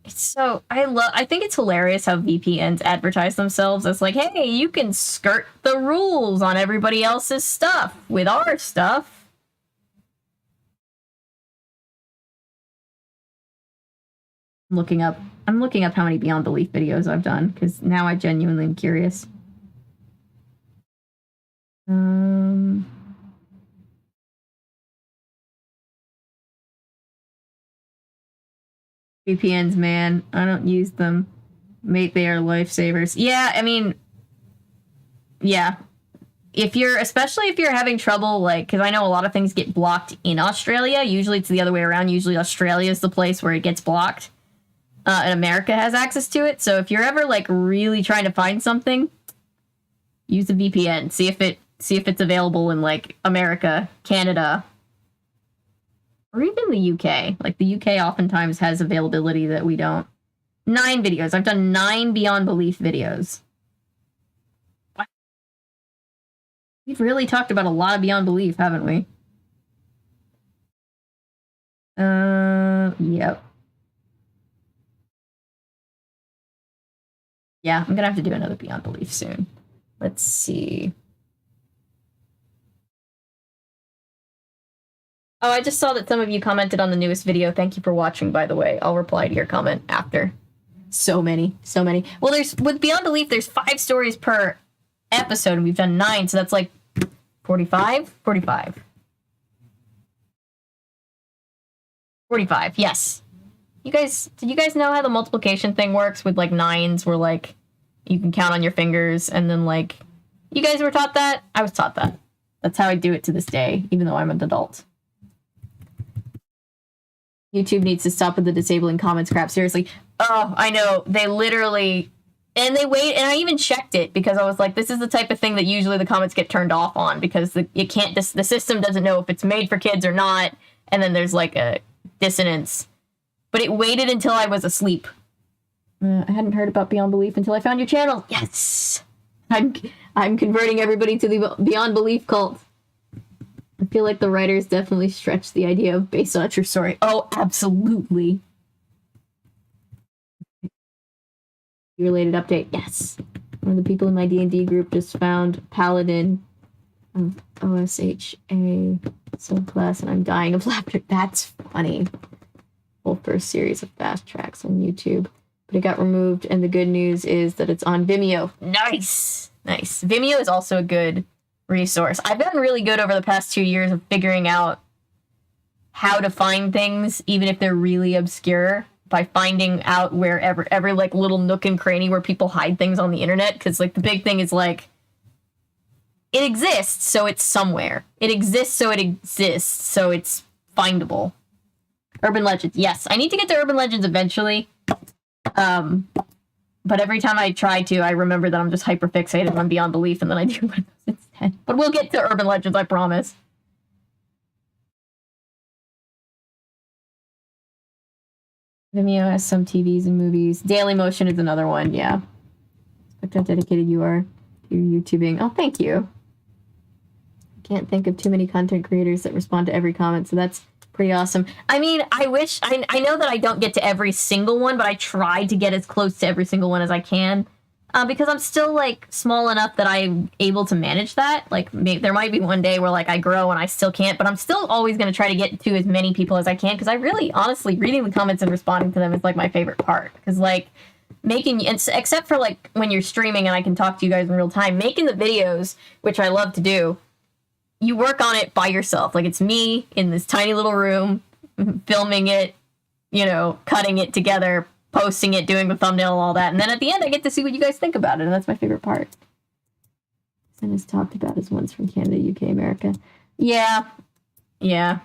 It's so, I think it's hilarious how VPNs advertise themselves as like, hey, you can skirt the rules on everybody else's stuff with our stuff. I'm looking up how many Beyond Belief videos I've done, because now I genuinely am curious. VPNs, man. I don't use them. Mate, they are lifesavers. Yeah, I mean, yeah. Especially if you're having trouble, like, because I know a lot of things get blocked in Australia. Usually it's the other way around. Usually Australia is the place where it gets blocked. And America has access to it. So if you're ever, like, really trying to find something, use a VPN. See if it's available in, like, America, Canada, or even the UK. Like, the UK oftentimes has availability that we don't. 9 videos. I've done 9 Beyond Belief videos. What? We've really talked about a lot of Beyond Belief, haven't we? Yep. Yeah, I'm gonna have to do another Beyond Belief soon. Let's see. Oh, I just saw that some of you commented on the newest video. Thank you for watching, by the way. I'll reply to your comment after. So many. Well, with Beyond Belief, there's 5 stories per episode, and we've done 9, so that's like 45? 45, yes. Did you guys know how the multiplication thing works with, like, 9s, where, like, you can count on your fingers, and then, like, you guys were taught that? I was taught that. That's how I do it to this day, even though I'm an adult. YouTube needs to stop with the disabling comments crap. Seriously. Oh, I know. They literally And they wait, and I even checked it because I was like, this is the type of thing that usually the comments get turned off on because the system doesn't know if it's made for kids or not, and then there's like a dissonance. But it waited until I was asleep. I hadn't heard about Beyond Belief until I found your channel. Yes! I'm converting everybody to the Beyond Belief cult. I feel like the writers definitely stretched the idea of based on a true story. Oh, absolutely. Related update. Yes. One of the people in my D&D group just found Paladin of OSHA subclass, and I'm dying of laughter. That's funny. Whole first series of fast tracks on YouTube. But it got removed, and the good news is that it's on Vimeo. Nice! Nice. Vimeo is also a good resource. I've gotten really good over the past 2 years of figuring out how to find things, even if they're really obscure, by finding out wherever, every like little nook and cranny where people hide things on the internet. Because like the big thing is like, it exists, so it's somewhere. It exists, so it exists, so it's findable. Urban Legends. Yes, I need to get to Urban Legends eventually. But every time I try to, I remember that I'm just hyper-fixated on Beyond Belief, and then I do one of those instead. But we'll get to Urban Legends, I promise. Vimeo has some TVs and movies. Daily Motion is another one, yeah. Look how dedicated you are to your YouTubing. Oh, thank you. Can't think of too many content creators that respond to every comment, so that's pretty awesome. I mean, I wish... I know that I don't get to every single one, but I try to get as close to every single one as I can. Because I'm still, like, small enough that I'm able to manage that. Like, there might be one day where, like, I grow and I still can't, but I'm still always going to try to get to as many people as I can, because I really, honestly, reading the comments and responding to them is, like, my favorite part. Because, like, except for, like, when you're streaming and I can talk to you guys in real time, making the videos, which I love to do, you work on it by yourself. Like, it's me in this tiny little room, filming it, you know, cutting it together, posting it, doing the thumbnail and all that. And then at the end, I get to see what you guys think about it, and that's my favorite part. And is talked about as ones from Canada, UK, America. Yeah. Yeah.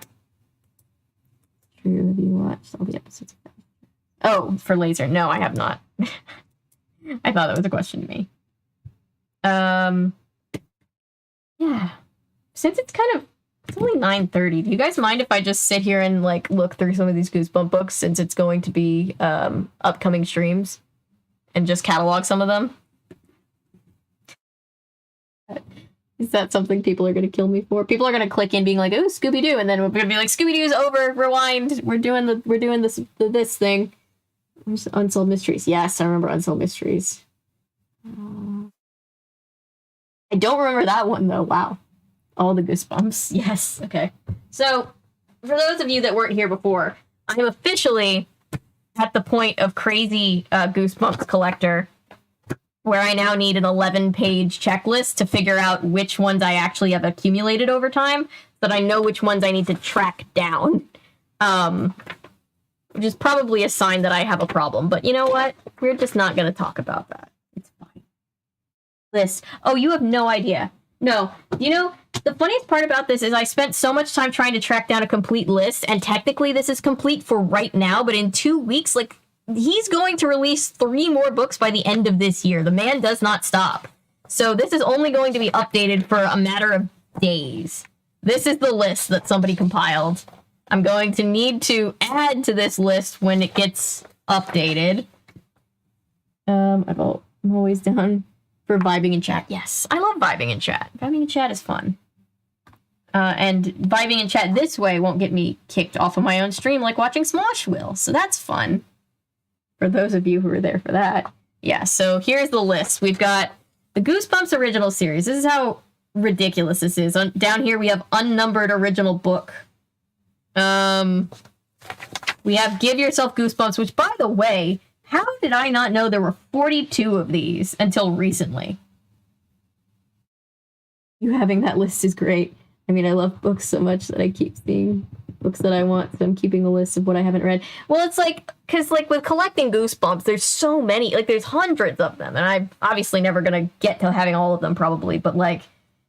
True. Have you watched all the episodes of that? Oh, for Laser. No, I have not. I thought that was a question to me. Yeah. Since it's only 9:30, do you guys mind if I just sit here and, like, look through some of these Goosebump books, since it's going to be upcoming streams, and just catalog some of them? Is that something people are going to kill me for? People are going to click in being like, "Ooh, Scooby Doo," and then we're going to be like, "Scooby Doo's over, rewind, we're doing this thing." Unsolved Mysteries. Yes, I remember Unsolved Mysteries. I don't remember that one, though. Wow. All the Goosebumps. Yes. Okay. So, for those of you that weren't here before, I'm officially at the point of crazy Goosebumps collector, where I now need an 11-page checklist to figure out which ones I actually have accumulated over time, so that I know which ones I need to track down. Which is probably a sign that I have a problem. But you know what? We're just not going to talk about that. It's fine. List. Oh, you have no idea. No. You know, the funniest part about this is I spent so much time trying to track down a complete list, and technically this is complete for right now, but in 2 weeks, like, he's going to release 3 more books by the end of this year. The man does not stop. So this is only going to be updated for a matter of days. This is the list that somebody compiled. I'm going to need to add to this list when it gets updated. I'm always down for vibing in chat. Yes, I love vibing in chat. Vibing in chat is fun. And vibing in chat this way won't get me kicked off of my own stream like watching Smosh will. So that's fun. For those of you who were there for that. Yeah, so here's the list. We've got the Goosebumps original series. This is how ridiculous this is. Down here we have unnumbered original book. We have Give Yourself Goosebumps, which, by the way, how did I not know there were 42 of these until recently? You having that list is great. I mean, I love books so much that I keep seeing books that I want, so I'm keeping a list of what I haven't read. Well, it's like, because, like, with collecting Goosebumps, there's so many, like, there's hundreds of them, and I'm obviously never gonna get to having all of them, probably, but, like,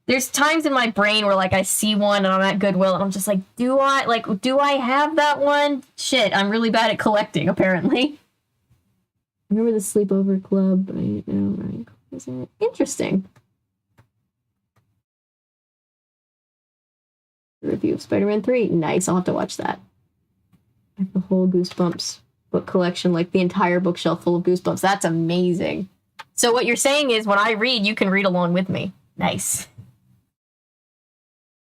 there's times in my brain where, like, I see one and I'm at Goodwill and I'm just like, do I have that one? Shit, I'm really bad at collecting, apparently. Remember the Sleepover Club? I know, right? Is it interesting? The review of Spider-Man 3. Nice. I'll have to watch that. I have the whole Goosebumps book collection, like the entire bookshelf full of Goosebumps. That's amazing. So what you're saying is when I read, you can read along with me. Nice.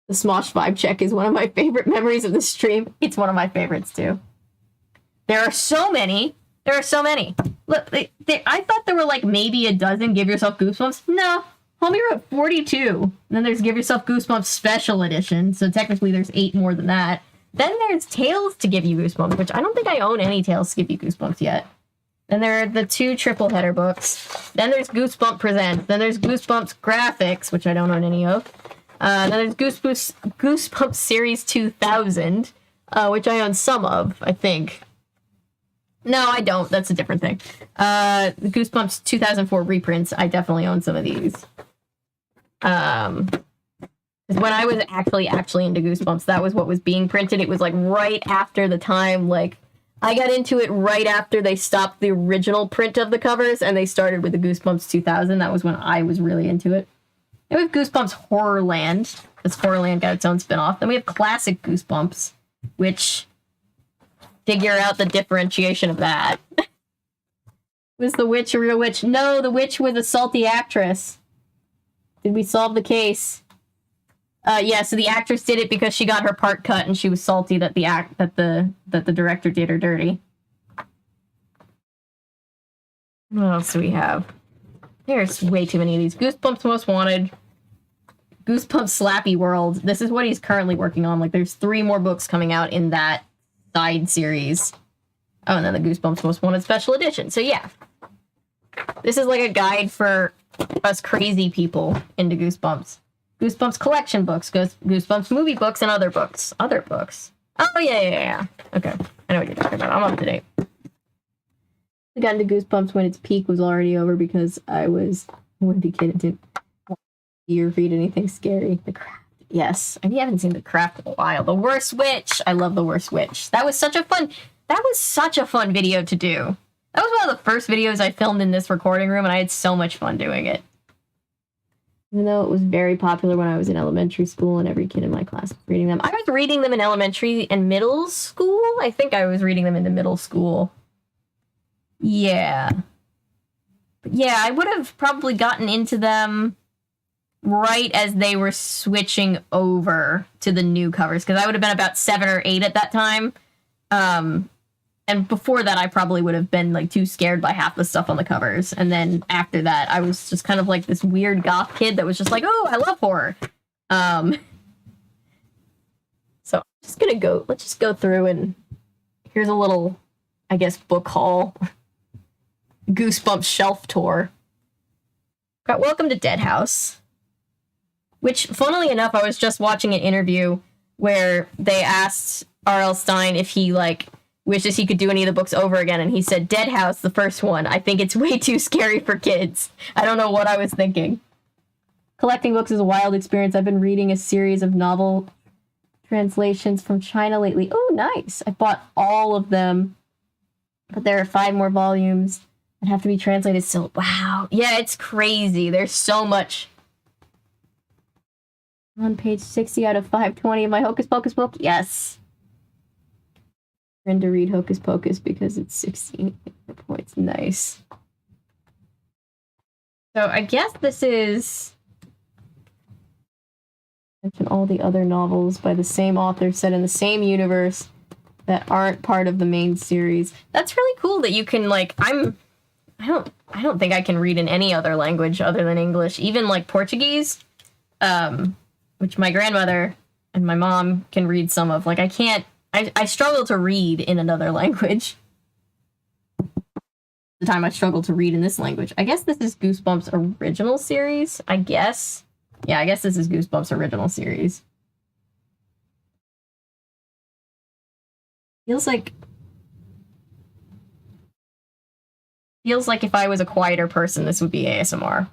The Smosh vibe check is one of my favorite memories of the stream. It's one of my favorites too. There are so many. There are so many. Look, I thought there were like maybe a dozen Give Yourself Goosebumps. No. Homie wrote 42. And then there's Give Yourself Goosebumps Special Edition. So technically there's 8 more than that. Then there's Tales to Give You Goosebumps, which I don't think I own any Tales to Give You Goosebumps yet. Then there are the 2 triple header books. Then there's Goosebumps Presents. Then there's Goosebumps Graphics, which I don't own any of. Then there's Goosebumps Series 2000, which I own some of, I think. No, I don't. That's a different thing. The Goosebumps 2004 reprints, I definitely own some of these. When I was actually into Goosebumps, that was what was being printed. It was like right after the time, like, I got into it right after they stopped the original print of the covers and they started with the Goosebumps 2000. That was when I was really into it. And we have Goosebumps Horrorland, because Horrorland got its own spinoff. Then we have Classic Goosebumps, which, figure out the differentiation of that. Was the witch a real witch? No, the witch was a salty actress. Did we solve the case? Yeah, so the actress did it because she got her part cut and she was salty that the director did her dirty. What else do we have? There's way too many of these. Goosebumps Most Wanted. Goosebumps Slappy World. This is what he's currently working on. Like, there's 3 more books coming out in that side series. Oh, and then the Goosebumps Most Wanted Special Edition. So, yeah. This is like a guide for us crazy people into Goosebumps. Goosebumps collection books, Goosebumps movie books, and other books. Other books. Oh, yeah. Okay. I know what you're talking about. I'm up to date. I got into Goosebumps when its peak was already over because I was a wimpy kid and didn't read anything scary. The Craft. Yes. I haven't seen The Craft in a while. The Worst Witch. I love The Worst Witch. That was such a fun video to do. That was one of the first videos I filmed in this recording room, and I had so much fun doing it. Even though it was very popular when I was in elementary school and every kid in my class was reading them. I was reading them in elementary and middle school. I think I was reading them into middle school. Yeah. But yeah, I would have probably gotten into them right as they were switching over to the new covers, because I would have been about 7 or 8 at that time. And before that, I probably would have been like too scared by half the stuff on the covers. And then after that, I was just kind of like this weird goth kid that was just like, oh, I love horror. So let's just go through, and here's a little, I guess, book haul. Goosebumps shelf tour. Got Welcome to Dead House, which, funnily enough, I was just watching an interview where they asked R.L. Stine if he, like, wishes he could do any of the books over again, and he said, Dead House, the first one. I think it's way too scary for kids. I don't know what I was thinking. Collecting books is a wild experience. I've been reading a series of novel translations from China lately. Oh, nice. I bought all of them, but there are 5 more volumes that have to be translated still. Wow. Yeah, it's crazy. There's so much. On page 60 out of 520 of my Hocus Pocus book. Yes. And to read Hocus Pocus because it's 16 points. Nice. So I guess this is mention all the other novels by the same author set in the same universe that aren't part of the main series. That's really cool that you can, like, I don't think I can read in any other language other than English, even like Portuguese, which my grandmother and my mom can read some of. Like, I struggle to read in another language. The time I struggle to read in this language. I guess this is Goosebumps original series, I guess. Yeah, I guess this is Goosebumps original series. Feels like if I was a quieter person, this would be ASMR.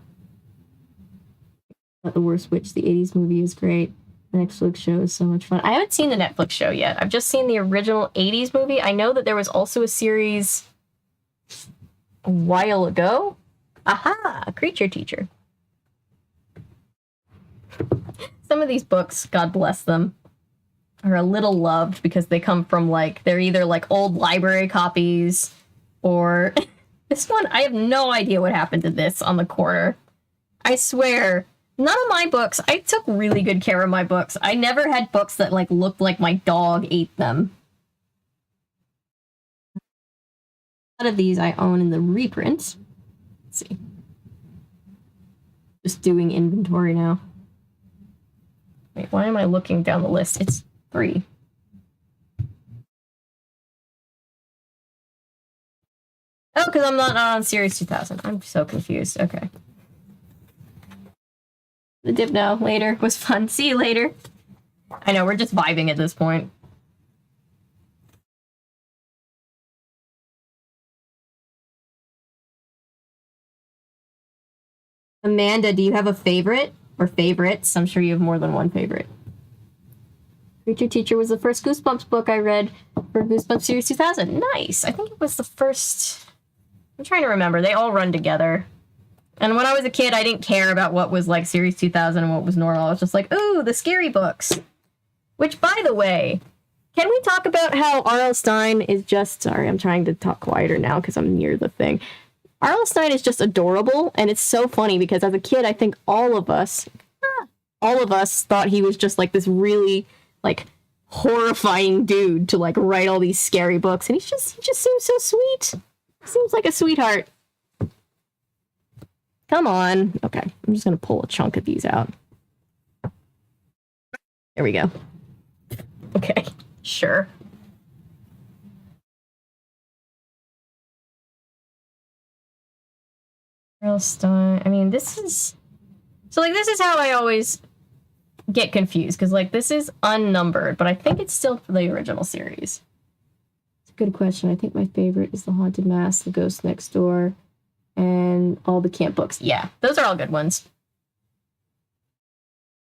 The Worst Witch, the 80s movie, is great. The Netflix show is so much fun. I haven't seen the Netflix show yet. I've just seen the original 80s movie. I know that there was also a series a while ago. Aha! Creature Teacher. Some of these books, God bless them, are a little loved because they come from, like, they're either, like, old library copies or... This one, I have no idea what happened to this on the corner. I swear, none of my books, I took really good care of my books. I never had books that, like, looked like my dog ate them. A lot of these I own in the reprints. Let's see. Just doing inventory now. Wait, why am I looking down the list? It's 3. Oh, because I'm not on Series 2000. I'm so confused. Okay. The dip now. Later. Was fun. See you later. I know, we're just vibing at this point. Amanda, do you have a favorite? Or favorites? I'm sure you have more than one favorite. Creature Teacher was the first Goosebumps book I read for Goosebumps Series 2000. Nice. I think it was the first... I'm trying to remember. They all run together. And when I was a kid, I didn't care about what was, like, Series 2000 and what was normal. I was just like, ooh, the scary books. Which, by the way, can we talk about how R.L. Stine is just... Sorry, I'm trying to talk quieter now because I'm near the thing. R.L. Stine is just adorable, and it's so funny because as a kid, I think all of us thought he was just, like, this really, like, horrifying dude to, like, write all these scary books. And he just seems so sweet. Seems like a sweetheart. Come on. Okay, I'm just gonna pull a chunk of these out. There we go. Okay, sure. R.L. Stine. I mean, this is... So, like, this is how I always get confused, because, like, this is unnumbered, but I think it's still for the original series. It's a good question. I think my favorite is The Haunted Mask, The Ghost Next Door, and all the camp books. Yeah, those are all good ones.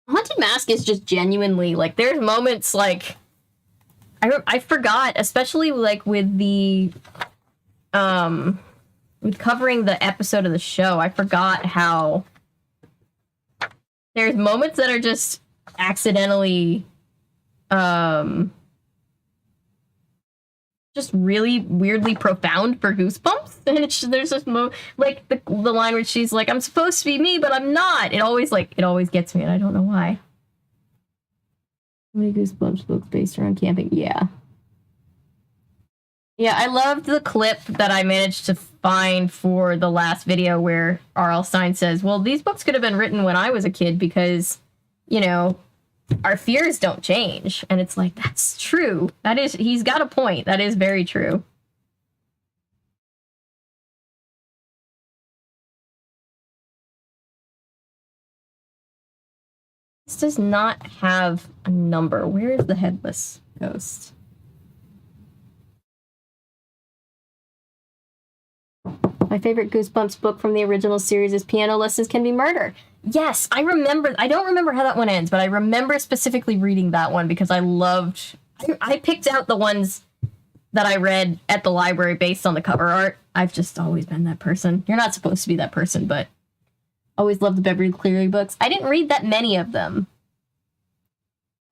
Haunted Mask is just genuinely, like, there's moments, like, I forgot, especially, like, with the, with covering the episode of the show, I forgot how there's moments that are just accidentally, just really weirdly profound for Goosebumps. And it's just, there's just like the line where she's like, I'm supposed to be me, but I'm not. It always gets me, and I don't know why. How many Goosebumps books based around camping? Yeah. Yeah, I loved the clip that I managed to find for the last video where R.L. Stine says, well, these books could have been written when I was a kid because, you know, our fears don't change. And it's like, that's true. That is, he's got a point. That is very true. This does not have a number. Where is the headless ghost? My favorite Goosebumps book from the original series is Piano Lessons Can Be Murder. Yes, I remember. I don't remember how that one ends, but I remember specifically reading that one because I loved... I picked out the ones that I read at the library based on the cover art. I've just always been that person. You're not supposed to be that person, but always loved the Beverly Cleary books. I didn't read that many of them.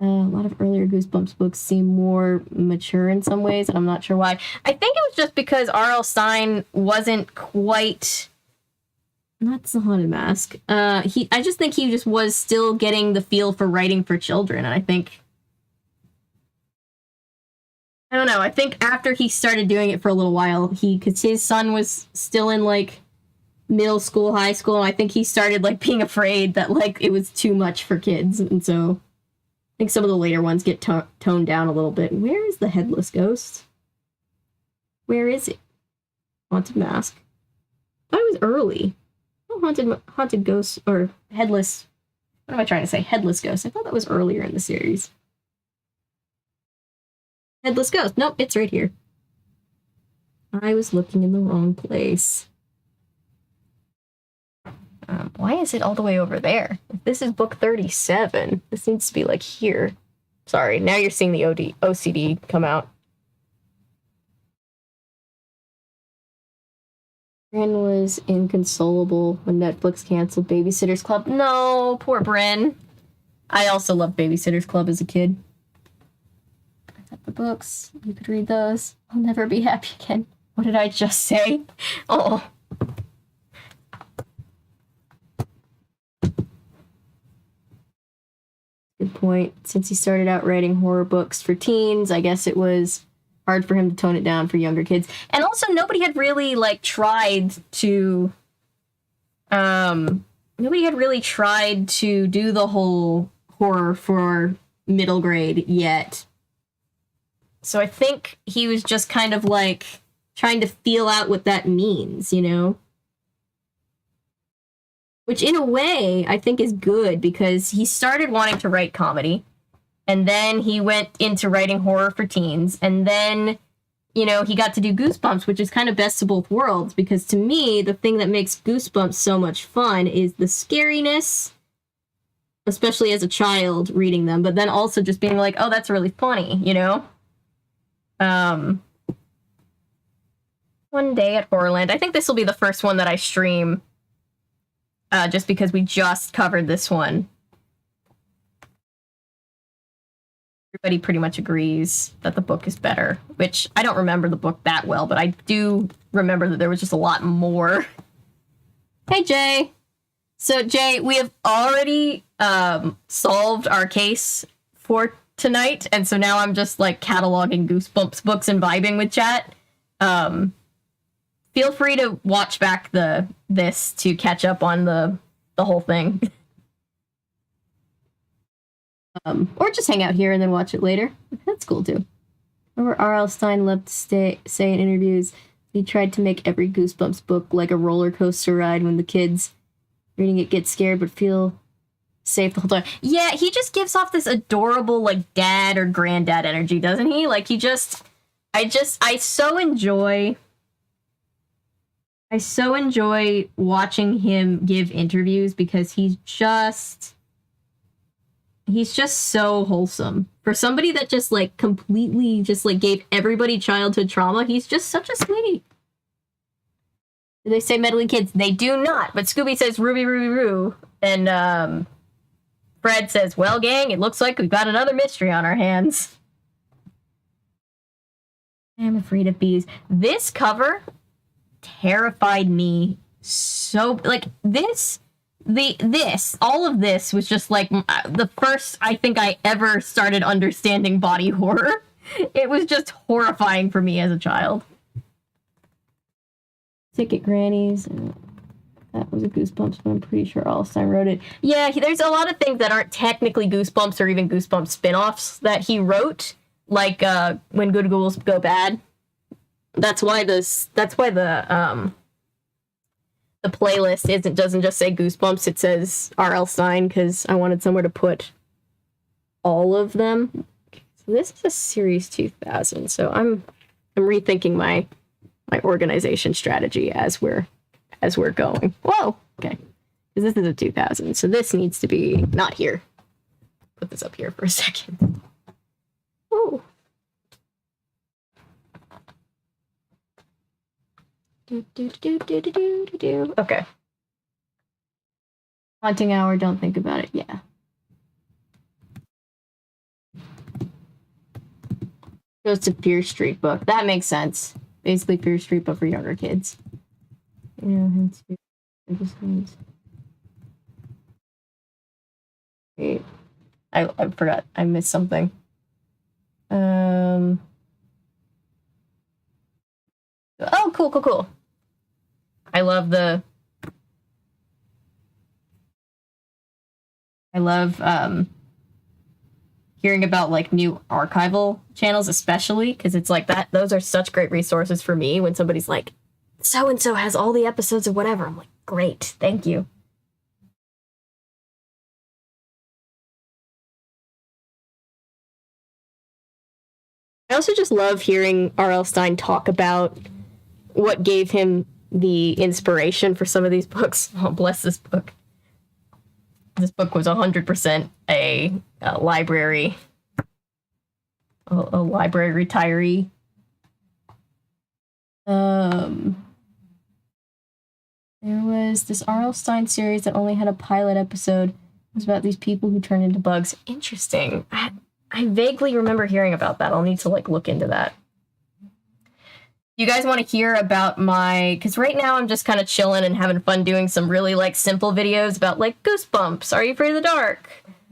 A lot of earlier Goosebumps books seem more mature in some ways, and I'm not sure why. I think it was just because R.L. Stine wasn't quite... Not The Haunted Mask. I just think he just was still getting the feel for writing for children, and I think... I don't know, I think after he started doing it for a little while, because his son was still in, like, middle school, high school, and I think he started, like, being afraid that, like, it was too much for kids, and so... I think some of the later ones get toned down a little bit. Where is the headless ghost? Where is it? Haunted Mask. I thought it was early. Oh, haunted ghost, or headless. What am I trying to say? Headless ghost. I thought that was earlier in the series. Headless ghost. Nope, it's right here. I was looking in the wrong place. Why is it all the way over there? If this is book 37, this needs to be, like, here. Sorry, now you're seeing the OCD come out. Bryn was inconsolable when Netflix canceled Babysitter's Club. No, poor Bryn. I also loved Babysitter's Club as a kid. I got the books. You could read those. I'll never be happy again. What did I just say? Oh. Good point. Since he started out writing horror books for teens, I guess it was hard for him to tone it down for younger kids. And also nobody had really tried to do the whole horror for middle grade yet. So I think he was just kind of trying to feel out what that means, you know? Which in a way I think is good because he started wanting to write comedy. And then he went into writing horror for teens. And then, he got to do Goosebumps, which is kind of best of both worlds. Because to me, the thing that makes Goosebumps so much fun is the scariness, especially as a child reading them. But then also just being like, oh, that's really funny, One Day at Horrorland. I think this will be the first one that I stream. Just because we just covered this one. Everybody pretty much agrees that the book is better, which I don't remember the book that well, but I do remember that there was just a lot more. Hey, Jay. So, Jay, we have already solved our case for tonight, and so now I'm just, cataloging Goosebumps books and vibing with chat. Feel free to watch back this to catch up on the whole thing. Or just hang out here and then watch it later. That's cool, too. Remember R.L. Stine loved to say in interviews he tried to make every Goosebumps book like a roller coaster ride when the kids reading it get scared but feel safe the whole time. Yeah, he just gives off this adorable, dad or granddad energy, doesn't he? I so enjoy watching him give interviews because he's just so wholesome. For somebody that just completely just gave everybody childhood trauma, he's just such a sweetie. Do they say meddling kids? They do not. But Scooby says Ruby, Ruby, Roo. And Fred says, well, gang, it looks like we've got another mystery on our hands. I'm afraid of bees. This cover terrified me so all of this was just the first I think I ever started understanding body horror. It was just horrifying for me as a child. Ticket Grannies. That was a Goosebumps, but I'm pretty sure Allstein wrote it. Yeah, there's a lot of things that aren't technically Goosebumps or even Goosebumps spin-offs that he wrote, When Good Ghouls Go Bad. That's why the playlist doesn't just say Goosebumps, it says R.L. Stine, because I wanted somewhere to put all of them. So this is a Series 2000, so I'm rethinking my organization strategy as we're going. Whoa, okay. Because this is a 2000, so this needs to be not here. Put this up here for a second. Oh. Okay. Haunting Hour, don't think about it. Yeah. Goes to Fear Street book. That makes sense. Basically Fear Street book for younger kids. Wait. I forgot. I missed something. Oh, cool. I love hearing about new archival channels, especially because it's that. Those are such great resources for me when somebody's like, so and so has all the episodes of whatever. I'm like, great, thank you. I also just love hearing R.L. Stine talk about what gave him the inspiration for some of these books. Oh, bless this book. This book was 100% a library retiree. There was this R.L. Stine series that only had a pilot episode. It was about these people who turn into bugs. Interesting. I vaguely remember hearing about that. I'll need to like look into that. You guys want to hear about because right now I'm just kind of chilling and having fun doing some really like simple videos about like Goosebumps, Are You Afraid of the Dark?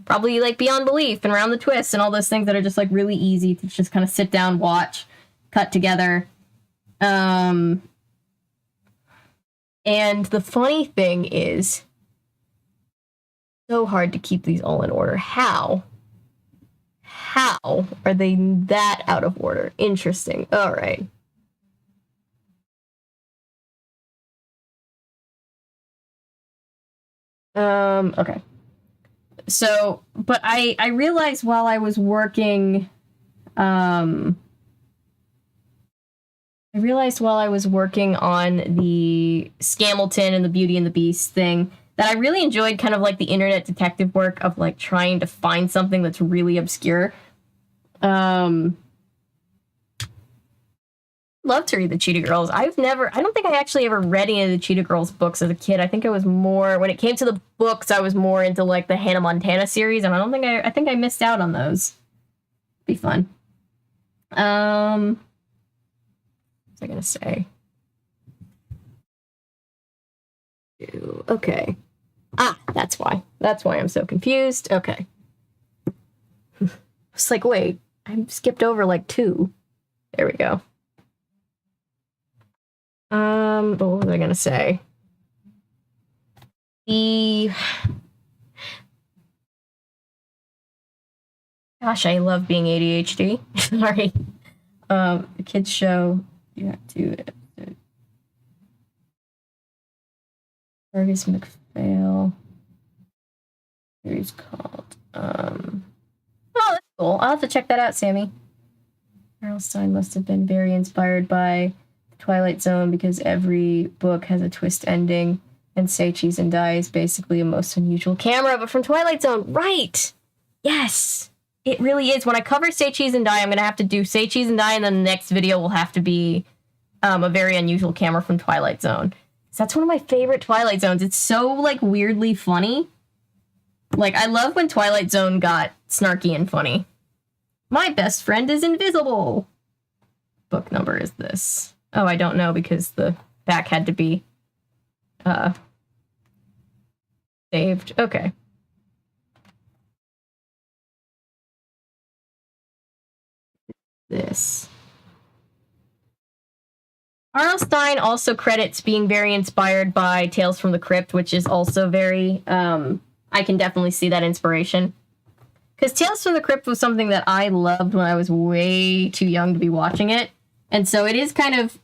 Probably like Beyond Belief and Around the Twist and all those things that are just like really easy to just kind of sit down, watch, cut together. And the funny thing is, so hard to keep these all in order. How are they that out of order? Interesting. All right. Okay. So, but I realized while I was working, on the Scamilton and the Beauty and the Beast thing that I really enjoyed kind of like the internet detective work of like trying to find something that's really obscure. Love to read the Cheetah Girls. I don't think I actually ever read any of the Cheetah Girls books as a kid. I think I was more, when it came to the books, I was more into like the Hannah Montana series, and I think I missed out on those. Be fun. What was I gonna say? Okay. That's why. That's why I'm so confused. Okay. It's like, wait, I skipped over like 2. There we go. What was I gonna say? Gosh, I love being ADHD. Sorry. The kids show you have to. Fergus McPhail. Series called. Oh, that's cool. I'll have to check that out, Sammy. R.L. Stine must have been very inspired by Twilight Zone because every book has a twist ending, and Say Cheese and Die is basically a most unusual camera, but from Twilight Zone. Right! Yes! It really is. When I cover Say Cheese and Die, I'm going to have to do Say Cheese and Die, and then the next video will have to be a very unusual camera from Twilight Zone. So that's one of my favorite Twilight Zones. It's so, like, weirdly funny. Like, I love when Twilight Zone got snarky and funny. My best friend is invisible. Book number is this? Oh, I don't know because the back had to be saved. Okay. This. R.L. Stine also credits being very inspired by Tales from the Crypt, which is also very, I can definitely see that inspiration. Because Tales from the Crypt was something that I loved when I was way too young to be watching it. And so it is kind of,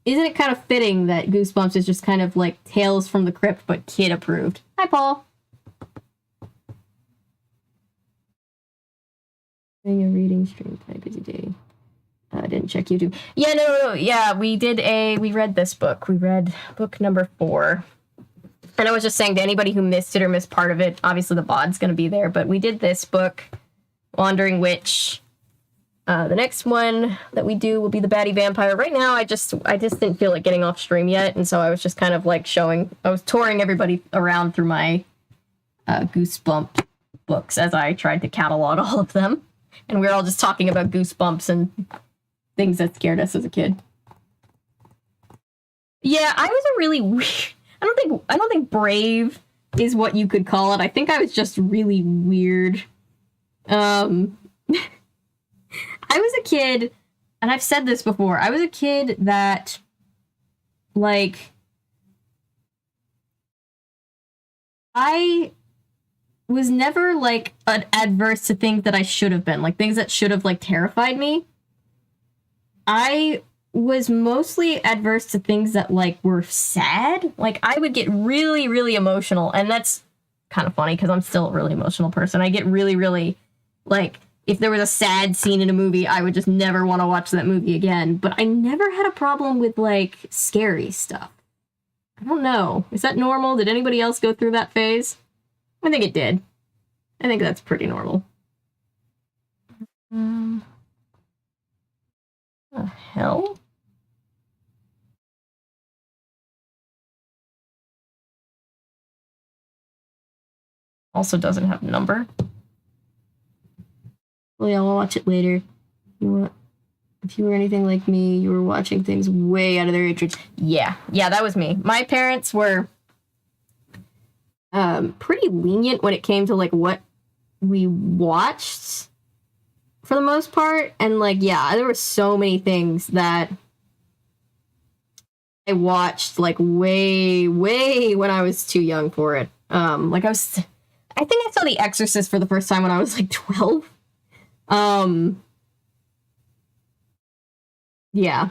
isn't it kind of fitting that Goosebumps is just kind of like Tales from the Crypt, but kid approved? Hi, Paul. Doing a reading stream, kind of busy day. I didn't check YouTube. Yeah, no. Yeah, we read this book. We read book number 4. And I was just saying to anybody who missed it or missed part of it, obviously the VOD's going to be there, but we did this book, Wandering Witch. The next one that we do will be The Batty Vampire. Right now, I just didn't feel like getting off stream yet, and so I was just kind of like I was touring everybody around through my Goosebump books as I tried to catalog all of them. And we were all just talking about Goosebumps and things that scared us as a kid. Yeah, I was a really weird... I don't think brave is what you could call it. I think I was just really weird. I was a kid, and I've said this before, I was a kid that, like, I was never, like, adverse to things that I should have been, like, things that should have, like, terrified me. I was mostly adverse to things that, like, were sad. Like, I would get really, really emotional, and that's kind of funny, because I'm still a really emotional person. I get really, really, like, if there was a sad scene in a movie, I would just never want to watch that movie again. But I never had a problem with, like, scary stuff. I don't know. Is that normal? Did anybody else go through that phase? I think it did. I think that's pretty normal. What the hell? Also doesn't have a number. Well, yeah, I'll watch it later. If you were anything like me, you were watching things way out of their age range. Yeah, that was me. My parents were pretty lenient when it came to like what we watched for the most part, and like there were so many things that I watched like way when I was too young for it. I think I saw The Exorcist for the first time when I was like 12. Yeah.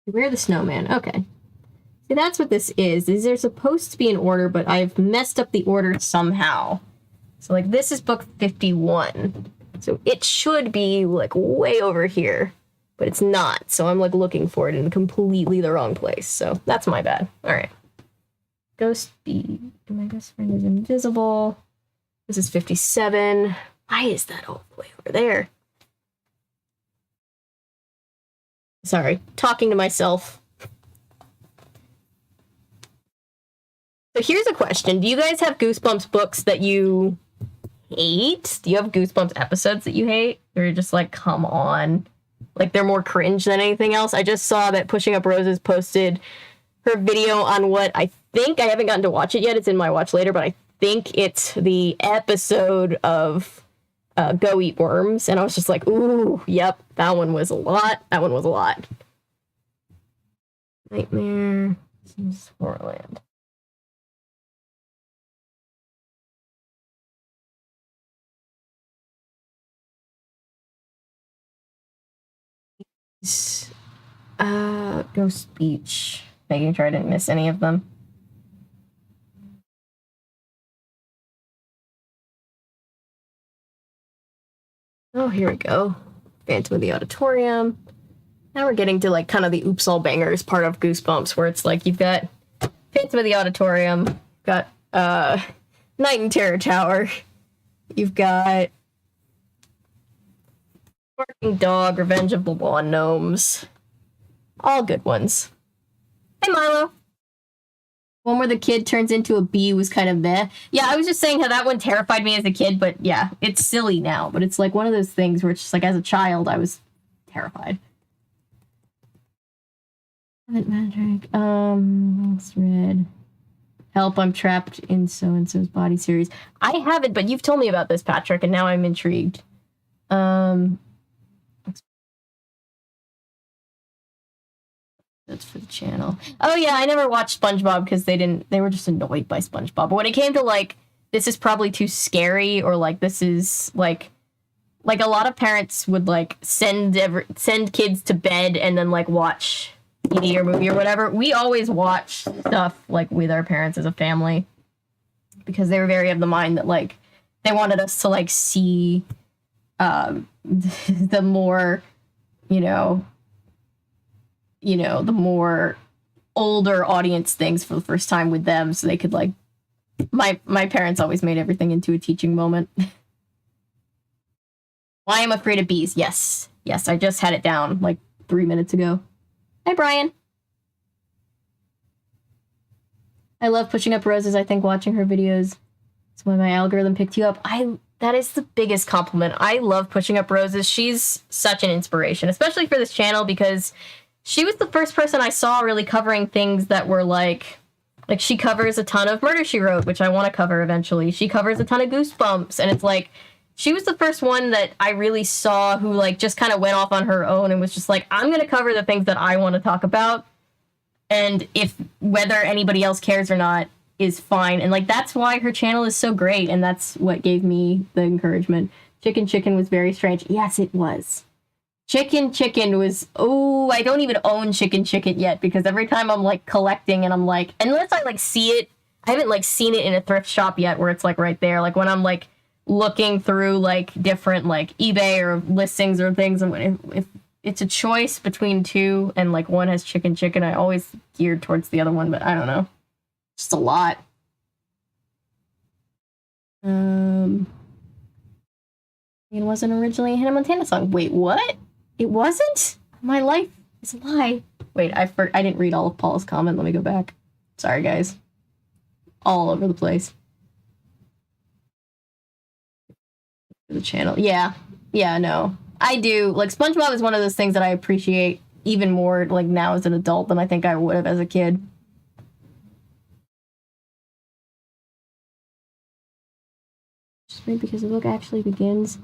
Beware the Snowman. Okay. See, that's what this is they're supposed to be in order, but I've messed up the order somehow. So, like, this is book 51. So it should be, like, way over here. But it's not. So I'm, like, looking for it in completely the wrong place. So that's my bad. All right. Ghost Speed. My best friend is invisible. This is 57. Why is that all the way over there? Sorry. Talking to myself. So here's a question. Do you guys have Goosebumps books that you hate? Do you have Goosebumps episodes that you hate? Or you're just like, come on. Like, they're more cringe than anything else. I just saw that Pushing Up Roses posted her video on what I think, I haven't gotten to watch it yet. It's in my watch later, but I think it's the episode of Go Eat Worms. And I was just like, ooh, yep, that one was a lot. That one was a lot. Nightmare. Horrorland. Ghost Beach. Making sure I didn't miss any of them. Oh, here we go. Phantom of the Auditorium. Now we're getting to like kind of the oops all bangers part of Goosebumps, where it's like you've got Phantom of the Auditorium, got Night in Terror Tower, you've got Barking Dog, Revenge of the Lawn Gnomes. All good ones. Hey, Milo. One where the kid turns into a bee was kind of meh. Yeah, I was just saying how that one terrified me as a kid, but yeah, it's silly now. But it's like one of those things where it's just like as a child, I was terrified. Magic. What's red? Help, I'm trapped in so-and-so's body series. I haven't, but you've told me about this, Patrick, and now I'm intrigued. That's for the channel. Oh yeah, I never watched SpongeBob because they were just annoyed by SpongeBob. But when it came to like, this is probably too scary, or like this is like a lot of parents would like send kids to bed and then like watch TV or movie or whatever. We always watch stuff like with our parents as a family because they were very of the mind that like they wanted us to like see the more, the more older audience things for the first time with them, so they could like. My parents always made everything into a teaching moment. Why I'm Afraid of Bees. Yes, I just had it down like 3 minutes ago. Hi, Brian. I love Pushing Up Roses. I think watching her videos is why my algorithm picked you up. That is the biggest compliment. I love Pushing Up Roses. She's such an inspiration, especially for this channel, because she was the first person I saw really covering things that were like she covers a ton of Murder, She Wrote, which I want to cover eventually. She covers a ton of Goosebumps, and it's like, she was the first one that I really saw who like just kind of went off on her own and was just like, I'm going to cover the things that I want to talk about. And if whether anybody else cares or not is fine. And like, that's why her channel is so great. And that's what gave me the encouragement. Chicken was very strange. Yes, it was. Chicken was, I don't even own Chicken yet, because every time I'm like collecting and I'm like, unless I like see it, I haven't like seen it in a thrift shop yet where it's like right there. Like when I'm like looking through like different like eBay or listings or things, and if it's a choice between two and like one has Chicken, I always geared towards the other one, but I don't know. Just a lot. It wasn't originally a Hannah Montana song. Wait, what? It wasn't? My life is a lie. Wait, I didn't read all of Paul's comment. Let me go back. Sorry, guys. All over the place. The channel. Yeah. Yeah, no. I do. Like, SpongeBob is one of those things that I appreciate even more, like, now as an adult than I think I would have as a kid. Just maybe because the book actually begins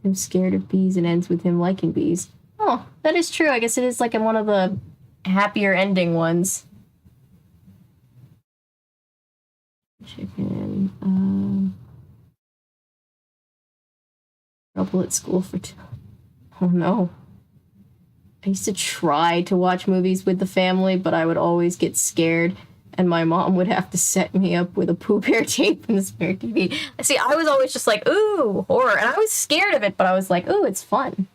him scared of bees and ends with him liking bees. Oh, that is true. I guess it is, like, in one of the happier ending ones. Chicken, trouble at school for oh no. I used to try to watch movies with the family, but I would always get scared, and my mom would have to set me up with a Pooh Bear tape and the spare TV. See, I was always just like, ooh, horror, and I was scared of it, but I was like, ooh, it's fun.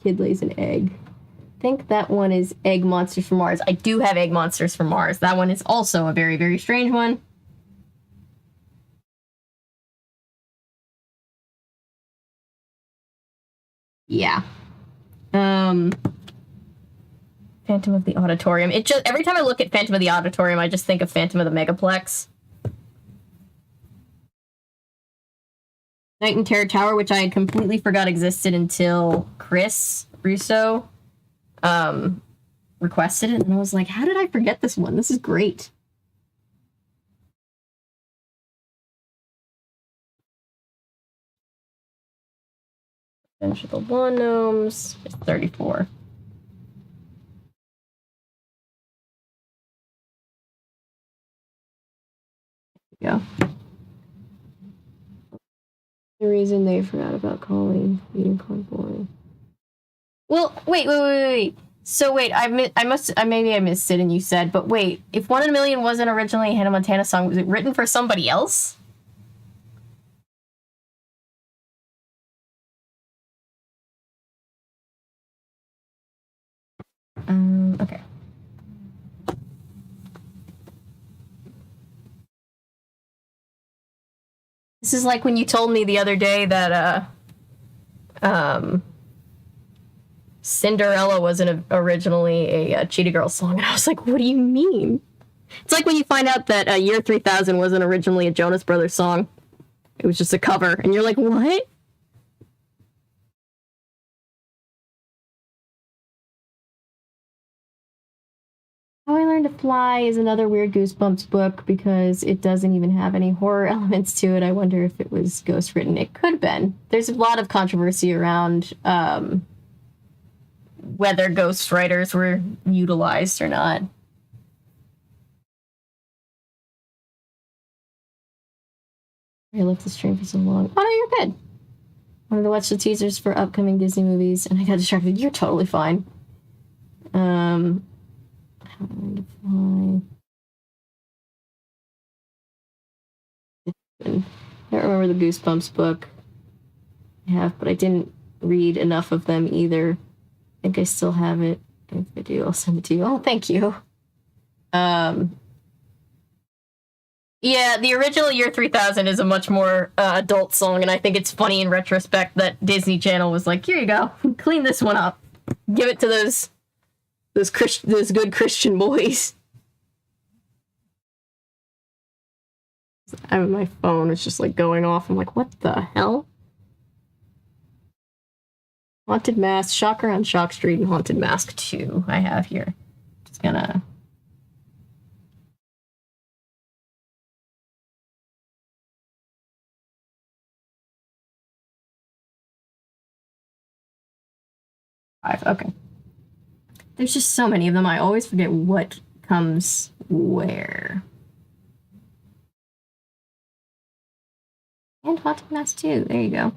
Kid lays an egg. I think that one is Egg Monsters from Mars. I do have Egg Monsters from Mars. That one is also a very, very strange one. Yeah. Phantom of the Auditorium. It just, every time I look at Phantom of the Auditorium, I just think of Phantom of the Megaplex. Night in Terror Tower, which I had completely forgot existed until Chris Russo requested it, and I was like, how did I forget this one? This is great. Adventure of the Lawn Gnomes. It's 34. Yeah. The reason they forgot about calling Unicorn Boy. Well, wait. So wait, maybe I missed it and you said, but wait, if 1 in a Million wasn't originally a Hannah Montana song, was it written for somebody else? Okay. This is like when you told me the other day that, Cinderella wasn't originally a Cheetah Girls song, and I was like, what do you mean? It's like when you find out that Year 3000 wasn't originally a Jonas Brothers song. It was just a cover, and you're like, what? How I Learned to Fly is another weird Goosebumps book because it doesn't even have any horror elements to it. I wonder if it was ghost written. It could have been. There's a lot of controversy around whether ghost writers were utilized or not. I left the stream for so long. Oh, no, you're good. Wanted to watch the teasers for upcoming Disney movies, and I got distracted. You're totally fine. How I Learned to Fly. I don't remember the Goosebumps book. I have, but I didn't read enough of them either. I think I still have it. If I do, I'll send it to you. Oh, thank you. Yeah, the original Year 3000 is a much more adult song, and I think it's funny in retrospect that Disney Channel was like, here you go, clean this one up. Give it to those good Christian boys. I mean, my phone is just like going off. I'm like, what the hell? Haunted Mask, Shocker on Shock Street, and Haunted Mask 2 I have here. Just gonna... Okay. There's just so many of them, I always forget what comes where. And Haunted Mask 2, there you go.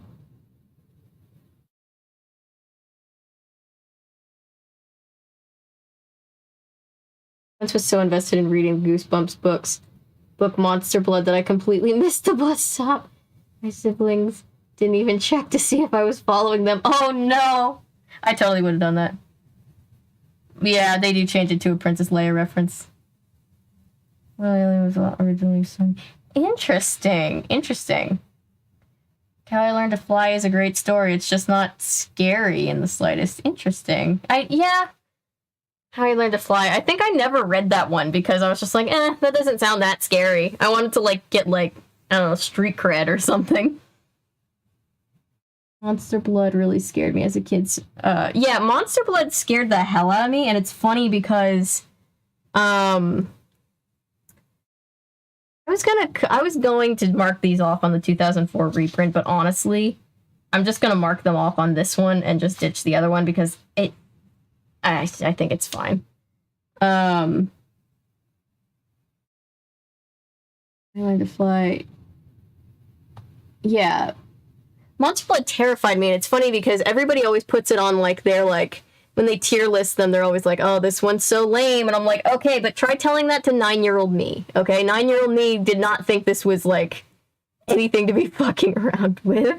I was so invested in reading Goosebumps book Monster Blood, that I completely missed the bus stop. My siblings didn't even check to see if I was following them. Oh no! I totally would have done that. Yeah, they do change it to a Princess Leia reference. Well, it was originally sung. Interesting. How I Learned to Fly is a great story. It's just not scary in the slightest. Interesting. Yeah. How I Learned to Fly. I think I never read that one because I was just like, that doesn't sound that scary. I wanted to, like, get, like, I don't know, street cred or something. Monster Blood really scared me as a kid. Yeah, Monster Blood scared the hell out of me, and it's funny because, I was going to mark these off on the 2004 reprint, but honestly, I'm just gonna mark them off on this one and just ditch the other one because I think it's fine. I Learned to Fly. Yeah. Monster Blood terrified me, and it's funny because everybody always puts it on, like, their, like, when they tier list them, they're always like, oh, this one's so lame, and I'm like, okay, but try telling that to 9-year-old me, okay? 9-year-old me did not think this was, like, anything to be fucking around with.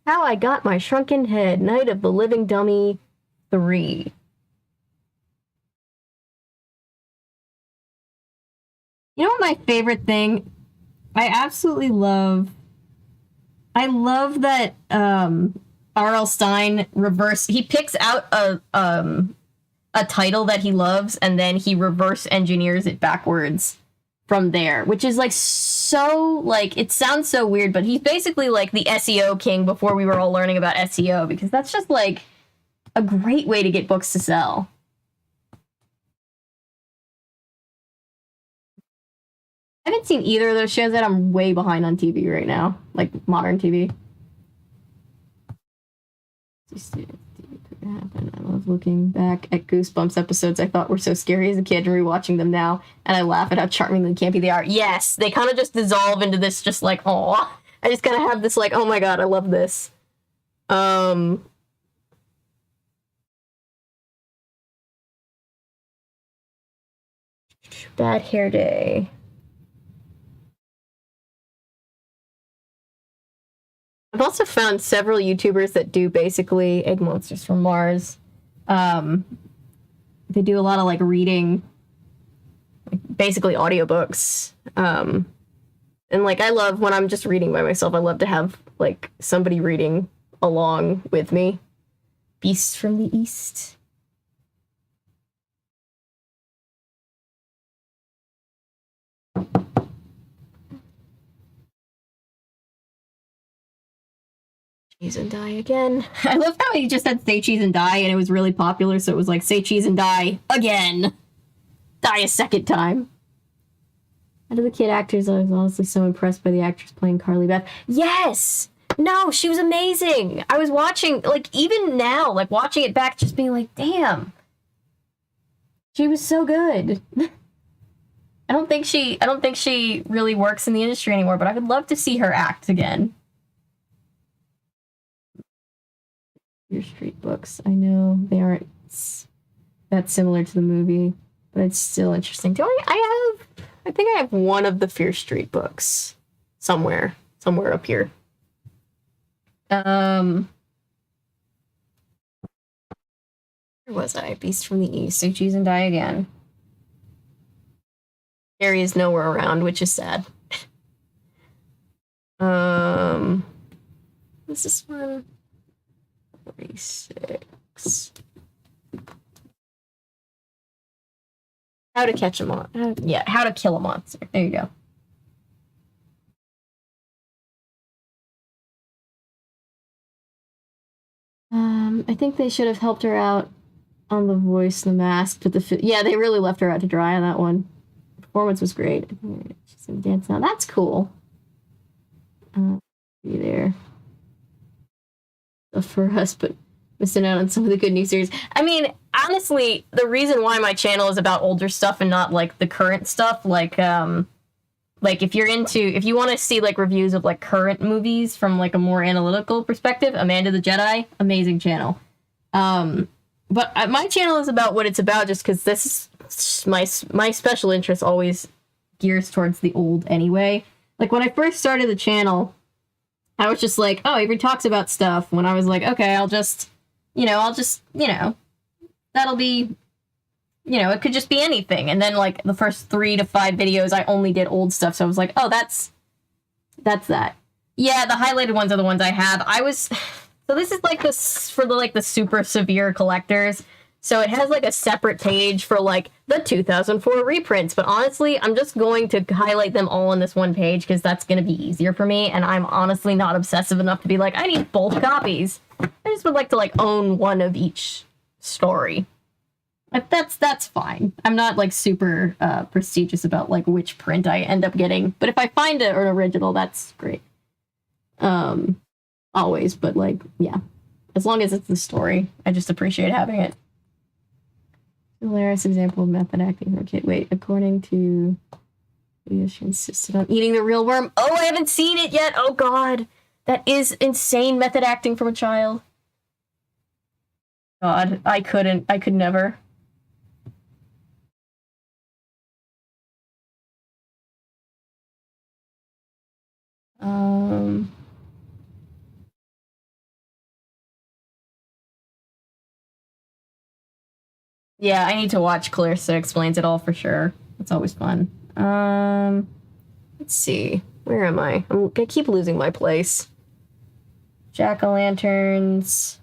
How I Got My Shrunken Head, Night of the Living Dummy 3. You know what my favorite thing? I absolutely love... I love that R.L. Stine he picks out a title that he loves and then he reverse engineers it backwards from there, which is like so, like, it sounds so weird, but he's basically like the SEO king before we were all learning about SEO, because that's just like a great way to get books to sell. I haven't seen either of those shows that I'm way behind on TV right now, like modern TV. I love looking back at Goosebumps episodes I thought were so scary as a kid and rewatching them now, and I laugh at how charmingly campy they are. Yes, they kind of just dissolve into this just like, oh, I just kind of have this like, oh my god, I love this. Bad Hair Day. I've also found several YouTubers that do basically Egg Monsters from Mars. They do a lot of like reading, like, basically audiobooks. And like I love when I'm just reading by myself, I love to have like somebody reading along with me. Beasts from the East. Cheese and Die again. I love how he just said say cheese and die, and it was really popular, so it was like say cheese and die again. Die a second time. Out of the kid actors, I was honestly so impressed by the actress playing Carly Beth. Yes! No, she was amazing! I was watching, like, even now, like, watching it back, just being like, damn. She was so good. I don't think she really works in the industry anymore, but I would love to see her act again. Your Street books. I know they aren't that similar to the movie, but it's still interesting. I think I have one of the Fear Street books somewhere up here. Where was I? Beast from the East. Say cheese and die again. Harry is nowhere around, which is sad. What's this one? 46. How to Catch a Monster. How to Kill a Monster. There you go. I think they should have helped her out on The Voice, The Mask, but they really left her out to dry on that one. The performance was great. She's gonna dance now. That's cool. Be there. For us, but missing out on some of the good new series. I mean, honestly, the reason why my channel is about older stuff and not like the current stuff, like if you want to see like reviews of like current movies from like a more analytical perspective, Amanda the Jedi, amazing channel. But my channel is about what it's about, just because this is my special interest always gears towards the old anyway. Like when I first started the channel, I was just like, oh, Avery talks about stuff. When I was like, okay, that'll be, it could just be anything. And then like the first 3 to 5 videos, I only did old stuff. So I was like, oh, that's that. Yeah, the highlighted ones are the ones I have. So this is like this for the super severe collectors. So it has like a separate page for like the 2004 reprints, but honestly, I'm just going to highlight them all on this one page because that's going to be easier for me, and I'm honestly not obsessive enough to be like, I need both copies. I just would like to like own one of each story. That's fine. I'm not like super prestigious about like which print I end up getting, but if I find an original, that's great. Always, but like, yeah, as long as it's the story, I just appreciate having it. Hilarious example of method acting for a kid. Wait, according to, she insisted on eating the real worm. Oh, I haven't seen it yet. Oh God, that is insane method acting from a child. God, I could never. Yeah, I need to watch Clarissa Explains It All for sure. It's always fun. Let's see. Where am I? I keep losing my place. Jack-o'-lanterns.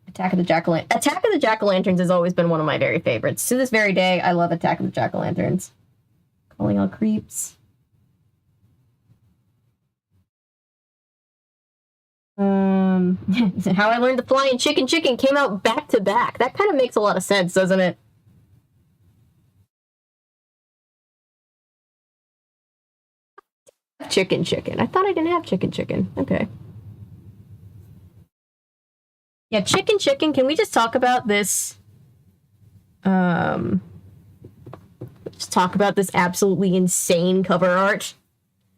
Attack of the Jack-o'-lanterns has always been one of my very favorites. To this very day, I love Attack of the Jack-o'-lanterns. Calling all creeps. How I Learned to Fly and Chicken came out back to back. That kind of makes a lot of sense, doesn't it? Chicken. I thought I didn't have Chicken. Okay. Yeah, Chicken. Can we just talk about this? Just talk about this absolutely insane cover art.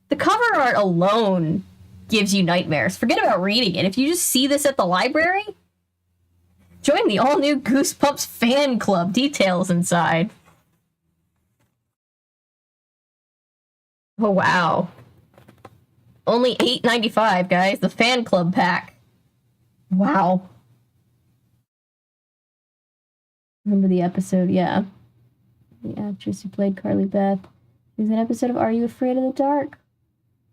The cover art alone gives you nightmares. Forget about reading it. If you just see this at the library, join the all-new Goosebumps fan club. Details inside. Oh, wow. Only $8.95, guys. The fan club pack. Wow. Remember the episode? Yeah. The actress who played Carly Beth. There's an episode of Are You Afraid of the Dark?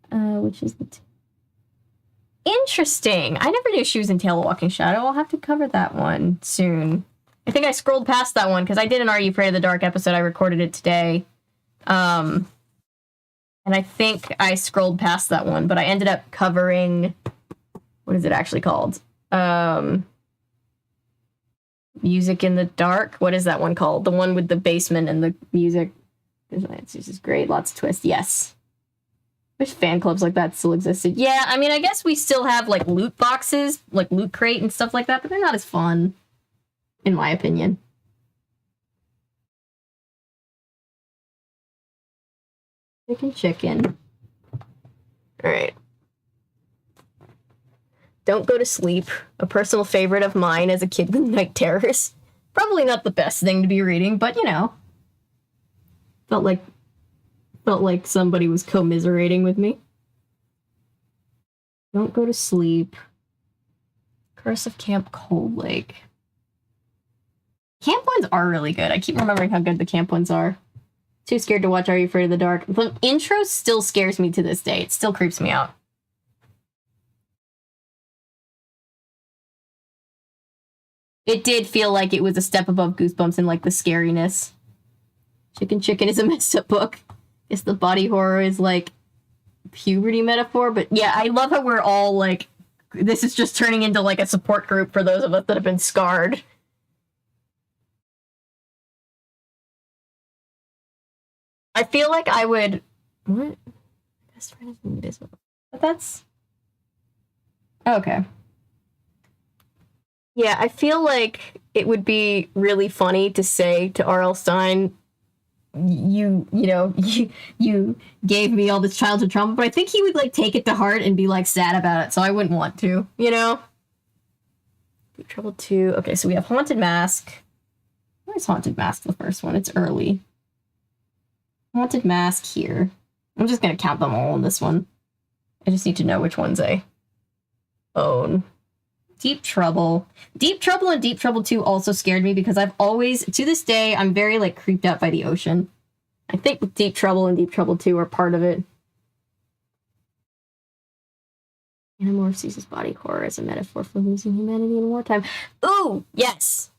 Which is the... Interesting. I never knew she was in Tale of Walking Shadow. I'll have to cover that one soon. I think I scrolled past that one because I did an Are You Afraid of the Dark episode. I recorded it today. And I think I scrolled past that one, but I ended up covering... What is it actually called? Music in the Dark. What is that one called? The one with the basement and the music. This is great. Lots of twists. Yes. Wish fan clubs like that still existed. Yeah, I mean, I guess we still have, like, loot boxes, like Loot Crate and stuff like that, but they're not as fun, in my opinion. Chicken. Alright. Don't Go to Sleep, a personal favorite of mine as a kid with night terrors. Probably not the best thing to be reading, but, you know. Felt like somebody was commiserating with me. Don't Go to Sleep. Curse of Camp Cold Lake. Camp ones are really good. I keep remembering how good the camp ones are. Too scared to watch Are You Afraid of the Dark? The intro still scares me to this day. It still creeps me out. It did feel like it was a step above Goosebumps in, like, the scariness. Chicken is a messed up book. Guess the body horror is, like, puberty metaphor. But, yeah, I love how we're all, like... This is just turning into, like, a support group for those of us that have been scarred. I feel like I would... What? Best friend is invisible. But that's... Okay. Yeah, I feel like it would be really funny to say to R.L. Stine, you gave me all this childhood trauma, but I think he would, like, take it to heart and be, like, sad about it, so I wouldn't want to, you know? Deep Trouble 2. Okay, so we have Haunted Mask. Where's Haunted Mask, the first one? It's early. Haunted Mask here. I'm just gonna count them all on this one. I just need to know which ones I own. Deep Trouble. Deep Trouble and Deep Trouble 2 also scared me because I've always, to this day, I'm very, like, creeped out by the ocean. I think Deep Trouble and Deep Trouble 2 are part of it. Animorphs uses body horror as a metaphor for losing humanity in wartime. Ooh, yes!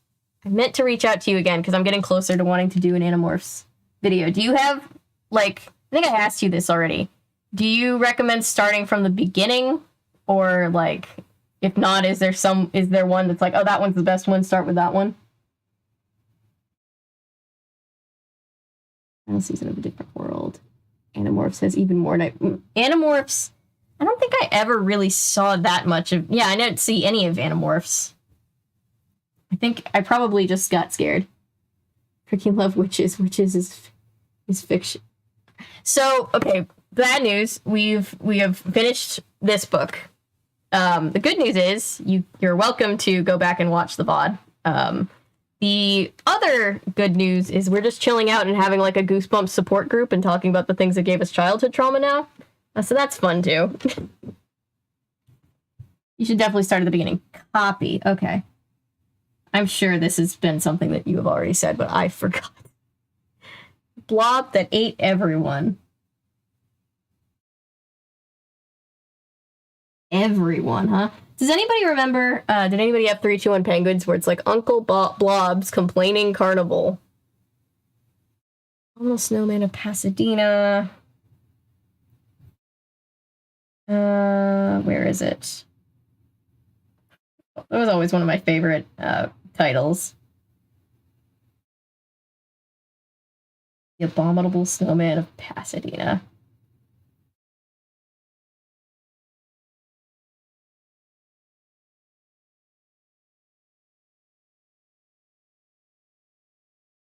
I meant to reach out to you again because I'm getting closer to wanting to do an Animorphs video. Do you have, like, I think I asked you this already. Do you recommend starting from the beginning? Or, like, if not, is there one that's like, oh, that one's the best one, start with that one? Final season of a different world. Animorphs has even more night. Animorphs, I don't think I ever really saw that much of. Yeah, I didn't see any of Animorphs. I think I probably just got scared. Freaking love witches. Witches is fiction. So, okay, bad news. We have finished this book. The good news is you're welcome to go back and watch the VOD. The other good news is we're just chilling out and having like a Goosebumps support group and talking about the things that gave us childhood trauma now. So that's fun too. You should definitely start at the beginning. Copy. Okay. I'm sure this has been something that you have already said, but I forgot. Blob that ate everyone. Everyone, huh? Does anybody remember, did anybody have 321 Penguins where it's like Uncle Blob's Complaining Carnival? Little Snowman of Pasadena. Where is it? That was always one of my favorite titles. The Abominable Snowman of Pasadena.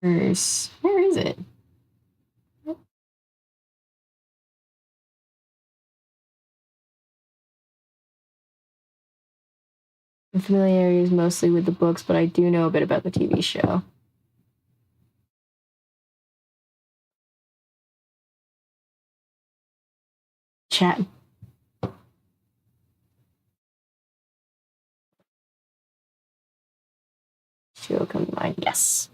Where is it? My familiarity is mostly with the books, but I do know a bit about the TV show. Chat. She'll come to mind. Yes.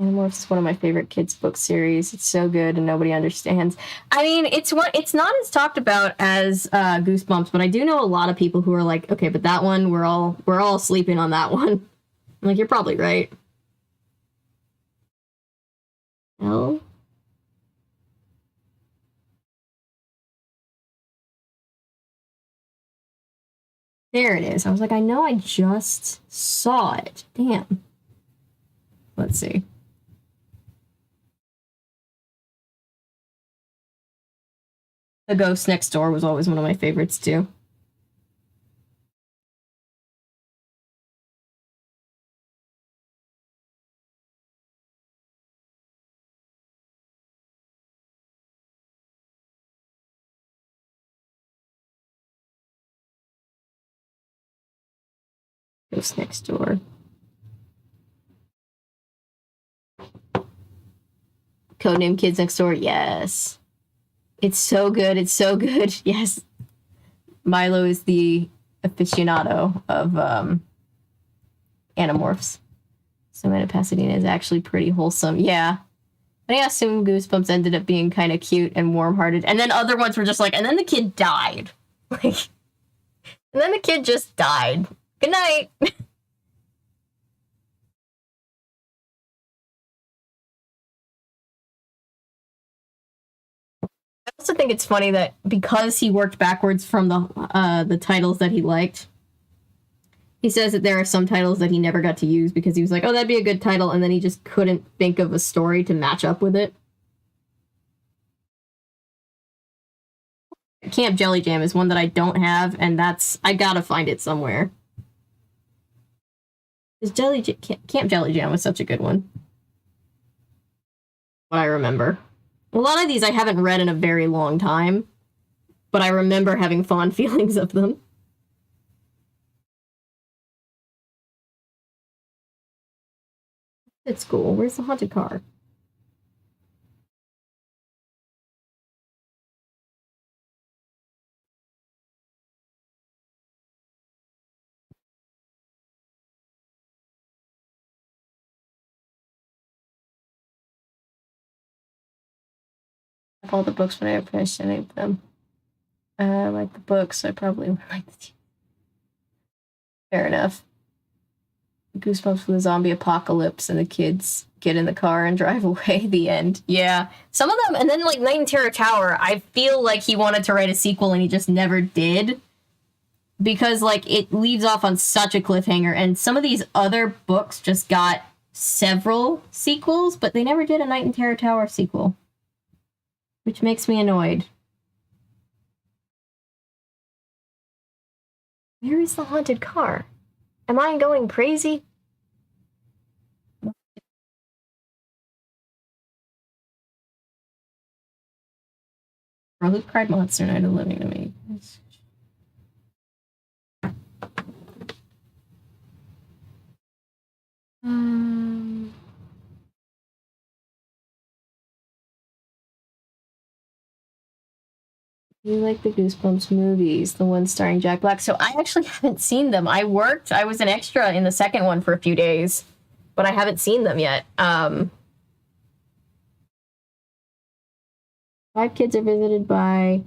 Animorphs is one of my favorite kids' book series. It's so good and nobody understands. I mean, it's not as talked about as Goosebumps, but I do know a lot of people who are like, okay, but that one we're all sleeping on that one. I'm like, you're probably right. No. There it is. I was like, I know I just saw it. Damn. Let's see. The Ghost Next Door was always one of my favorites too. Ghost Next Door. Codename Kids Next Door. Yes. It's so good. It's so good. Yes. Milo is the aficionado of Animorphs. So Man of Pasadena is actually pretty wholesome. Yeah. I assume Goosebumps ended up being kind of cute and warm-hearted. And then other ones were just like, and then the kid died. Like, and then the kid just died. Good night. I also think it's funny that because he worked backwards from the titles that he liked, he says that there are some titles that he never got to use because he was like, oh, that'd be a good title, and then he just couldn't think of a story to match up with it. Camp Jelly Jam is one that I don't have, and I gotta find it somewhere. Camp Jelly Jam was such a good one. What I remember. A lot of these I haven't read in a very long time, but I remember having fond feelings of them. It's cool. Where's the haunted car? All the books when I finished any of them. I like the books, so I probably would like the TV. Fair enough. Goosebumps for the zombie apocalypse and the kids get in the car and drive away. The end. Yeah. Some of them, and then like Night in Terror Tower, I feel like he wanted to write a sequel and he just never did. Because like it leaves off on such a cliffhanger, and some of these other books just got several sequels, but they never did a Night in Terror Tower sequel. Which makes me annoyed. Where is the haunted car? Am I going crazy? Girl Who Cried Monster Night of the Living to me. You like the Goosebumps movies, the one starring Jack Black. So I actually haven't seen them. I was an extra in the second one for a few days, but I haven't seen them yet. 5 kids are visited by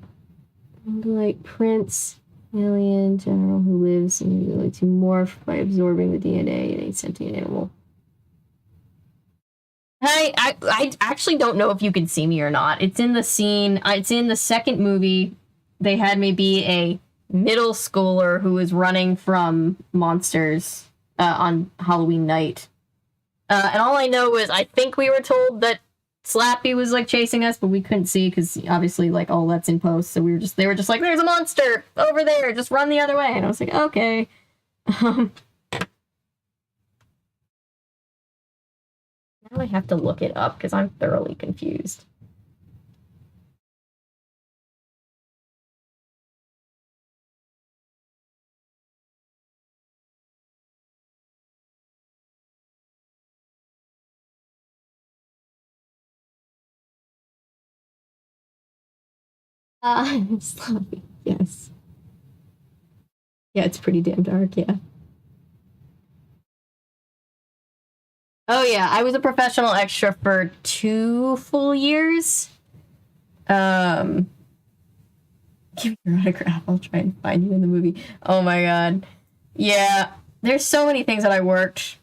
like Prince, alien general who lives in the ability to morph by absorbing the DNA in a sentient animal. I actually don't know if you can see me or not. It's in the scene. It's in the second movie. They had me be a middle schooler who was running from monsters on Halloween night. And all I know is I think we were told that Slappy was like chasing us, but we couldn't see because obviously like all that's in post. So they were just like, there's a monster over there. Just run the other way. And I was like, okay. Now I have to look it up because I'm thoroughly confused. Sloppy, yes. Yeah, it's pretty damn dark, yeah. Oh yeah, I was a professional extra for 2 full years. Give me your autograph. I'll try and find you in the movie. Oh my god. Yeah, there's so many things that I worked.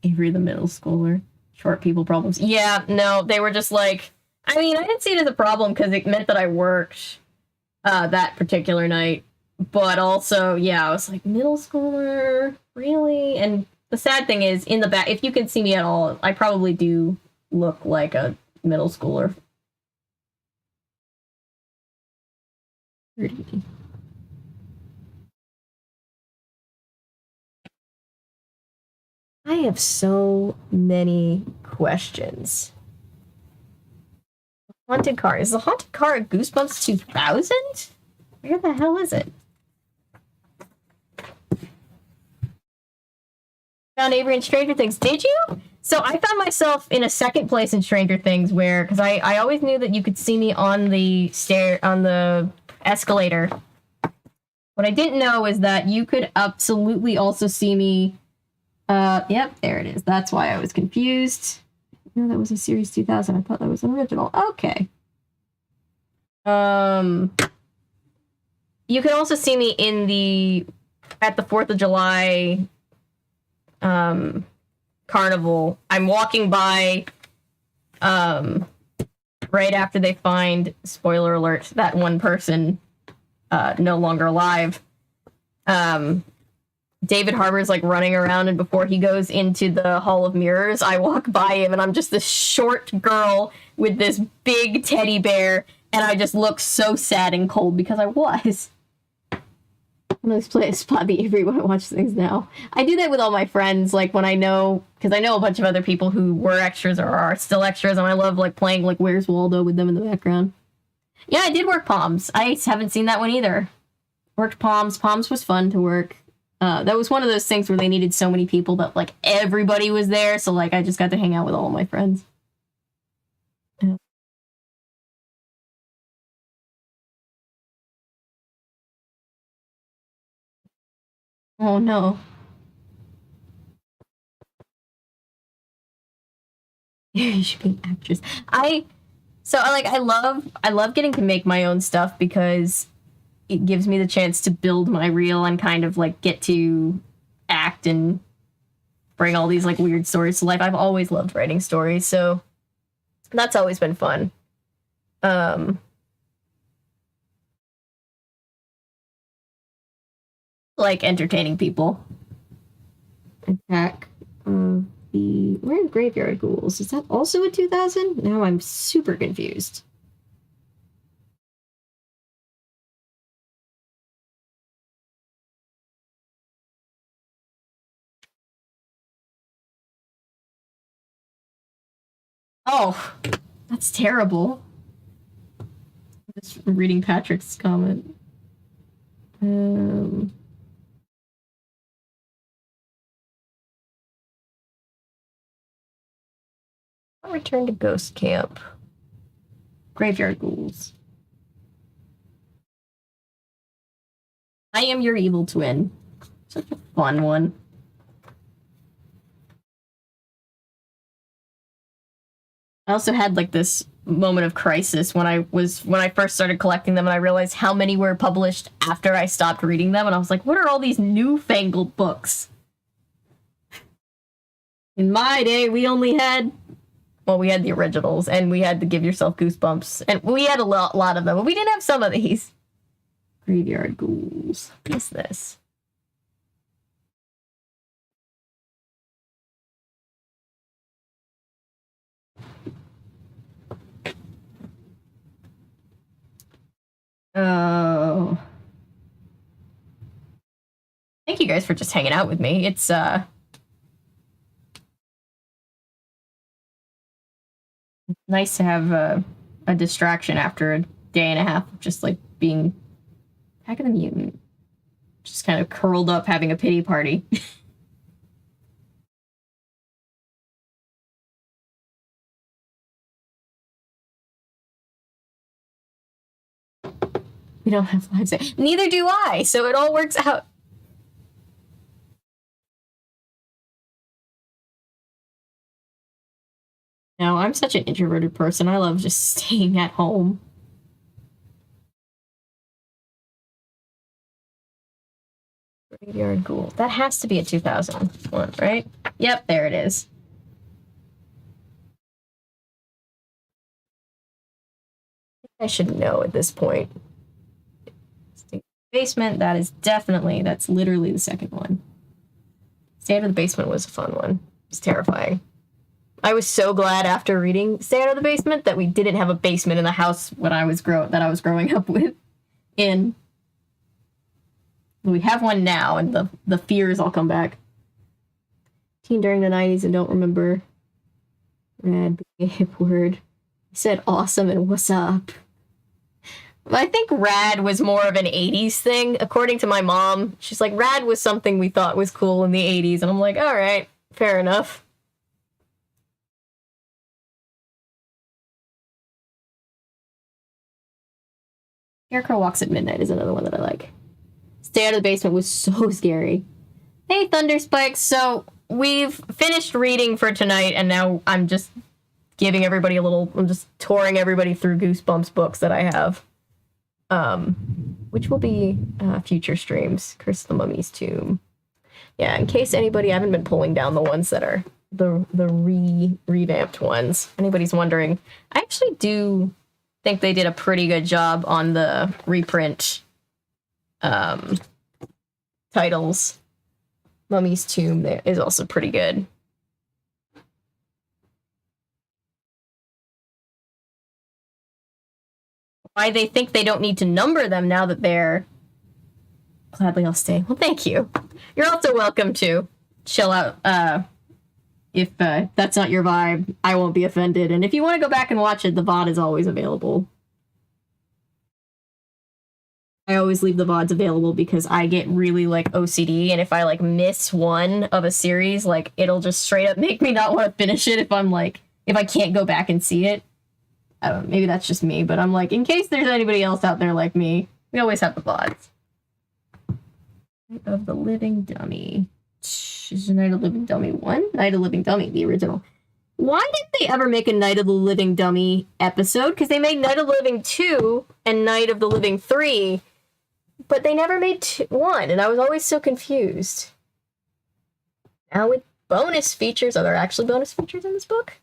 Avery the middle schooler. Short people problems. Yeah, no, they were just like, I mean, I didn't see it as a problem because it meant that I worked that particular night. But also, yeah, I was like, middle schooler? Really? And the sad thing is, in the back, if you can see me at all, I probably do look like a middle schooler. I have so many questions. Haunted car. Is the haunted car at Goosebumps 2000? Where the hell is it? Found Avery in Stranger Things. Did you? So I found myself in a second place in Stranger Things where, because I always knew that you could see me on the escalator. What I didn't know is that you could absolutely also see me. Yep, there it is. That's why I was confused. No, that was a Series 2000. I thought that was an original. Okay. You can also see me at the 4th of July carnival. I'm walking by right after they find, spoiler alert, that one person no longer alive. David Harbour's like running around, and before he goes into the Hall of Mirrors, I walk by him and I'm just this short girl with this big teddy bear, and I just look so sad and cold because I was. I'm gonna play a Spotty Avery when I watch things now. I do that with all my friends, like when I know, because I know a bunch of other people who were extras or are still extras, and I love like playing like Where's Waldo with them in the background. Yeah, I did work Palms. I haven't seen that one either. Worked Palms. Palms was fun to work. That was one of those things where they needed so many people that like everybody was there, so like I just got to hang out with all of my friends. Yeah. Oh no. You should be an actress. I love getting to make my own stuff because it gives me the chance to build my reel and kind of like get to act and bring all these like weird stories to life. I've always loved writing stories, so that's always been fun. Like entertaining people. Attack of the... Where are Graveyard Ghouls? Is that also a 2000? Now I'm super confused. Oh, that's terrible. I'm just reading Patrick's comment. I'll return to Ghost Camp. Graveyard Ghouls. I Am Your Evil Twin. Such a fun one. I also had like this moment of crisis when I first started collecting them, and I realized how many were published after I stopped reading them, and I was like, what are all these newfangled books? In my day, we only had, well, we had the originals, and we had the Give Yourself Goosebumps, and we had a lot of them, but we didn't have some of these. Graveyard Ghouls. What is this? Oh. Thank you guys for just hanging out with me. It's, nice to have a distraction after a day and a half of just, like, being Attack of the Mutant. Just kind of curled up having a pity party. We don't have lives. Neither do I, so it all works out. No, I'm such an introverted person. I love just staying at home. Graveyard Ghoul. That has to be a 2001, right? Yep, there it is. I should know at this point. Basement, that's literally the second one. Stay Out of the Basement was a fun one. It's terrifying. I was so glad after reading Stay Out of the Basement that we didn't have a basement in the house when I was growing up with. We have one now, and the fears all come back. Teen during the 90s and don't remember. Rad, hip word. He said awesome and what's up. I think rad was more of an 80s thing. According to my mom, she's like, rad was something we thought was cool in the 80s. And I'm like, all right, fair enough. Scarecrow Walks at Midnight is another one that I like. Stay Out of the Basement was so scary. Hey, Thunderspikes. So we've finished reading for tonight, and now I'm just giving everybody I'm just touring everybody through Goosebumps books that I have. Which will be future streams. Curse of the Mummy's Tomb. Yeah, in case anybody, I haven't been pulling down the ones that are the revamped ones. Anybody's wondering, I actually do think they did a pretty good job on the reprint titles. Mummy's Tomb is also pretty good. Why they think they don't need to number them now that they're... Gladly I'll stay. Well, thank you. You're also welcome to chill out. If that's not your vibe, I won't be offended. And if you want to go back and watch it, the VOD is always available. I always leave the VODs available because I get really, like, OCD, and if I, like, miss one of a series, like, it'll just straight up make me not want to finish it if I can't go back and see it. I don't know, maybe that's just me, but I'm like, in case there's anybody else out there like me, we always have the VODs. Night of the Living Dummy. Is Night of the Living Dummy 1? Night of the Living Dummy, the original. Why didn't they ever make a Night of the Living Dummy episode? Because they made Night of the Living 2 and Night of the Living 3, But they never made one, and I was always so confused. Now with bonus features, are there actually bonus features in this book?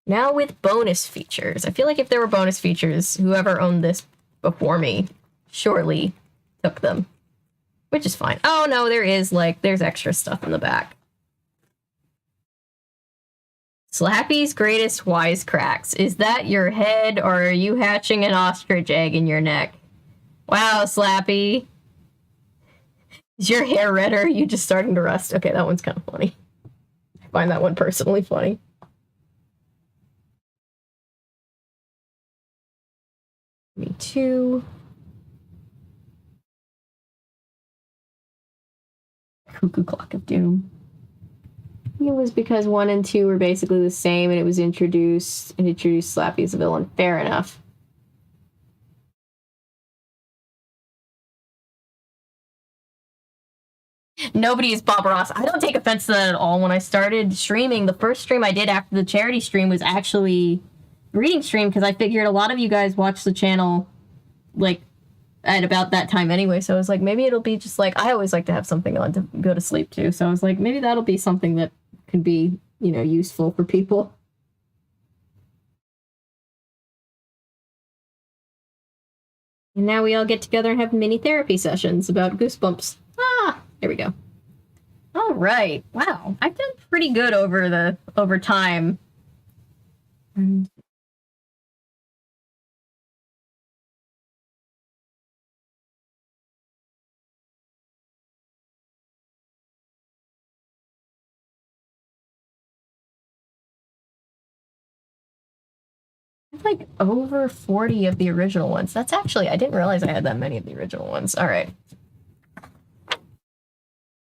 Now with bonus features. I feel like if there were bonus features, whoever owned this before me surely took them. Which is fine. Oh no, there is, like, there's extra stuff in the back. Slappy's greatest wisecracks. Is that your head, or are you hatching an ostrich egg in your neck? Wow, Slappy. Is your hair red, or are you just starting to rust? Okay, that one's kind of funny. I find that one personally funny. Me too. Cuckoo Clock of Doom. It was because 1 and 2 were basically the same, and it introduced Slappy as a villain. Fair enough. Nobody is Bob Ross. I don't take offense to that at all. When I started streaming, the first stream I did after the charity stream was actually a reading stream, because I figured a lot of you guys watch the channel, like, at about that time anyway, so I was like, maybe it'll be just like, I always like to have something on to go to sleep to, so I was like, maybe that'll be something that can be, you know, useful for people. And now we all get together and have mini therapy sessions about Goosebumps. Ah, there we go. All right. Wow, I've done pretty good over time. And like over 40 of the original ones. That's actually, I didn't realize I had that many of the original ones. All right.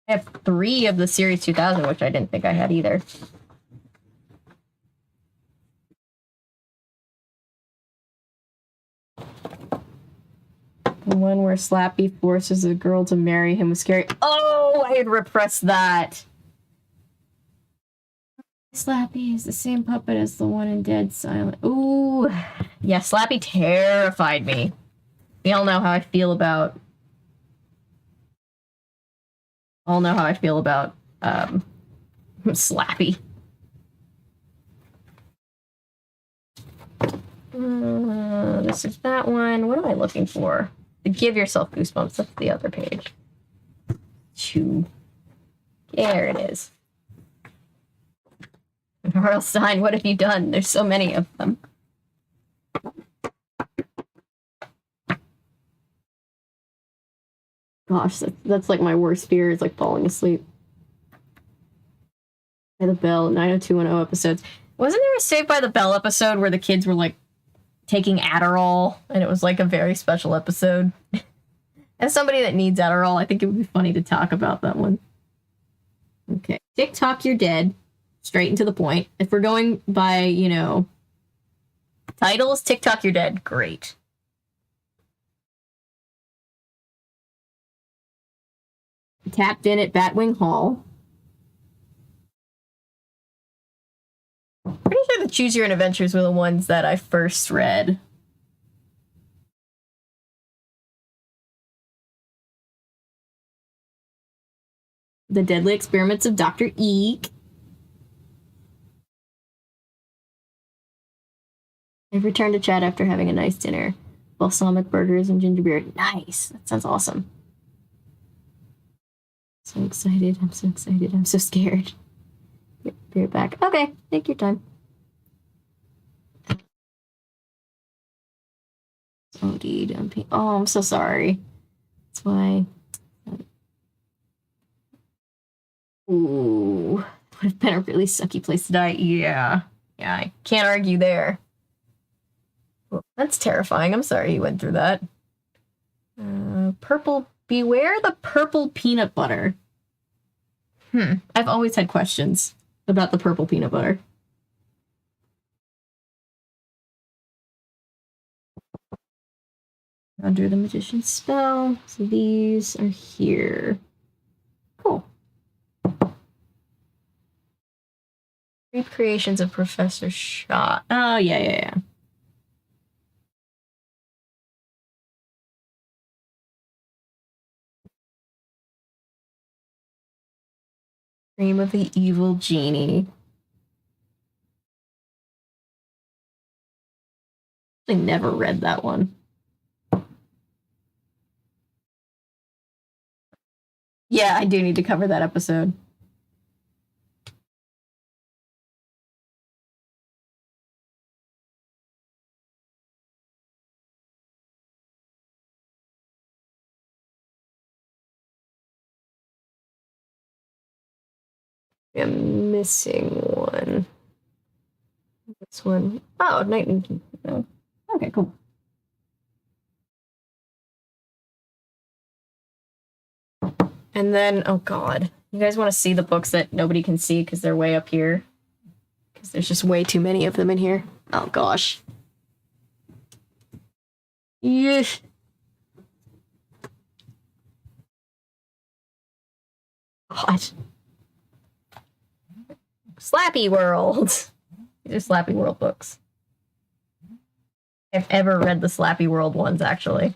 I have 3 of the Series 2000, which I didn't think I had either. The one where Slappy forces a girl to marry him was scary. Oh, I had repressed that. Slappy is the same puppet as the one in Dead Silent. Ooh. Yeah, Slappy terrified me. We all know how I feel about... Slappy. This is that one. What am I looking for? Give yourself goosebumps. That's the other page. Chew. There it is. R.L. Stine, what have you done? There's so many of them. Gosh, that's like my worst fear, is like falling asleep. By the Bell, 90210 episodes. Wasn't there a Saved by the Bell episode where the kids were like taking Adderall, and it was like a very special episode? As somebody that needs Adderall, I think it would be funny to talk about that one. Okay. TikTok, you're dead. Straight and to the point. If we're going by, you know, titles, TikTok, you're dead. Great. Tapped in at Batwing Hall. Pretty sure the Choose Your Own Adventures were the ones that I first read. The Deadly Experiments of Dr. Eek. I've returned to chat after having a nice dinner. Balsamic burgers and ginger beer. Nice. That sounds awesome. So excited. I'm so excited. I'm so scared. Yep, be right back. Okay, take your time. OD dumping. Oh, I'm so sorry. That's why. Ooh, would have been a really sucky place to die. Yeah, I can't argue there. Well, that's terrifying. I'm sorry you went through that. Purple. Beware the purple peanut butter. I've always had questions about the purple peanut butter. Under the magician's spell. So these are here. Cool. Recreations of Professor Shot. Oh, yeah. Dream of the Evil Genie. I never read that one. Yeah, I do need to cover that episode. I'm missing one. This one. Oh, Night and... No. Okay, cool. And then, oh god. You guys want to see the books that nobody can see because they're way up here? Because there's just way too many of them in here. Oh gosh. Yeah. God. Slappy World. These are Slappy World books. I've ever read the Slappy World ones, actually.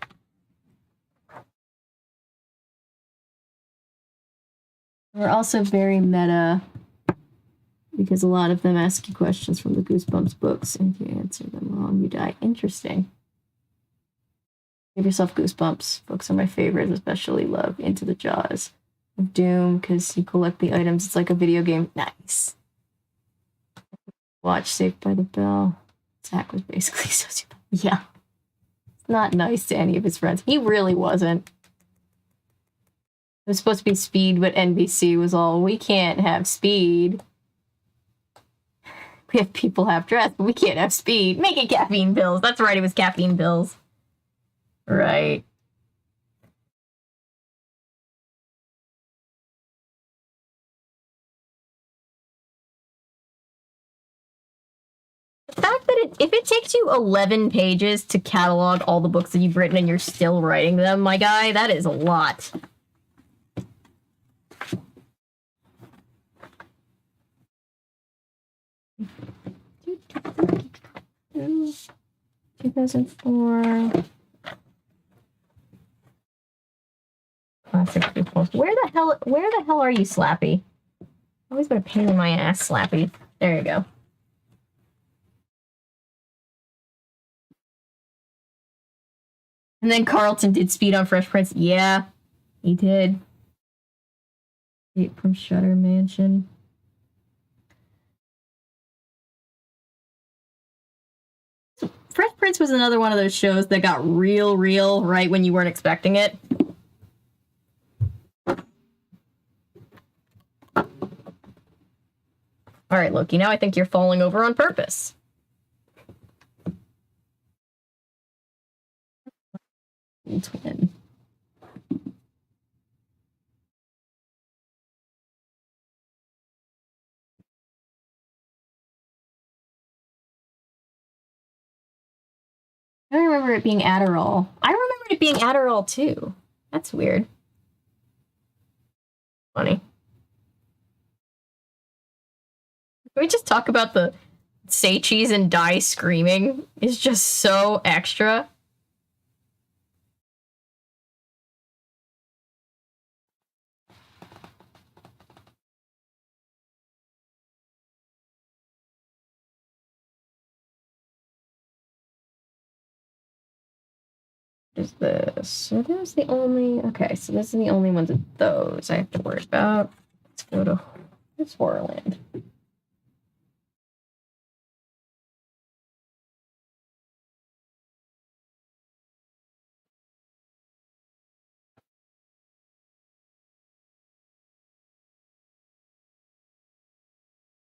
They're also very meta because a lot of them ask you questions from the Goosebumps books, and if you answer them wrong, you die. Interesting. Give yourself goosebumps. Books are my favorites, especially love Into the Jaws of Doom because you collect the items. It's like a video game. Nice. Watch Saved by the Bell. Zach was basically sociopath. Yeah. It's not nice to any of his friends. He really wasn't. It was supposed to be Speed, but NBC was all, we can't have Speed. We have people half dressed, but we can't have Speed. Make it caffeine pills. That's right, it was caffeine pills. Right. The fact that if it takes you 11 pages to catalog all the books that you've written and you're still writing them, my guy, that is a lot. Mm. 2004. Classic Goosebumps. Where the hell are you, Slappy? Always been a pain in my ass, Slappy. There you go. And then Carlton did Speed on Fresh Prince. Yeah, he did. From Shutter Mansion. Fresh Prince was another one of those shows that got real right when you weren't expecting it. All right, Loki, now I think you're falling over on purpose. Twin. I don't remember it being Adderall. I remember it being Adderall too. That's weird. Funny. Can we just talk about the say cheese and die screaming is just so extra? Is this? So there's the only... Okay, so this is the only ones of those I have to worry about. Let's go to... It's Horrorland.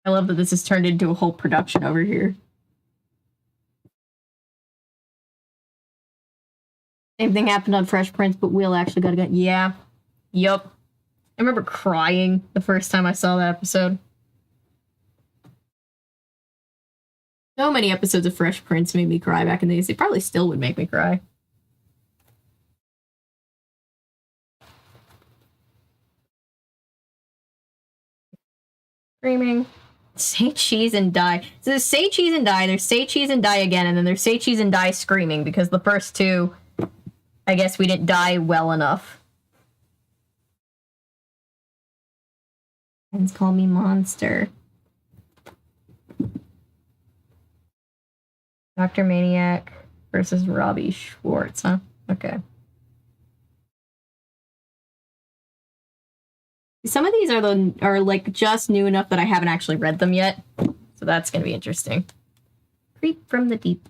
I love that this has turned into a whole production over here. Same thing happened on Fresh Prince, but Will actually got a gun. Yeah. Yup. I remember crying the first time I saw that episode. So many episodes of Fresh Prince made me cry back in the days. They probably still would make me cry. Screaming. Say cheese and die. So there's say cheese and die, there's say cheese and die again, and then there's say cheese and die screaming, because the first two, I guess we didn't die well enough. Friends call me Monster. Dr. Maniac versus Robbie Schwartz, huh? Okay. Some of these are like just new enough that I haven't actually read them yet. So that's gonna be interesting. Creep from the Deep.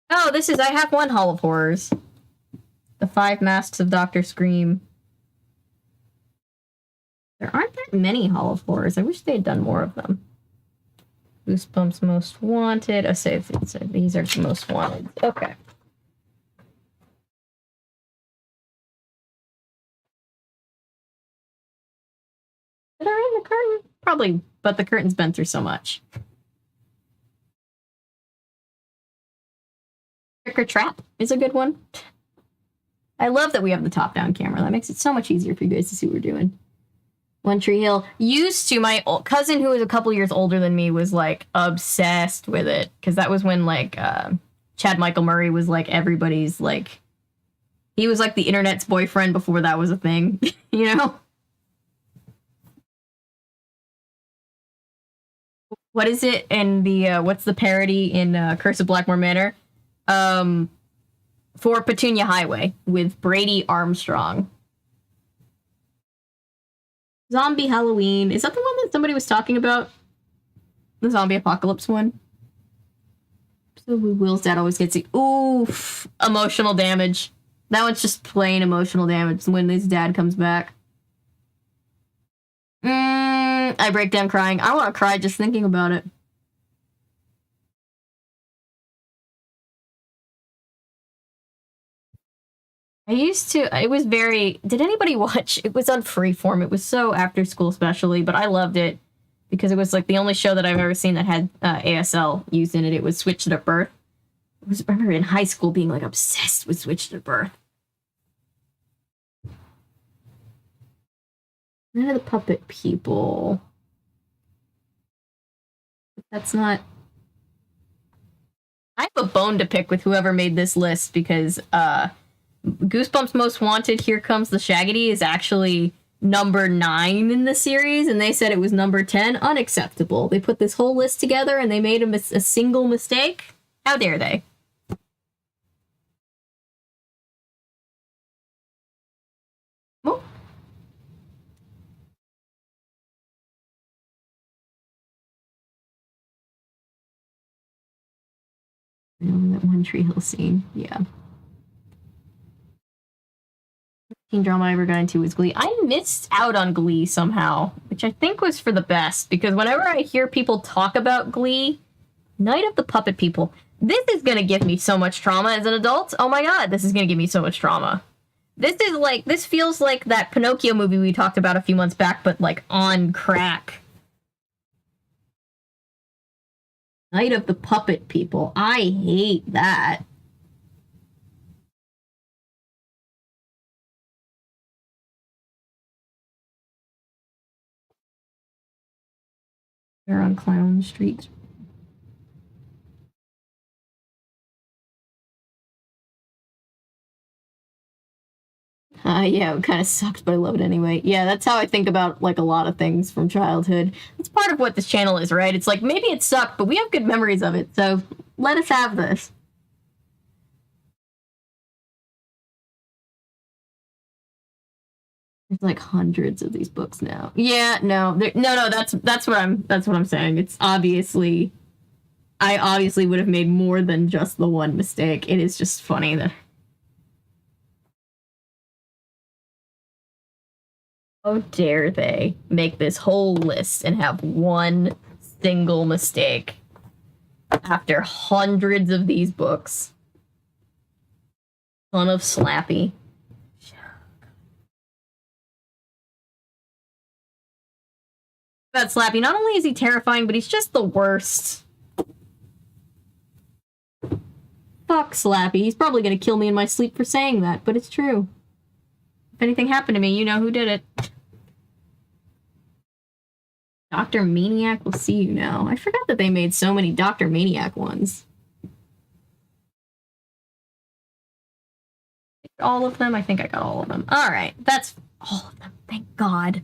Oh, this is I have one Hall of Horrors. The 5 Masks of Dr. Scream. There aren't that many Hall of Horrors. I wish they had done more of them. Goosebumps Most Wanted. These are the most wanted. Okay. Did I read the curtain? Probably, but the curtain's been through so much. Trick or Trap is a good one. I love that we have the top-down camera. That makes it so much easier for you guys to see what we're doing. One Tree Hill. Used to, my cousin who was a couple years older than me was like obsessed with it because that was when like Chad Michael Murray was like everybody's like he was like the internet's boyfriend before that was a thing, you know? What is it in the what's the parody in Curse of Blackmore Manor? For Petunia Highway with Brady Armstrong. Zombie Halloween. Is that the one that somebody was talking about? The zombie apocalypse one? So Will's dad always gets it. Oof. Emotional damage. That one's just plain emotional damage when his dad comes back. I break down crying. I want to cry just thinking about it. It was very, did anybody watch? It was on Freeform. It was so after school especially, but I loved it because it was like the only show that I've ever seen that had ASL used in it. It was Switched at Birth. I remember in high school being like obsessed with Switched at Birth. None of the Puppet People. That's not... I have a bone to pick with whoever made this list because Goosebumps Most Wanted, Here Comes the Shaggy is actually number 9 in the series, and they said it was number 10. Unacceptable. They put this whole list together and they made a single mistake? How dare they? Oh. That One Tree Hill scene, yeah. Teen drama I ever got into was Glee. I missed out on Glee somehow, which I think was for the best, because whenever I hear people talk about Glee, Night of the Puppet People, this is gonna give me so much trauma as an adult. Oh my god, this is gonna give me so much trauma. This feels like that Pinocchio movie we talked about a few months back, but like on crack. Night of the Puppet People. I hate that. They're on Clown Street. Yeah, it kind of sucked, but I love it anyway. Yeah, that's how I think about, like, a lot of things from childhood. It's part of what this channel is, right? It's like, maybe it sucked, but we have good memories of it, so let us have this. There's, like, hundreds of these books now. Yeah, no, that's what I'm saying. It's obviously... I obviously would have made more than just the one mistake. It is just funny that... How dare they make this whole list and have one single mistake after hundreds of these books? Son of Slappy. About Slappy, not only is he terrifying, but he's just the worst. Fuck Slappy. He's probably gonna kill me in my sleep for saying that, but it's true. If anything happened to me, you know who did it. Dr. Maniac will see you now. I forgot that they made so many Dr. Maniac ones. All of them? I think I got all of them. All right, that's all of them. Thank God.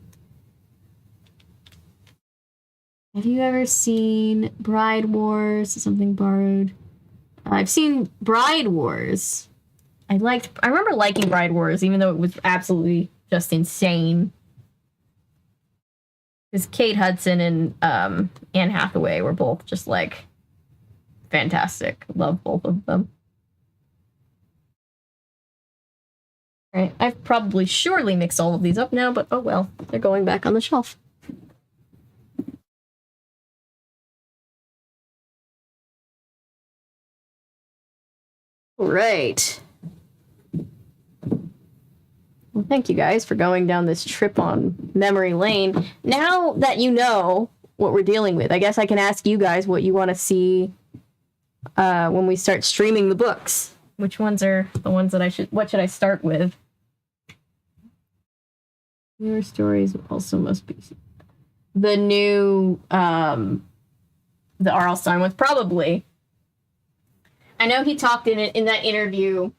Have you ever seen Bride Wars? Something borrowed. I've seen Bride Wars. I remember liking Bride Wars, even though it was absolutely just insane. Because Kate Hudson and Anne Hathaway were both just like fantastic. Love both of them. All right, I've probably surely mixed all of these up now, but oh well, they're going back on the shelf. All right. Well, thank you guys for going down this trip on memory lane. Now that you know what we're dealing with, I guess I can ask you guys what you want to see when we start streaming the books. Which ones are the ones that what should I start with? Newer stories also must be the new, the R.L. Stine ones, probably. I know he talked in that interview.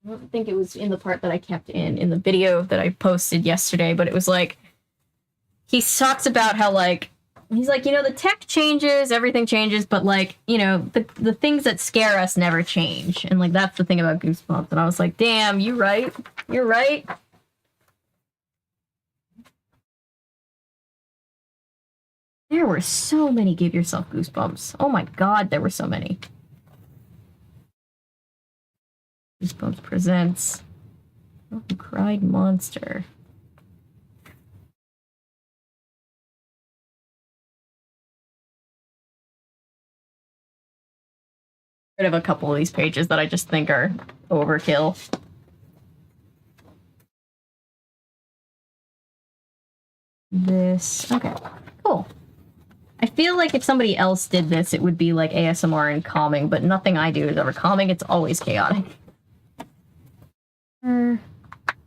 I don't think it was in the part that I kept in the video that I posted yesterday, but it was like, he talks about how, like, he's like, you know, the tech changes, everything changes, but, like, you know, the things that scare us never change. And, like, that's the thing about Goosebumps. And I was like, damn, you're right. You're right. There were so many Give Yourself Goosebumps. Oh my God, there were so many. Goosebumps presents Oh, Cried Monster. Rid of a couple of these pages that I just think are overkill. This, okay, cool. I feel like if somebody else did this, it would be like ASMR and calming, but nothing I do is ever calming. It's always chaotic.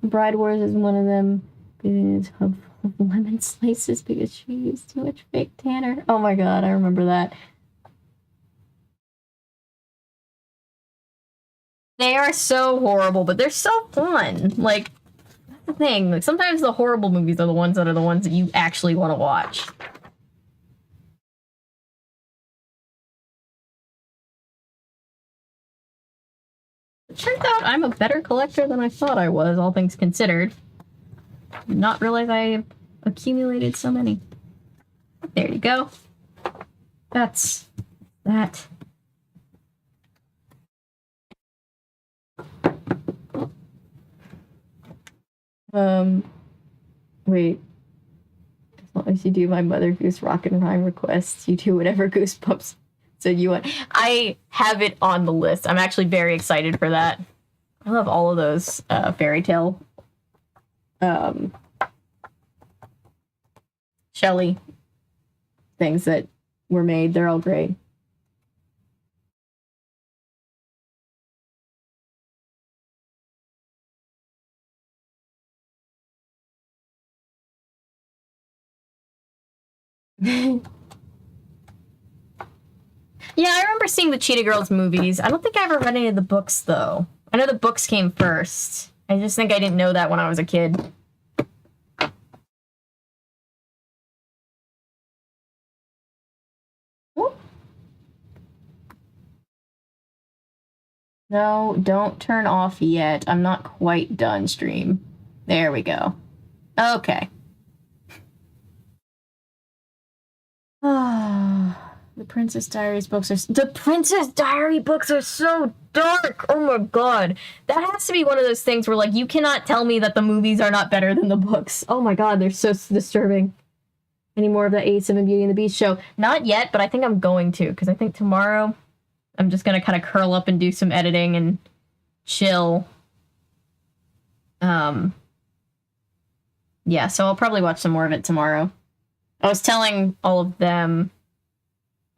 Bride Wars is one of them. It's of lemon slices because she used too much fake tanner. Oh my God, I remember that. They are so horrible, but they're so fun. Like, that's the thing. Like, sometimes the horrible movies are the ones that you actually want to watch. It turns out I'm a better collector than I thought I was, all things considered. Did not realize I accumulated so many. There you go. That's that. Wait. As long as you do my Mother Goose rock and rhyme requests, you do whatever Goosebumps. So you want. I have it on the list. I'm actually very excited for that. I love all of those fairy tale Shelley things that were made. They're all great. Yeah, I remember seeing the Cheetah Girls movies. I don't think I ever read any of the books, though. I know the books came first. I just think I didn't know that when I was a kid. Whoop. No, don't turn off yet. I'm not quite done, stream. There we go. Okay. The Princess Diaries books are... The Princess Diary books are so dark! Oh my God. That has to be one of those things where, like, you cannot tell me that the movies are not better than the books. Oh my God, they're so disturbing. Any more of that 87 Beauty and the Beast show? Not yet, but I think I'm going to, because I think tomorrow I'm just going to kind of curl up and do some editing and chill. Yeah, so I'll probably watch some more of it tomorrow. I was telling all of them...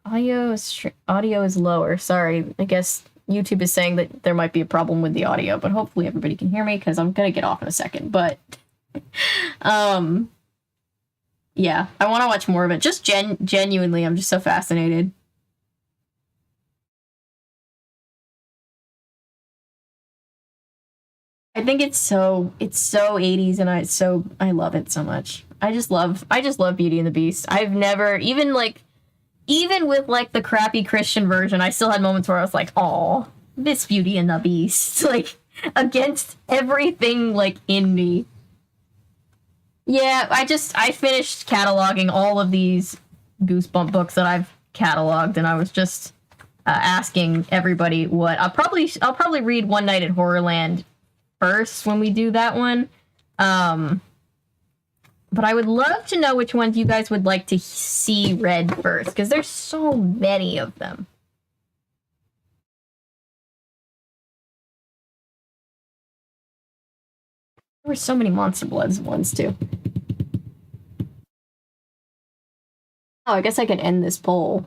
Audio is lower. Sorry. I guess YouTube is saying that there might be a problem with the audio, but hopefully everybody can hear me because I'm going to get off in a second. But, yeah, I want to watch more of it. Just genuinely, I'm just so fascinated. I think it's so 80s, and I love it so much. I just love Beauty and the Beast. I've never even with like the crappy Christian version, I still had moments where I was like, "Oh, this Beauty and the Beast," like against everything like in me. Yeah, I finished cataloging all of these Goosebump books that I've cataloged, and I was just asking everybody what I'll probably read One Night at Horrorland first when we do that one. But I would love to know which ones you guys would like to see read first, because there's so many of them. There were so many Monster Bloods ones too. Oh, I guess I can end this poll.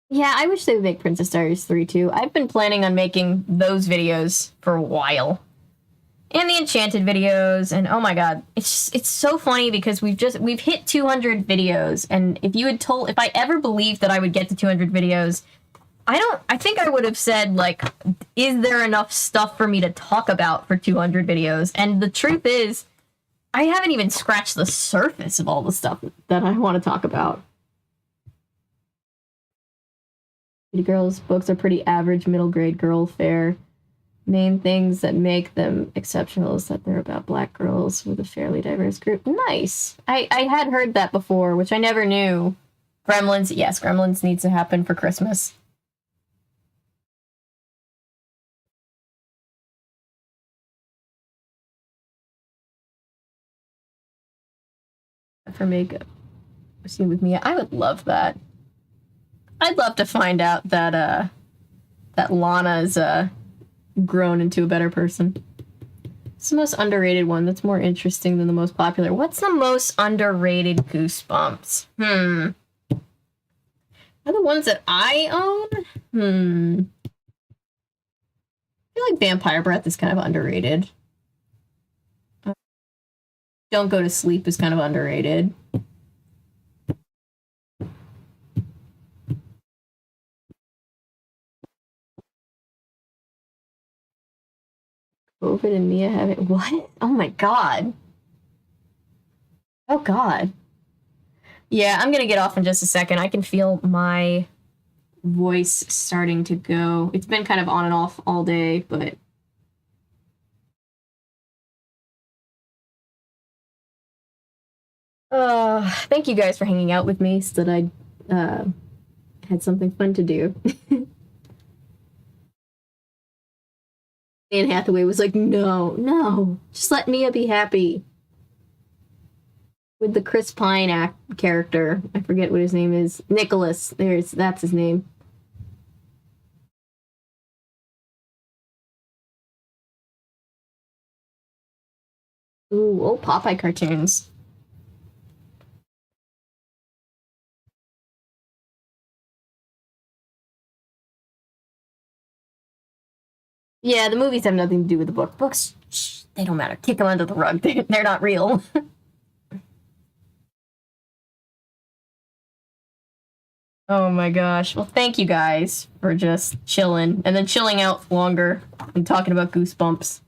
Yeah, I wish they would make Princess Diaries 3 too. I've been planning on making those videos for a while. And the Enchanted videos, and oh my god, it's so funny because we've hit 200 videos, and if I ever believed that I would get to 200 videos, I think I would have said, like, is there enough stuff for me to talk about for 200 videos? And the truth is, I haven't even scratched the surface of all the stuff that I want to talk about. Girls' books are pretty average middle grade girl fare. Main things that make them exceptional is that they're about black girls with a fairly diverse group. Nice. I had heard that before, which I never knew. Gremlins, yes, Gremlins needs to happen for Christmas. For makeup. Scene with Mia. I would love that. I'd love to find out that Lana's grown into a better person. It's the most underrated one. That's more interesting than the most popular. What's the most underrated Goosebumps? Are the ones that I own? I feel like Vampire Breath is kind of underrated. Don't Go to Sleep is kind of underrated. COVID and Mia having what? Oh my god. Oh god. Yeah, I'm gonna get off in just a second. I can feel my voice starting to go. It's been kind of on and off all day, but thank you guys for hanging out with me so that I had something fun to do. Anne Hathaway was like, no, just let Mia be happy. With the Chris Pine character. I forget what his name is. Nicholas. That's his name. Ooh, old Popeye cartoons. Yeah, the movies have nothing to do with the book. Books, they don't matter. Kick them under the rug. They're not real. Oh my gosh. Well, thank you guys for just chilling and then chilling out longer and talking about Goosebumps.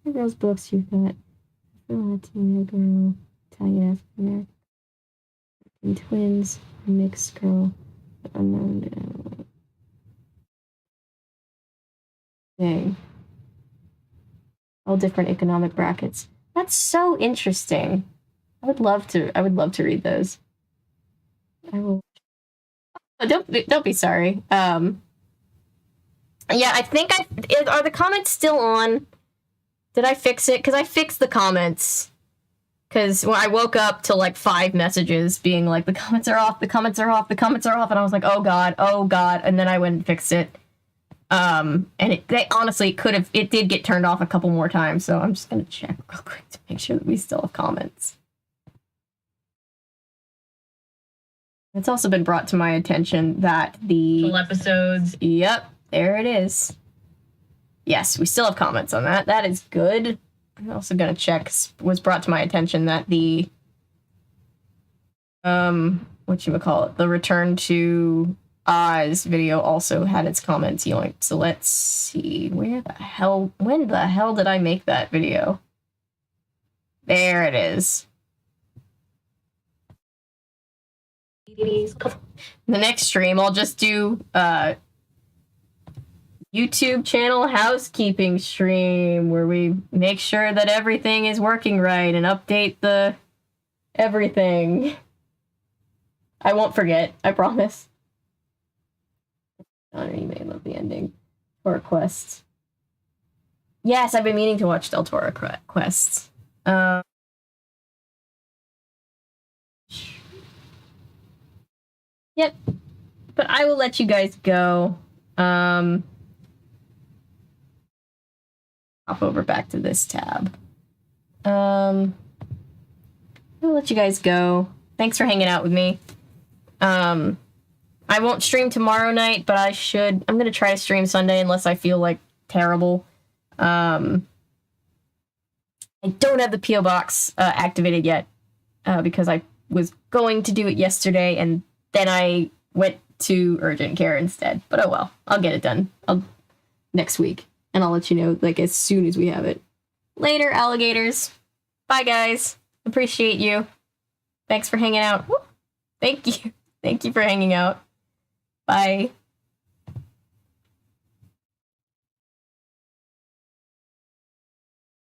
What those books you got? Latina girl, Italian African American, twins, mixed girl, unknown. Dang. All different economic brackets. That's so interesting. I would love to read those. I will. Oh, don't be sorry. Yeah, I think are the comments still on? Did I fix it? Because I fixed the comments. Because when I woke up to like 5 messages being like, the comments are off, the comments are off, the comments are off, and I was like, oh god, and then I went and fixed it. And they honestly it did get turned off a couple more times, so I'm just gonna check real quick to make sure that we still have comments. It's also been brought to my attention that the full episodes. Yep, there it is. Yes, we still have comments on that. That is good. I'm also gonna check. Was brought to my attention that the whatchamacallit, the Return to Oz video also had its comments yoinked. So let's see, when the hell did I make that video? There it is. The next stream, I'll just do YouTube channel housekeeping stream where we make sure that everything is working right and update the everything. I won't forget, I promise. On an email of the ending for Quest. Yes, I've been meaning to watch Del Toro Quests. Yep. But I will let you guys go. Hop over back to this tab. I'll let you guys go. Thanks for hanging out with me. I won't stream tomorrow night, but I'm gonna try to stream Sunday unless I feel like terrible. I don't have the P.O. box activated yet because I was going to do it yesterday and then I went to urgent care instead. But oh well, I'll get it done next week and I'll let you know like as soon as we have it. Later, alligators. Bye, guys. Appreciate you. Thanks for hanging out. Woo. Thank you. Thank you for hanging out. Bye.